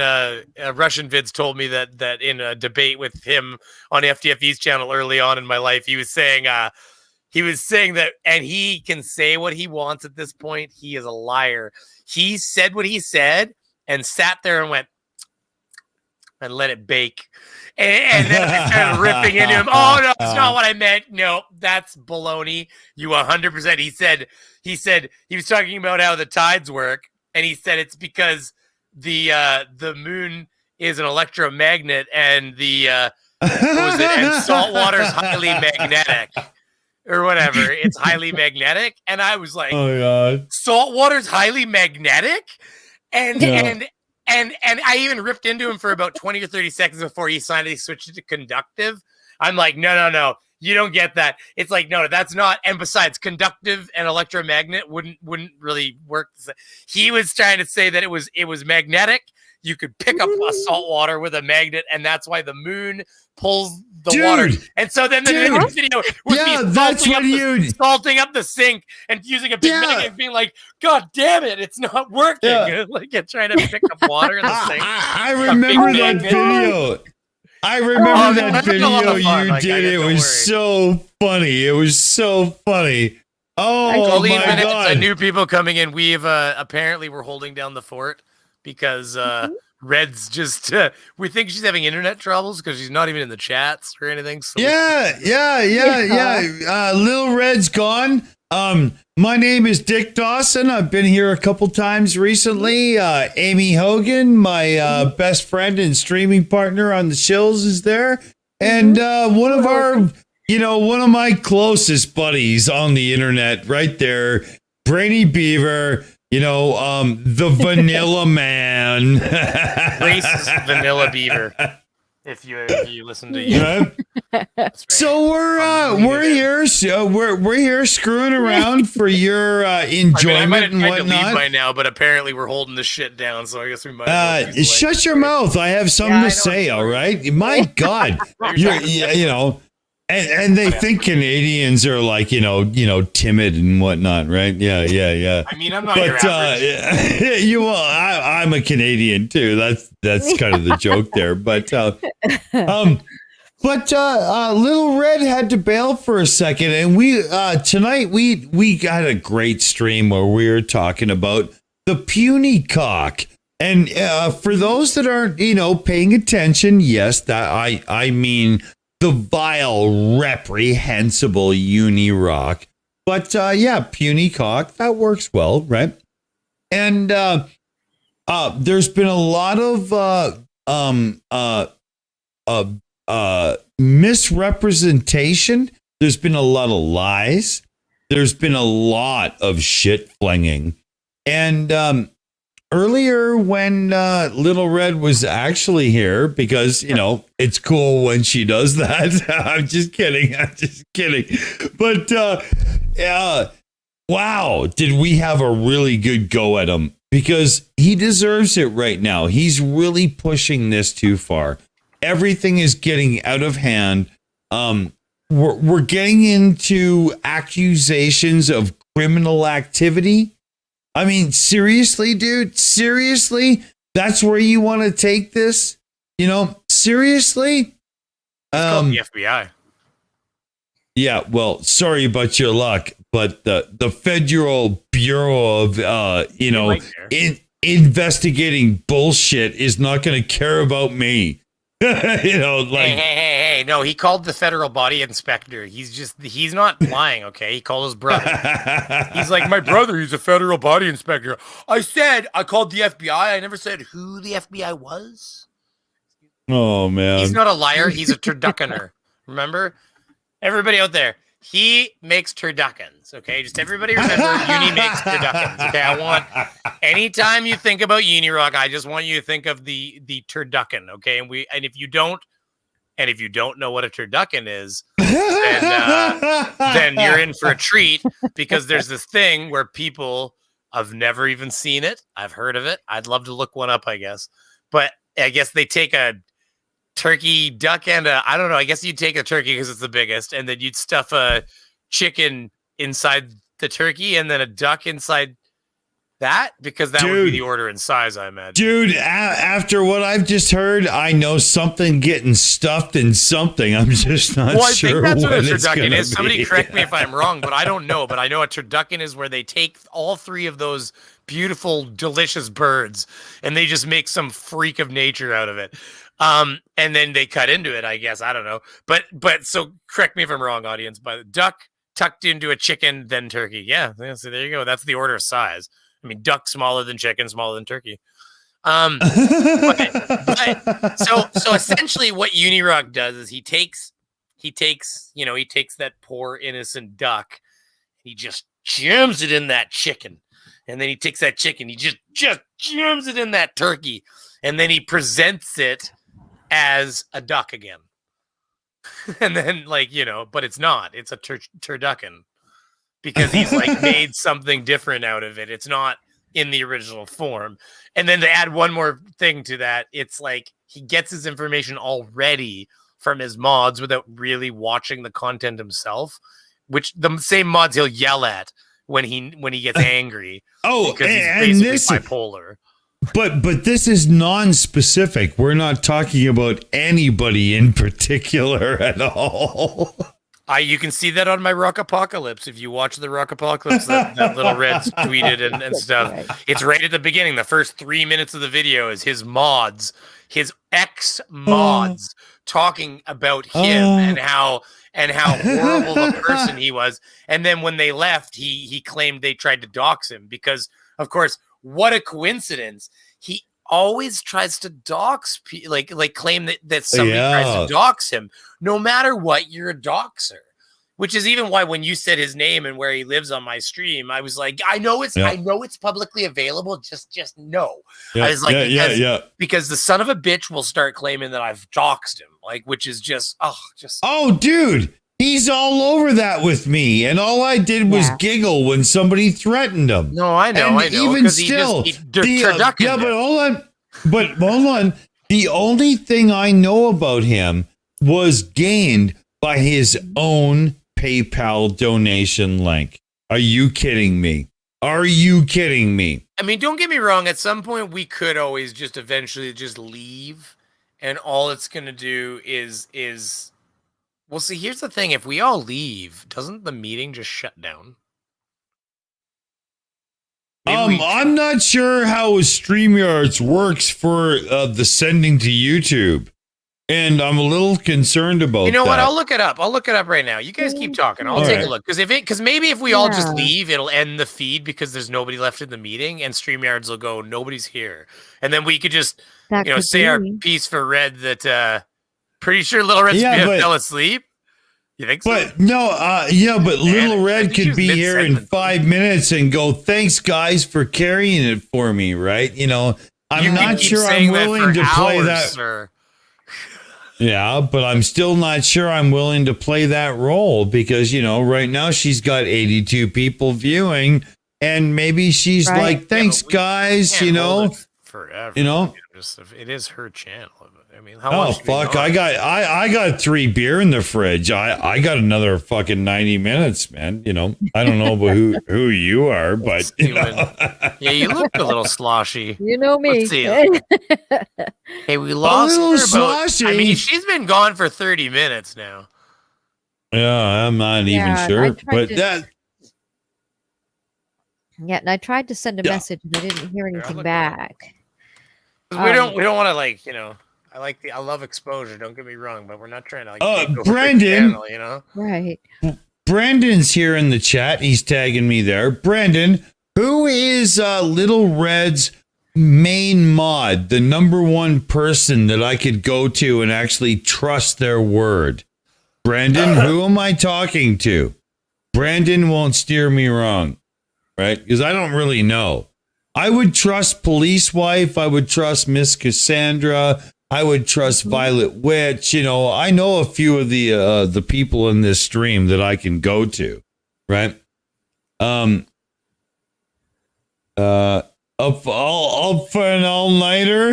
Russian Vids told me that in a debate with him on FTFE's channel early on in my life, he was saying that, and he can say what he wants at this point. He is a liar. He said what he said and sat there and went and let it bake. And then I started ripping into him. Oh, no, that's not what I meant. No, that's baloney. You 100%. He said he was talking about how the tides work. And he said it's because the moon is an electromagnet and and salt water is highly magnetic. Or whatever, it's highly magnetic, and I was like, "Oh God, salt water's highly magnetic," and I even ripped into him for about 20 or 30 seconds before he finally switched it to conductive. I'm like, no, You don't get that. It's like, no, that's not. And besides, conductive and electromagnet wouldn't really work. He was trying to say that it was magnetic. You could pick up a salt water with a magnet, and that's why the moon pulls the water. And so then the next video would be salting up the sink and using a big magnet and being like, God damn it, it's not working. Like you're trying to pick up water in the sink. I remember that video. I remember that video you did. It was so funny. It was so funny. Oh my God. New people coming in. We've apparently we're holding down the fort because Red's just we think she's having internet troubles because she's not even in the chats or anything. So yeah. Little Red's gone. My name is Dick Dawson. I've been here a couple times recently. Amy Hogan, my best friend and streaming partner on the Shills, is there, and one of my closest buddies on the internet, right there, Brainy Beaver. The Vanilla Man. Racist Vanilla Beaver. If you listen to you. So we're here. So we're here screwing around for your enjoyment and whatnot. To leave by now, but apparently we're holding this shit down. So I guess we might. Shut your mouth. I have something to say. All right. My God, And they think Canadians are like, timid and whatnot, right? Yeah. I mean, I'm not your average. I'm a Canadian too. That's kind of the joke there. But Little Red had to bail for a second, and we tonight we got a great stream where we were talking about the puny cock. And for those that aren't, paying attention, yes, that I mean the vile, reprehensible unirock. But puny cock, that works well, right? And there's been a lot of misrepresentation. There's been a lot of lies. There's been a lot of shit flinging. And earlier when Little Red was actually here, because, it's cool when she does that. I'm just kidding. But wow, did we have a really good go at him? Because he deserves it right now. He's really pushing this too far. Everything is getting out of hand. We're getting into accusations of criminal activity. I mean, seriously, dude? Seriously? That's where you want to take this? Seriously? The FBI. Yeah, well, sorry about your luck, but the Federal Bureau of, investigating bullshit is not going to care about me. Hey, no, he called the federal body inspector. He's not lying, okay? He called his brother. He's like, my brother, he's a federal body inspector. I called the FBI. I never said who the FBI was. Oh, man. He's not a liar. He's a turduckener. Remember? Everybody out there, he makes turduckens, okay? Just everybody remember, Uni makes turduckens, okay? I want, anytime you think about Unirock, I just want you to think of the turducken, okay? And if you don't know what a turducken is, then you're in for a treat, because there's this thing where people, I've never even seen it. I've heard of it. I'd love to look one up, I guess. But I guess they take a turkey, duck, and I don't know. I guess you'd take a turkey because it's the biggest, and then you'd stuff a chicken inside the turkey and then a duck inside that, because that would be the order in size, I imagine. Dude, after what I've just heard, I know something getting stuffed in something. I'm just not sure. I think that's what a turducken is. Somebody correct me if I'm wrong, but I don't know. But I know a turducken is where they take all three of those beautiful, delicious birds and they just make some freak of nature out of it. And then they cut into it, I guess. I don't know. But so correct me if I'm wrong, audience. But duck tucked into a chicken, then turkey. Yeah. So there you go. That's the order of size. I mean, duck smaller than chicken, smaller than turkey. So essentially what Unirock does is he takes that poor innocent duck, he just jams it in that chicken. And then he takes that chicken, he just jams it in that turkey. And then he presents it as a duck again. And then like, but it's not. It's a turducken because he's like made something different out of it. It's not in the original form. And then to add one more thing to that, it's like he gets his information already from his mods without really watching the content himself, which the same mods he'll yell at when he gets angry. Because he's basically bipolar. But this is non-specific. We're not talking about anybody in particular at all. You can see that on my Rock Apocalypse. If you watch the Rock Apocalypse that Little Red's tweeted and stuff, it's right at the beginning. The first 3 minutes of the video is his mods, his ex-mods talking about him and how horrible a person he was. And then when they left, he claimed they tried to dox him because, of course, what a coincidence. He always tries to dox, like claim that somebody tries to dox him. No matter what, you're a doxer. Which is even why when you said his name and where he lives on my stream, I was like, I know it's publicly available. Just no. I was like, because the son of a bitch will start claiming that I've doxed him, like, which is just. Dude, he's all over that with me, and all I did was giggle when somebody threatened him. No, I know, and I know. Even still, but hold on. The only thing I know about him was gained by his own PayPal donation link. Are you kidding me? Are you kidding me? I mean, don't get me wrong. At some point, we could always just eventually just leave, and all it's going to do is. Well, see, here's the thing. If we all leave, doesn't the meeting just shut down? I'm not sure how StreamYards works for the sending to YouTube. And I'm a little concerned about that. You know what? I'll look it up. I'll look it up right now. You guys keep talking. I'll take a look. Because maybe if we all just leave, it'll end the feed because there's nobody left in the meeting, and StreamYards will go, nobody's here. And then we could just, say our piece for Red that pretty sure Little Red fell asleep. You think so? But no, but Little Red could be here in 5 minutes and go, thanks guys for carrying it for me, right? I'm not sure I'm willing to play that. Sir. Yeah, but I'm still not sure I'm willing to play that role because, right now she's got 82 people viewing and maybe she's like, thanks guys, forever. It is her channel. I mean, how long? Oh fuck! I got 3 beer in the fridge. I got another fucking 90 minutes, man. I don't know about who you are, but yeah, you look a little sloshy. You know me. Let's see. Hey, we lost her sloshy. I mean, she's been gone for 30 minutes now. Yeah, I'm not even sure, but that. Yeah, and I tried to send a message, and I didn't hear anything back. We don't want to I love exposure. Don't get me wrong, but we're not trying to Brandon, channel, right? Brandon's here in the chat. He's tagging me there. Brandon, who is Little Red's main mod, the number one person that I could go to and actually trust their word? Brandon, who am I talking to? Brandon won't steer me wrong, right? Because I don't really know. I would trust Police Wife. I would trust Miss Cassandra. I would trust Violet Witch. I know a few of the people in this stream that I can go to, right? Up for an all-nighter.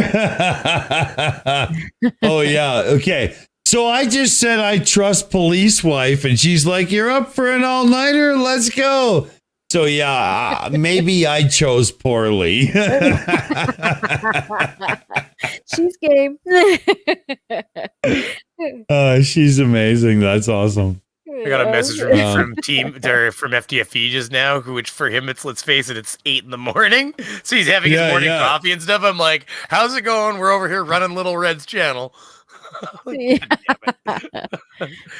Oh yeah, okay. So I just said I trust Police Wife, and she's like, "You're up for an all-nighter? Let's go." So yeah, maybe I chose poorly. She's game. She's amazing. That's awesome. I got a message from FTFE just now, which for him let's face it, it's 8 a.m. So he's having his morning coffee and stuff. I'm like, how's it going? We're over here running Little Red's channel. Sorry,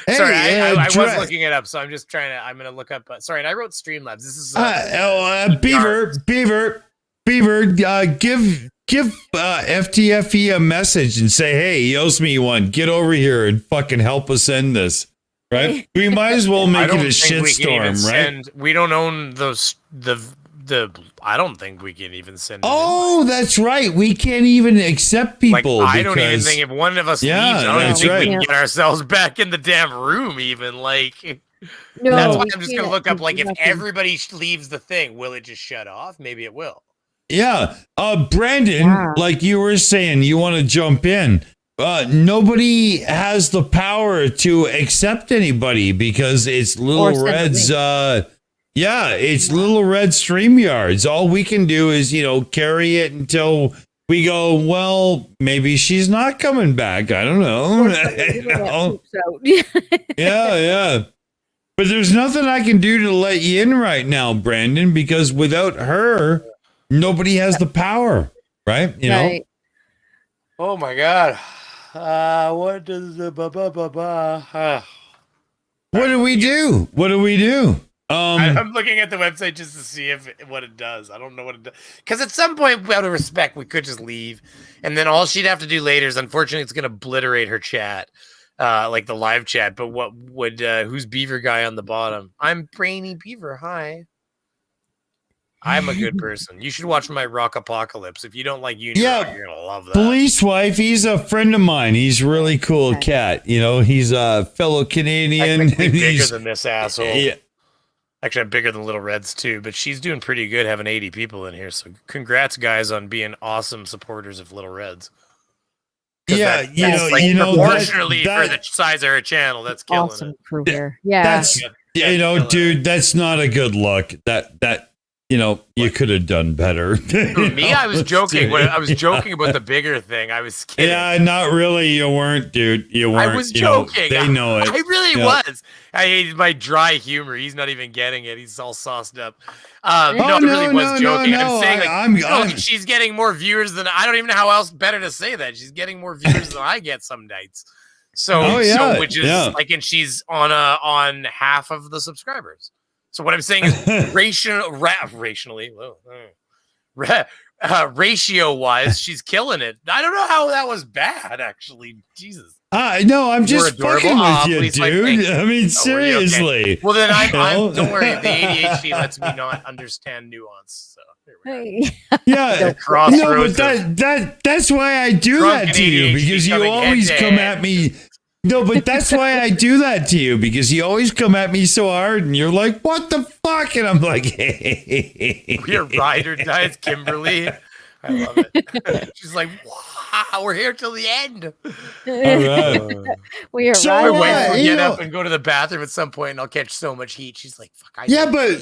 I was looking it up, so I'm just I'm going to look up. Sorry, and I wrote Streamlabs. This is Beaver. Give FTFE a message and say, hey, he owes me one. Get over here and fucking help us end this. Right? We might as well make it a shitstorm, right? We don't own the I don't think we can even send. Oh, that's right. We can't even accept people. I don't even think if one of us leaves, I don't even that's think right. we can get ourselves back in the damn room. Even like, No, that's why we I'm just gonna can't. look up like if Nothing. everybody leaves the thing, will it just shut off? Maybe it will. Yeah. Brandon, Yeah. like you were saying, you want to jump in. Nobody has the power to accept anybody because it's Little send a Red's link. it's Little Red StreamYards. All we can do is, carry it until we go, well, maybe she's not coming back. I don't know. Yeah. But there's nothing I can do to let you in right now, Brandon, because without her, nobody has the power, right? You know? Oh my god. What does the What do we do? What do we do? I'm looking at the website just to see what it does. I don't know what it does. Because at some point, out of respect, we could just leave. And then all she'd have to do later is, unfortunately, it's going to obliterate her chat, like the live chat. But what would, who's Beaver Guy on the bottom? I'm Brainy Beaver. Hi. I'm a good person. You should watch my Rock Apocalypse. If you don't like Uni Rock, you're going to love that. Police Wife, he's a friend of mine. He's a really cool cat. He's a fellow Canadian. I think I'm bigger than this asshole. Yeah. Actually, I'm bigger than Little Reds too, but she's doing pretty good having 80 people in here. So congrats, guys, on being awesome supporters of Little Reds. Yeah, proportionally for the size of her channel, that's killing Awesome it. crew here. Yeah. That's dude, that's not a good look. That you could have done better. Me, I was joking. I was joking about the bigger thing. I was kidding. Yeah, not really. You weren't, dude. You weren't. I was joking. They know it. I really was. I hated my dry humor. He's not even getting it. He's all sauced up. I really was joking. I'm saying she's getting more viewers than I don't even know how else better to say that. She's getting more viewers than I get some nights. So which is like, and she's on half of the subscribers. So what I'm saying is ratio-wise, she's killing it. I don't know how that was bad, actually. Jesus. No, I'm just fucking with you, dude. I mean, seriously. Okay. Well, then don't worry. The ADHD lets me not understand nuance. So yeah, no, but that's why I do that to you, because you always come at me. No, but that's why I do that to you, because you always come at me so hard and you're like, what the fuck? And I'm like, hey. We're ride or die. It's Kimberly. I love it. She's like, wow, we're here till the end. All right. We are my wife will get up and go to the bathroom at some point and I'll catch so much heat. She's like, fuck. But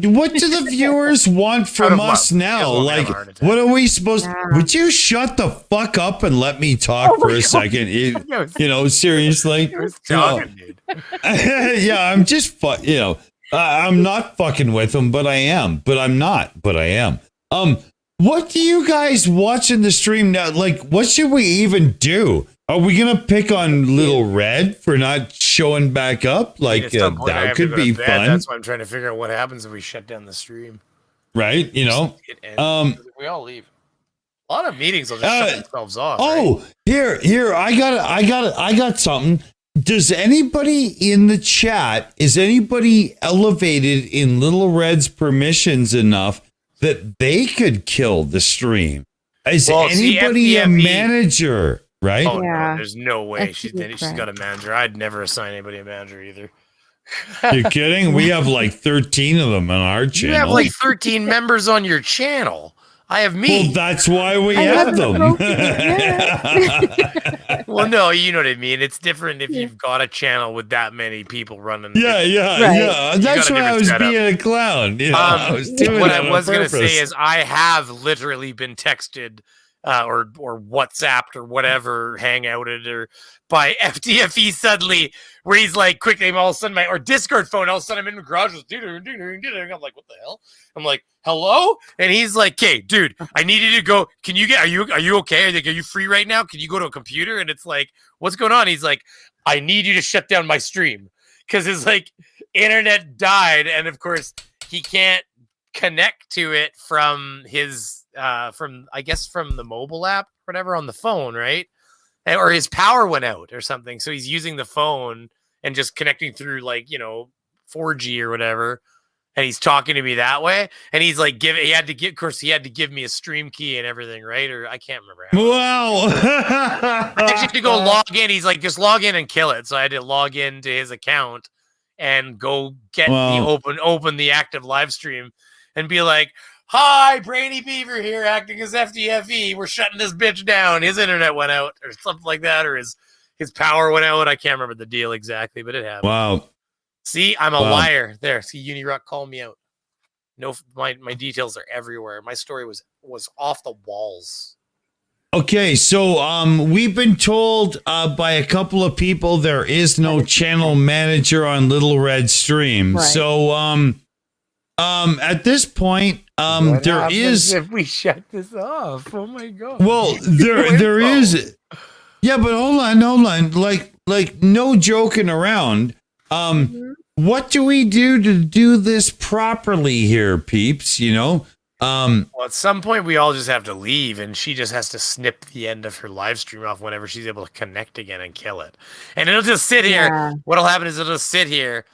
what do the viewers want from us now? Like, what are we supposed to? Would you shut the fuck up and let me talk for a second? Seriously. Yeah, I'm just, I'm not fucking with them, but I am. But I'm not, but I am. What do you guys watch in the stream now? Like, what should we even do? Are we gonna pick on Little Red for not showing back up? Like, that could be fun. That's why I'm trying to figure out what happens if we shut down the stream. Right? We all leave. A lot of meetings will just shut themselves off. Oh, right? Here, I got something. Does anybody in the chat, is anybody elevated in Little Red's permissions enough that they could kill the stream? Is anybody a manager? Right? Oh, no, there's no way she's got a manager. I'd never assign anybody a manager either. You're kidding? We have like 13 of them on our channel. You have like 13 members on your channel. I have me. Well, that's why we have them. Well, no, you know what I mean. It's different if you've got a channel with that many people running. Yeah. That's why I was being a clown. I was doing what I was going to say is I have literally been texted or WhatsApped or whatever, hangouted or by FDFE suddenly, where he's like, quick name, all of a sudden or Discord phone, all of a sudden I'm in the garage. I'm like, what the hell? I'm like, hello? And he's like, okay, dude, I need you to go. Can you are you okay? Are you free right now? Can you go to a computer? And it's like, what's going on? He's like, I need you to shut down my stream because his like internet died. And of course he can't connect to it from his, from the mobile app, whatever on the phone. Right. Or his power went out or something. So he's using the phone and just connecting through 4G or whatever. and he's talking to me that way, and he's like, he had to give me a stream key and everything, right? Or I can't remember. Wow. I actually had to go log in. He's like, just log in and kill it. So I had to log into his account and go get open the active live stream and be like, "Hi, Brady Beaver here, acting as FDFE. We're shutting this bitch down. His internet went out, or something like that, or his power went out. I can't remember the deal exactly, but it happened." Wow. See, I'm a liar. There, see, Unirock called me out. No, my details are everywhere. My story was off the walls. Okay, so we've been told by a couple of people there is no channel manager on Little Red Stream. Right. So at this point What there happens is if we shut this off. Oh my god. well there is yeah, but hold on. Like no joking around. What do we do to do this properly here, peeps? You know? Well, at some point we all just have to leave, and she just has to snip the end of her live stream off whenever she's able to connect again and kill it. And it'll just sit here. What'll happen is it'll just sit here.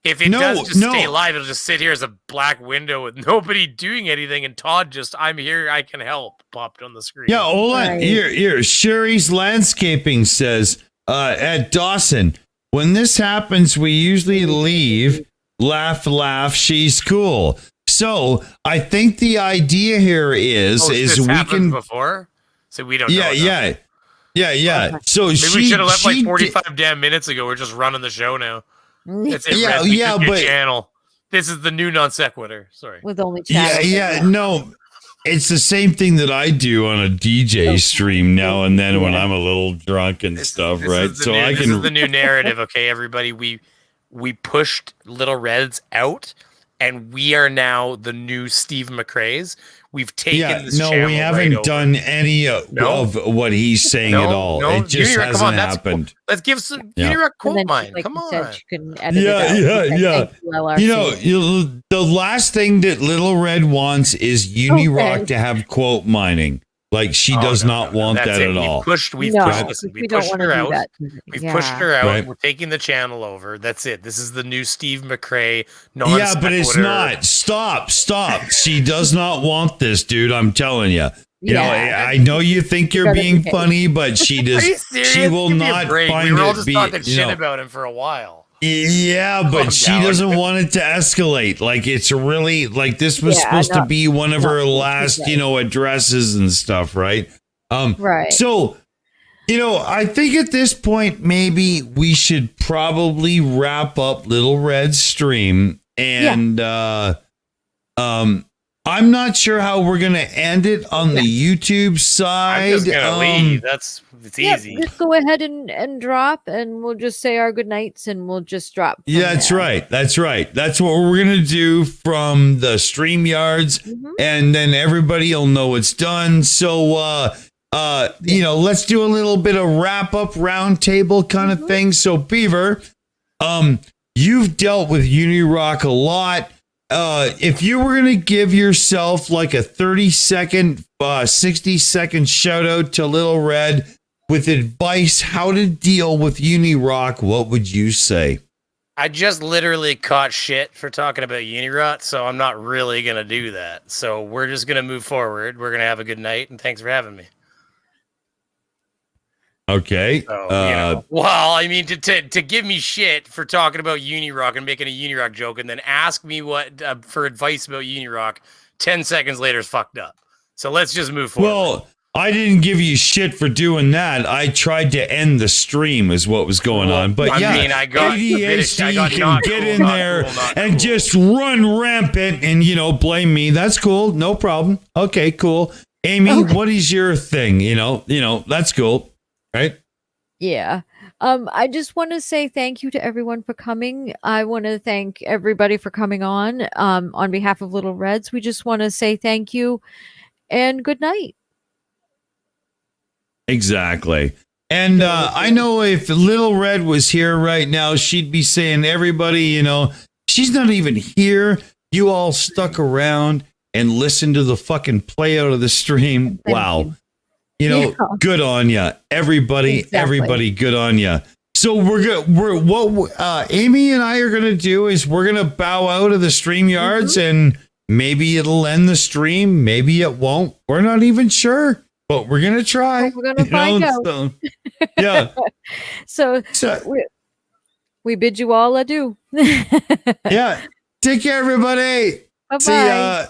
If it does just stay live, it'll just sit here as a black window with nobody doing anything, and Todd just, "I'm here, I can help," popped on the screen. Yeah, hold on. Here. Sherry's Landscaping says at Dawson, when this happens, we usually leave, laugh, she's cool. So I think the idea here is we can before, so we don't. know yeah. So maybe we should have left like 45 did, damn minutes ago. We're just running the show now. It's but channel. This is the new non sequitur. Sorry, with only chat. No. It's the same thing that I do on a DJ stream now and then when I'm a little drunk and stuff, right? So this is the new narrative, okay, everybody. We pushed Little Reds out, and we are now the new Steve McRae's. We've taken this channel. We haven't done any of what he's saying at all. It just Unirock, hasn't happened. Cool. Let's give some Unirock quote mine. Like come on. Said, she couldn't edit it out. You know, the last thing that Little Red wants is Unirock to have quote mining. Like she does not want that at all. We pushed her out. We've pushed her out. Right. We're taking the channel over. That's it. This is the new Steve McRae. Yeah, but it's not. Stop. She does not want this, dude. I'm telling you. You know, I know you think you're being funny, but she does. She will not find we were all it. Just talking shit about him for a while. Yeah, but she doesn't want it to escalate. Like it's really like this was supposed to be one of her last, addresses and stuff, right? Right. So, I think at this point maybe we should probably wrap up Little Red Stream and I'm not sure how we're gonna end it on the YouTube side. I'm just gonna leave. It's easy. Just go ahead and drop, and we'll just say our good nights, and we'll just drop. That's right. That's what we're gonna do from the StreamYards, and then everybody will know it's done. So, let's do a little bit of wrap up roundtable kind of thing. So, Beaver, you've dealt with Unirock a lot. If you were going to give yourself like a 30-second, 60-second shout out to Little Red with advice how to deal with Unirock, what would you say? I just literally caught shit for talking about Unirock, so I'm not really going to do that. So we're just going to move forward. We're going to have a good night, and thanks for having me. Okay. So, well, I mean, to give me shit for talking about Unirock and making a Unirock joke, and then ask me what for advice about Unirock 10 seconds later is fucked up. So let's just move forward. Well, I didn't give you shit for doing that. I tried to end the stream, is what was going on. But I got ADHD can get in there and just run rampant and blame me. That's cool, no problem. Okay, cool. Amy, what is your thing? That's cool. Right? Yeah. I just want to say thank you to everyone for coming. I want to thank everybody for coming on behalf of Little Reds. We just want to say thank you and good night. Exactly. And I know if Little Red was here right now, she'd be saying, everybody, she's not even here. You all stuck around and listened to the fucking play out of the stream. Wow. Good on you. Everybody, good on you. So what Amy and I are gonna do is we're gonna bow out of the StreamYards and maybe it'll end the stream, maybe it won't. We're not even sure, but we're gonna try. But we're gonna find out. So, yeah. So we bid you all adieu. Yeah. Take care, everybody. Bye See ya.